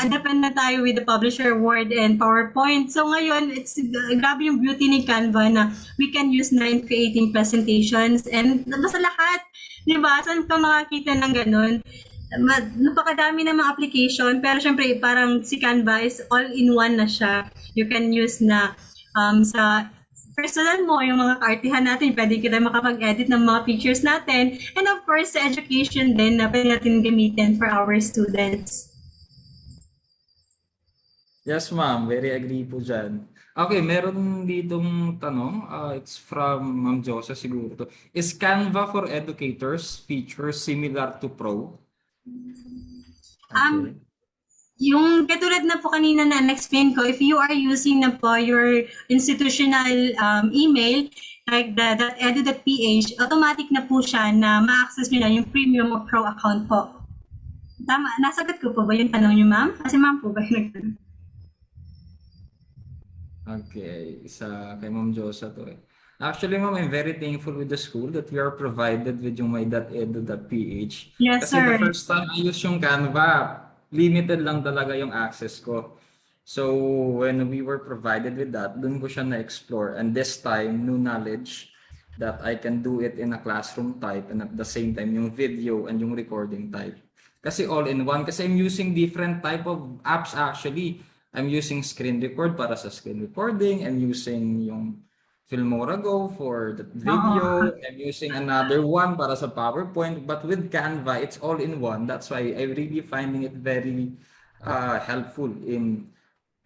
depend na tayo with the Publisher, Word, and PowerPoint. So ngayon, it's grabe yung beauty ni Canva na we can use na in creating presentations and basta lahat. Diba? Saan ka makakita ng ganun? Napakadami ng mga application pero syempre parang si Canva is all-in-one na siya. You can use na sa personal mo, yung mga kaartihan natin, pwede kita makapag-edit ng mga pictures natin. And of course, sa education din na pwede natin gamitin for our students. Yes, ma'am. Very agree po dyan. Okay, meron ditong tanong. It's from Ma'am Josa siguro to. Is Canva for educators features similar to Pro? Okay. Yung katulad na po kanina na explain ko, if you are using na po your institutional email, like the .edu.ph, automatic na po siya na ma-access nyo na yung premium o pro account po. Tama, nasagot ko po ba yung tanong nyo, ma'am? Kasi ma'am po ba yung nagtanong? Okay, isa kay Ma'am Josa to eh. Actually, ma'am, I'm very thankful with the school that we are provided with yung my.edu.ph. Yes, Kasi the sir. first time I use yung Canva, limited lang talaga yung access ko. So, when we were provided with that, dun ko siya na-explore. And this time, new knowledge that I can do it in a classroom type and at the same time, yung video and yung recording type. Kasi all-in-one. Kasi I'm using different type of apps actually. I'm using screen record para sa screen recording. I'm using yung Filmora Go for the video. I'm using another one para sa PowerPoint. But with Canva, it's all in one. That's why I'm really finding it very helpful in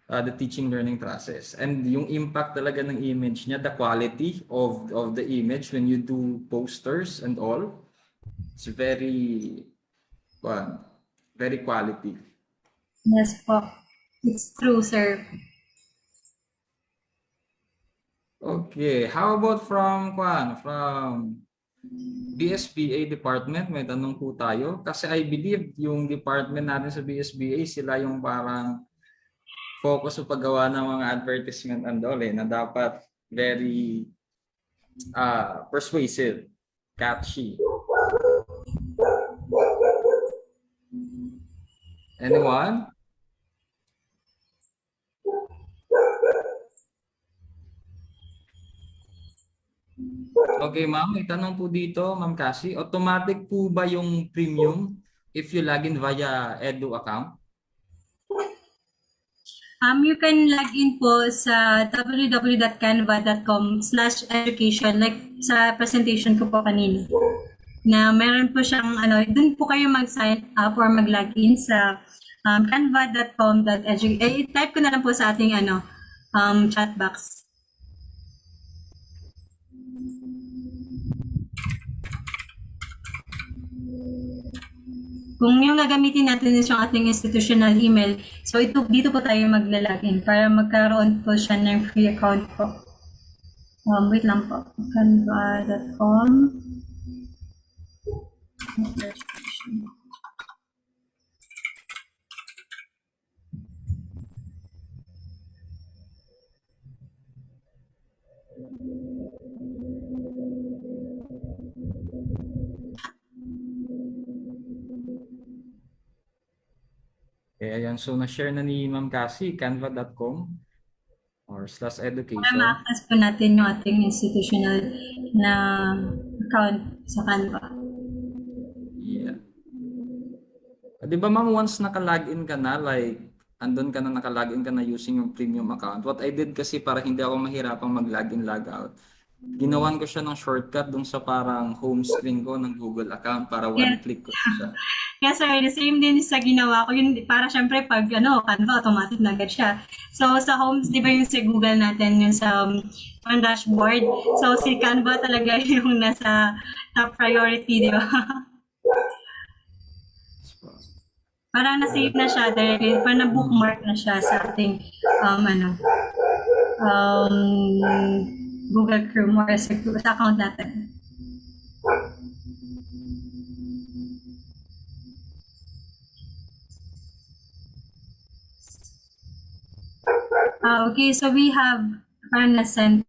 the teaching learning process. And yung impact talaga ng image niya, the quality of the image when you do posters and all, it's very quality. Yes po. It's true, sir. Okay, how about from BSBA department? May tanong po tayo kasi I believe yung department natin sa BSBA sila yung parang focus sa paggawa ng mga advertisement and all na dapat very persuasive, catchy. Anyone? Okay, ma'am, may tanong po dito, Ma'am Cassie. Automatic po ba yung premium if you log in via Edu account? You can log in po sa www.canva.com/education like sa presentation ko po kanina. Na meron po siyang dun po kayo mag-sign up or mag-login sa canva.com.edu. I-type ko na lang po sa ating chat box. Kung yung gagamitin natin is yung ating institutional email, so dito po tayo magla-login para magkaroon po siya ng free account po. Wait lang po. Canva.com. Okay, ayan. So, na-share na ni Ma'am Cassie, canva.com or / Para education. ma-access po natin yung ating institutional na account sa Canva. Yeah. Di ba ma'am, once naka-login ka na, like, andun ka na naka-login ka na using yung premium account. What I did kasi para hindi ako mahirapang mag-login, log out, ginawan ko siya ng shortcut dun sa parang home screen ko ng Google account para one Yeah. click ko siya. Yes, sir. The same din sa ginawa ko. Yun, para syempre pag Canva, automatic na agad siya. So, sa homes, di ba yung sa Google natin, yung sa dashboard. So, si Canva talaga yung nasa top priority, di ba? Parang na-save na siya directly. Parang na-bookmark na siya sa ating um, Google Chrome or sa account natin. Okay, so we have Parnasen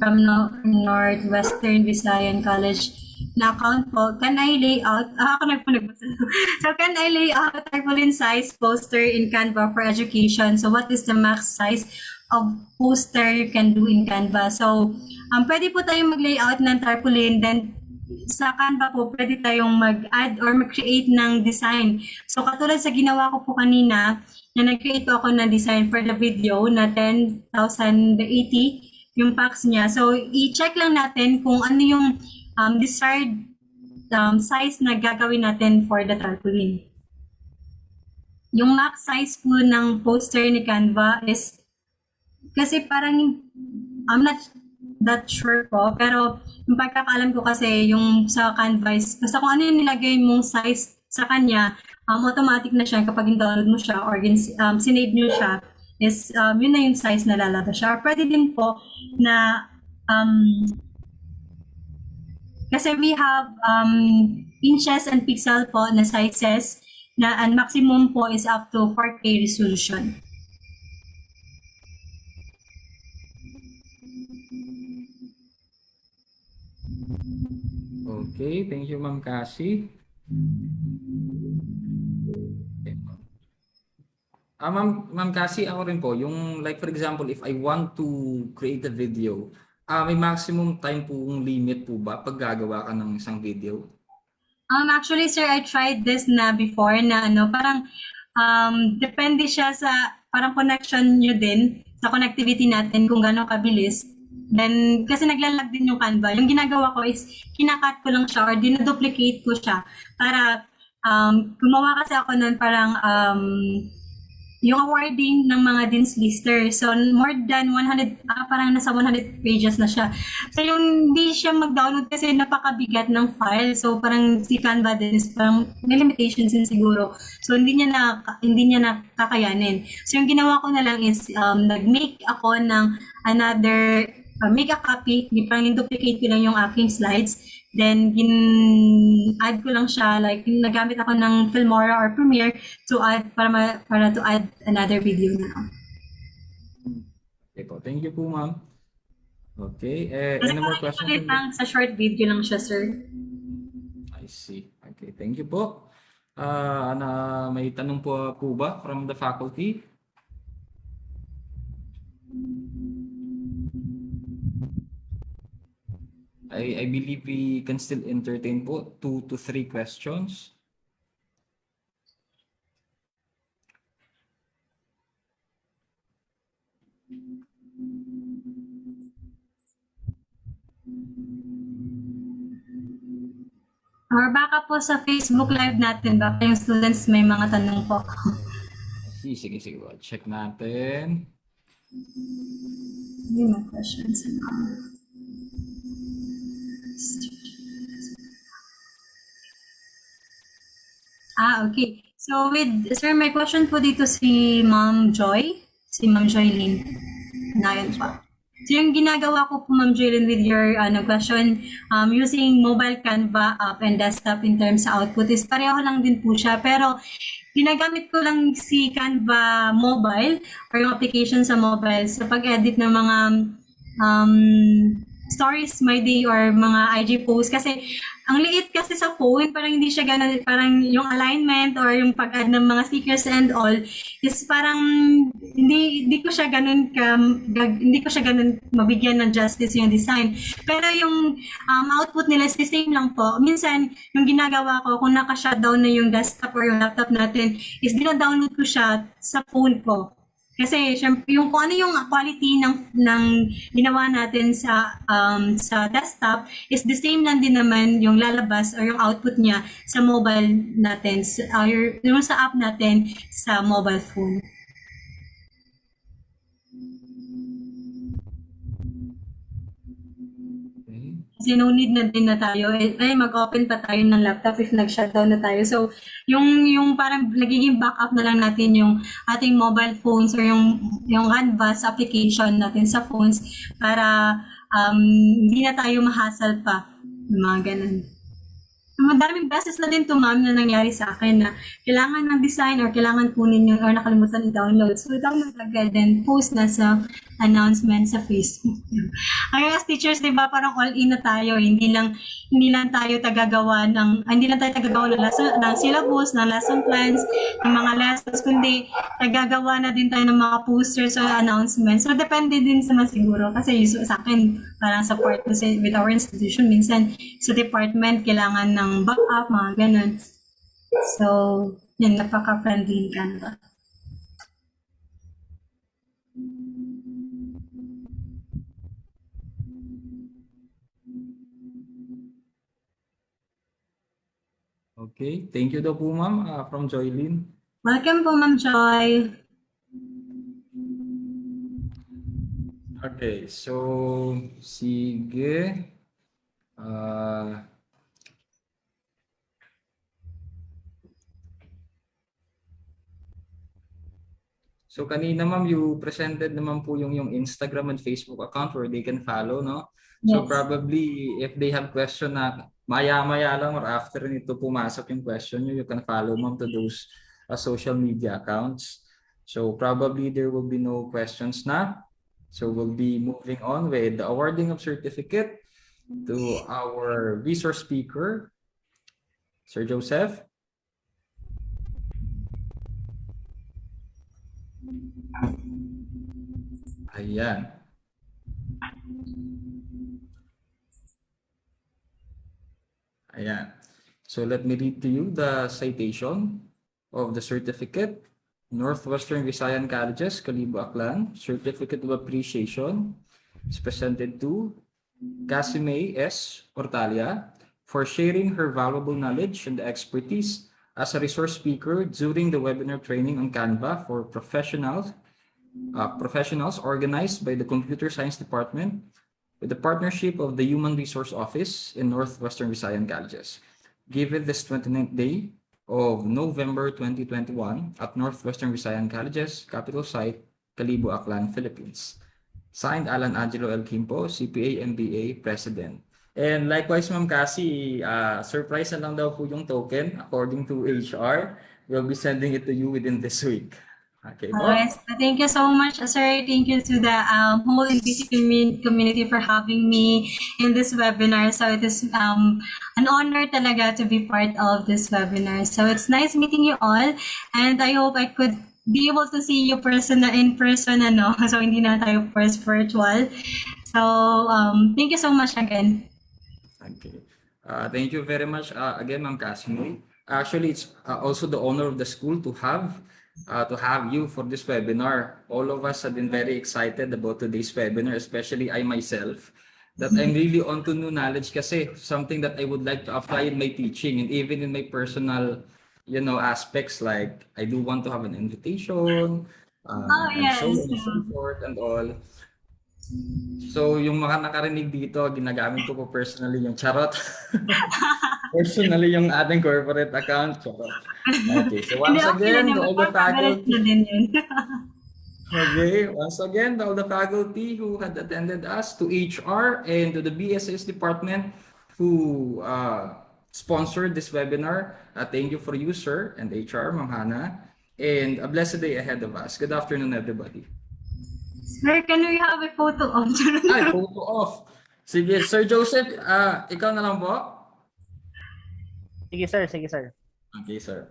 from Northwestern Visayan College na account po. Can I lay out? Ako nagpunagpunta. So, can I lay out a tarpaulin size poster in Canva for education? So, what is the max size of poster you can do in Canva? So, pwede po tayong mag-layout ng tarpaulin. Then, sa Canva po, pwede tayong mag-add or mag-create ng design. So, katulad sa ginawa ko po kanina, na nag-create po ako ng design for the video na 10,080 yung packs niya. So, i-check lang natin kung ano yung desired size na gagawin natin for the tarpaulin. Yung max size po ng poster ni Canva is, kasi parang, I'm not that sure po, pero yung pagkakaalam ko kasi yung sa Canva is, basta kung ano yung nilagay mong size sa kanya, automatic na siya kapag in-download mo siya or sinave nyo siya, is yun na yung size na lalabas siya. Pwede din po na kasi we have inches and pixel po na sizes na ang maximum po is up to 4K resolution. Okay, thank you Ma'am Cassie. Ma'am Cassie, ako rin po, yung like for example, if I want to create a video, may maximum time po limit po ba pag gagawa ka ng isang video? Actually, sir, I tried this na before na parang depende siya sa parang connection nyo din, sa connectivity natin kung gano'ng kabilis. Then, kasi naglalag din yung Canva. Yung ginagawa ko is, kinakat ko lang siya or dinaduplicate ko siya para gumawa kasi ako nun parang yung awarding ng mga Dean's Lister. So, more than 100, parang nasa 100 pages na siya. So, yung hindi siya mag-download kasi napakabigat ng file. So, parang si Canva din is parang may limitations din siguro. So, hindi niya na kakayanin. So, yung ginawa ko na lang is nag-make ako ng another, make a copy. Parang duplicate ko lang yung aking slides. Then, add ko lang siya, like, nagamit ako ng Filmora or Premiere to add, para to add another video na lang. Okay po, thank you po ma'am. Okay, Kasi any more parang questions? ulit lang, sa short video lang siya, sir. I see. Okay, thank you po. May tanong po ba from the faculty? I believe we can still entertain po 2 to 3 questions. Or baka po sa Facebook Live natin, baka yung students may mga tanong po. Sige. Check natin. Hindi mga questions. Okay. So sir, may question po dito si Ma'am Joy. Si Ma'am Joylyn. Nayan pa. So yung ginagawa ko po Ma'am Joylyn with your question, using mobile Canva app and desktop in terms sa output is pareho lang din po siya. Pero ginagamit ko lang si Canva mobile or yung application sa mobile sa pag-edit ng mga stories my day or mga IG posts kasi ang liit kasi sa phone, parang hindi siya ganun, parang yung alignment or yung pag-add ng mga stickers and all is parang hindi ko siya ganun hindi ko siya ganun mabigyan ng justice yung design. Pero yung output nila is the same lang po. Minsan, yung ginagawa ko kung naka-shutdown na yung desktop or yung laptop natin is dina-download ko siya sa phone ko. Kasi syempre yung kung ano yung quality ng ginawa natin sa desktop is the same lang din naman yung lalabas or yung output niya sa mobile natin yung sa app natin sa mobile phone. Kasi no need na din na tayo, mag-open pa tayo ng laptop if nag-shutdown na tayo. So, yung parang nagiging backup na lang natin yung ating mobile phones or yung Canvas application natin sa phones para hindi na tayo ma-hassle pa. Yung mga ganun. Madaming beses na din to ma'am na nangyari sa akin na kailangan ng design or kailangan kunin yung or nakalimutan i-download. So, download agad then post na sa announcement sa Facebook. Kaya as teachers, di ba, parang all-in na tayo. Hindi lang tayo tagagawa ng syllabus, ng lesson plans, ng mga lessons, kundi tagagawa na din tayo ng mga posters or announcements. So, depende din naman siguro. Kasi sa akin, parang support ko with our institution, minsan sa department, kailangan ng backup, mga ganun. So, yun, napaka-friendly Canva. Okay, thank you daw po ma'am from Joylyn. Welcome po Ma'am Joy. Okay, so sige. So kanina ma'am, you presented naman po yung Instagram and Facebook account where they can follow, no? So Yes. probably if they have question na maya-maya lang or after nito pumasok yung question nyo, you can follow ma'am to those social media accounts. So probably there will be no questions na. So we'll be moving on with the awarding of certificate to our resource speaker, Sir Joseph. Ayan. Ayan. So let me read to you the citation of the certificate. Northwestern Visayan Colleges, Kalibo, Aklan, Certificate of Appreciation is presented to Casimay S. Ortalia for sharing her valuable knowledge and expertise as a resource speaker during the webinar training on Canva for professionals organized by the Computer Science Department with the partnership of the Human Resource Office in Northwestern Visayan Colleges. Given this 29th day of November 2021 at Northwestern Visayan Colleges, Capital Site, Kalibo, Aklan, Philippines. Signed, Alan Angelo L. Kimpo, CPA, MBA, President. And likewise, Ma'am Cassie, surprise na lang daw po yung token according to HR. We'll be sending it to you within this week. Okay, Yes, thank you so much, sir. Thank you to the whole NBC community for having me in this webinar. So it is an honor talaga to be part of this webinar. So it's nice meeting you all, and I hope I could be able to see you in person, So hindi na tayo first virtual. So thank you so much again. Okay. Thank you very much again, Ma'am Casimoy. Actually, it's also the honor of the school to have you for this webinar. All of us have been very excited about today's webinar, especially I myself, that I'm really onto new knowledge kasi something that I would like to apply in my teaching and even in my personal, aspects like I do want to have an invitation, Oh, and so yes. on and so forth and all. So, yung mga nakarinig dito, ginagamit ko po personally yung charot. Personally yung ating corporate account. Charot. Okay, so Hindi, once okay lang again, to naman. all the Pang cabinet na faculty, din yun. okay, once again, to all the faculty who had attended us, to HR and to the BSS department who sponsored this webinar, thank you for you, sir, and HR, Ma'am Hana, and a blessed day ahead of us. Good afternoon, everybody. Sir, can we have a photo of Ay, photo off. Sige, Sir Joseph, ikaw na lang po. Sige sir, sige sir. Okay, sir.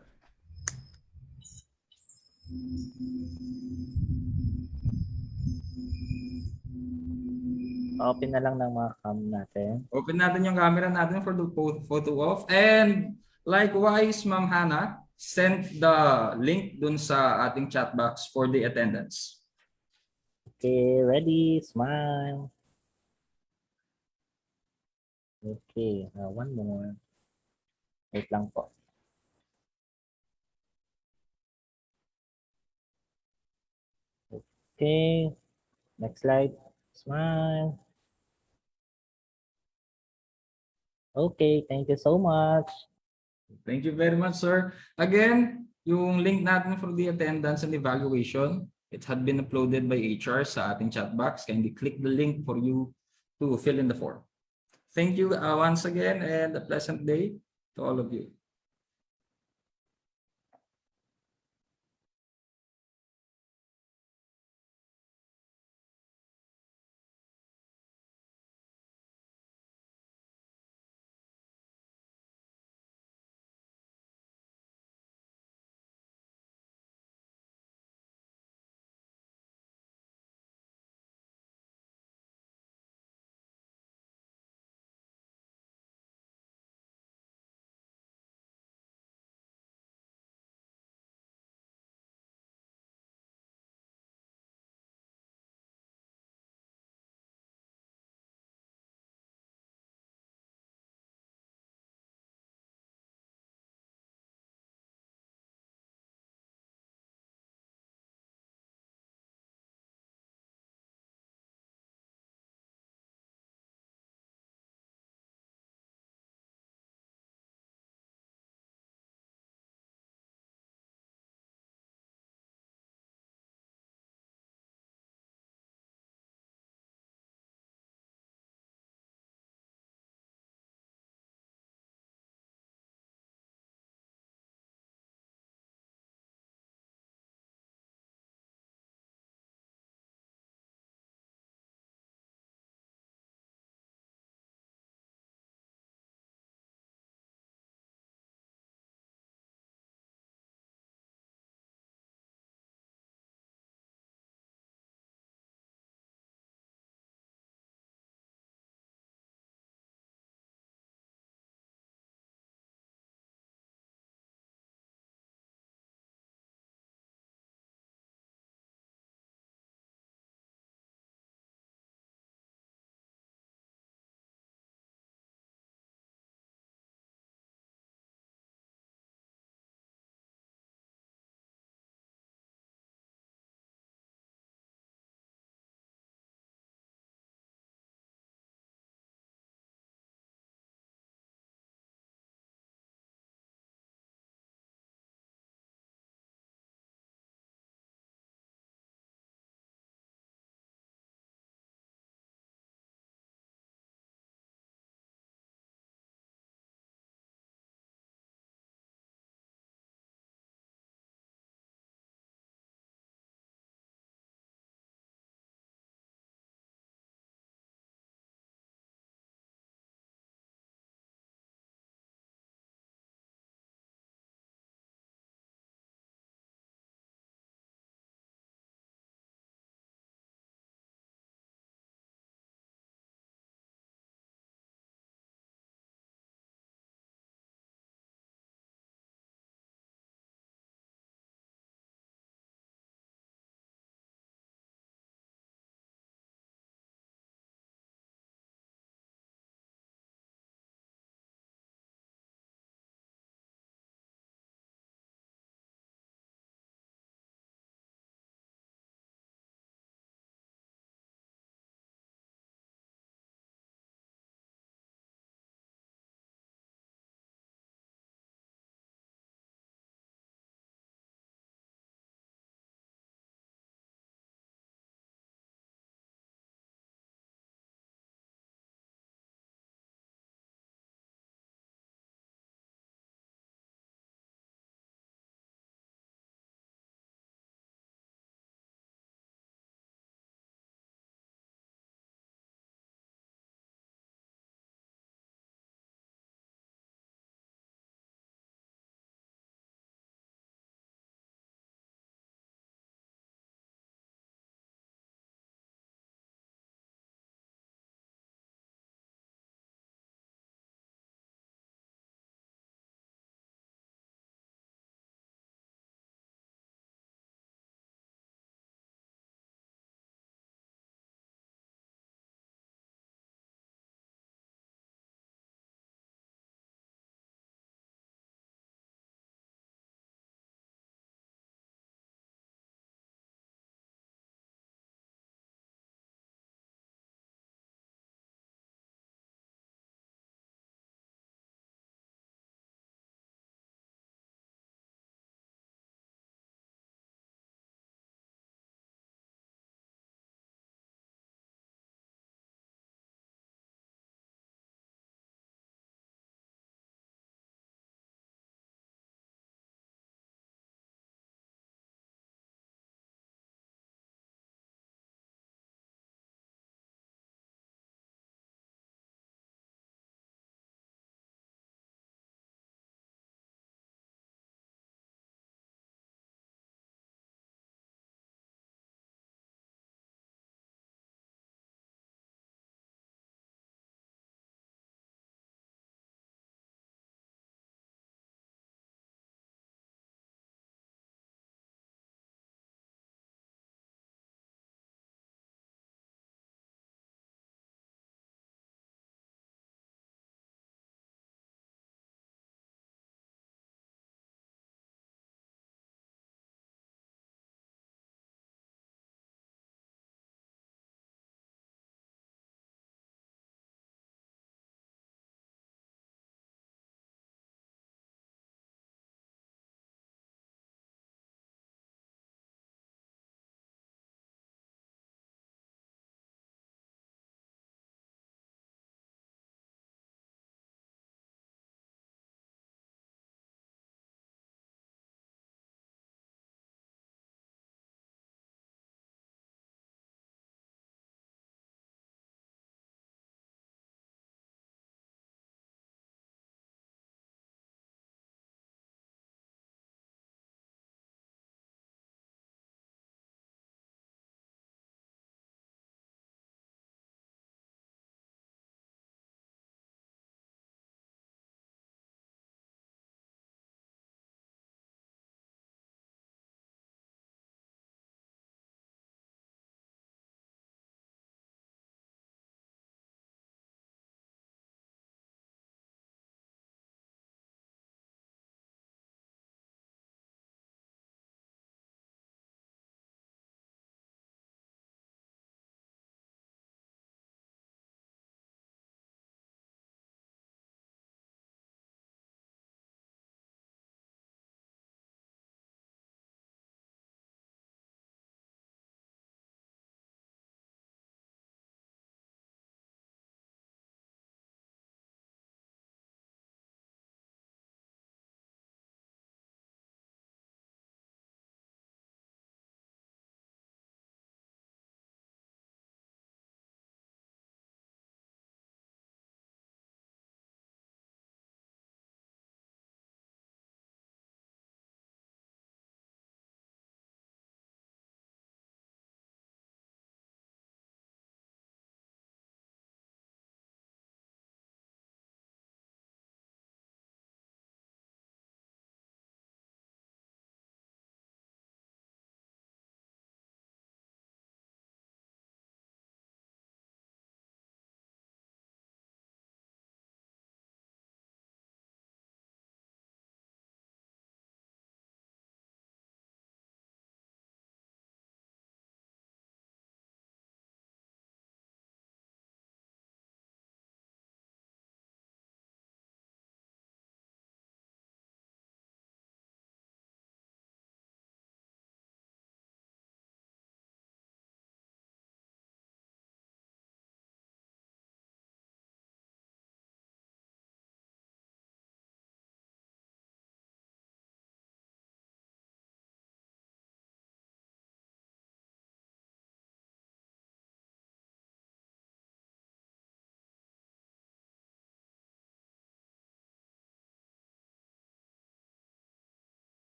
Open na lang ng mga cam natin. Open natin yung camera natin for the photo off. And likewise, Ma'am Hana, send the link dun sa ating chat box for the attendance. Okay, ready, smile. Okay, one more. Wait lang po. Okay, next slide. Smile. Okay, thank you so much. Thank you very much, sir. Again, yung link natin for the attendance and evaluation, it had been uploaded by HR sa ating chat box. Kindly click the link for you to fill in the form. Thank you once again and a pleasant day to all of you.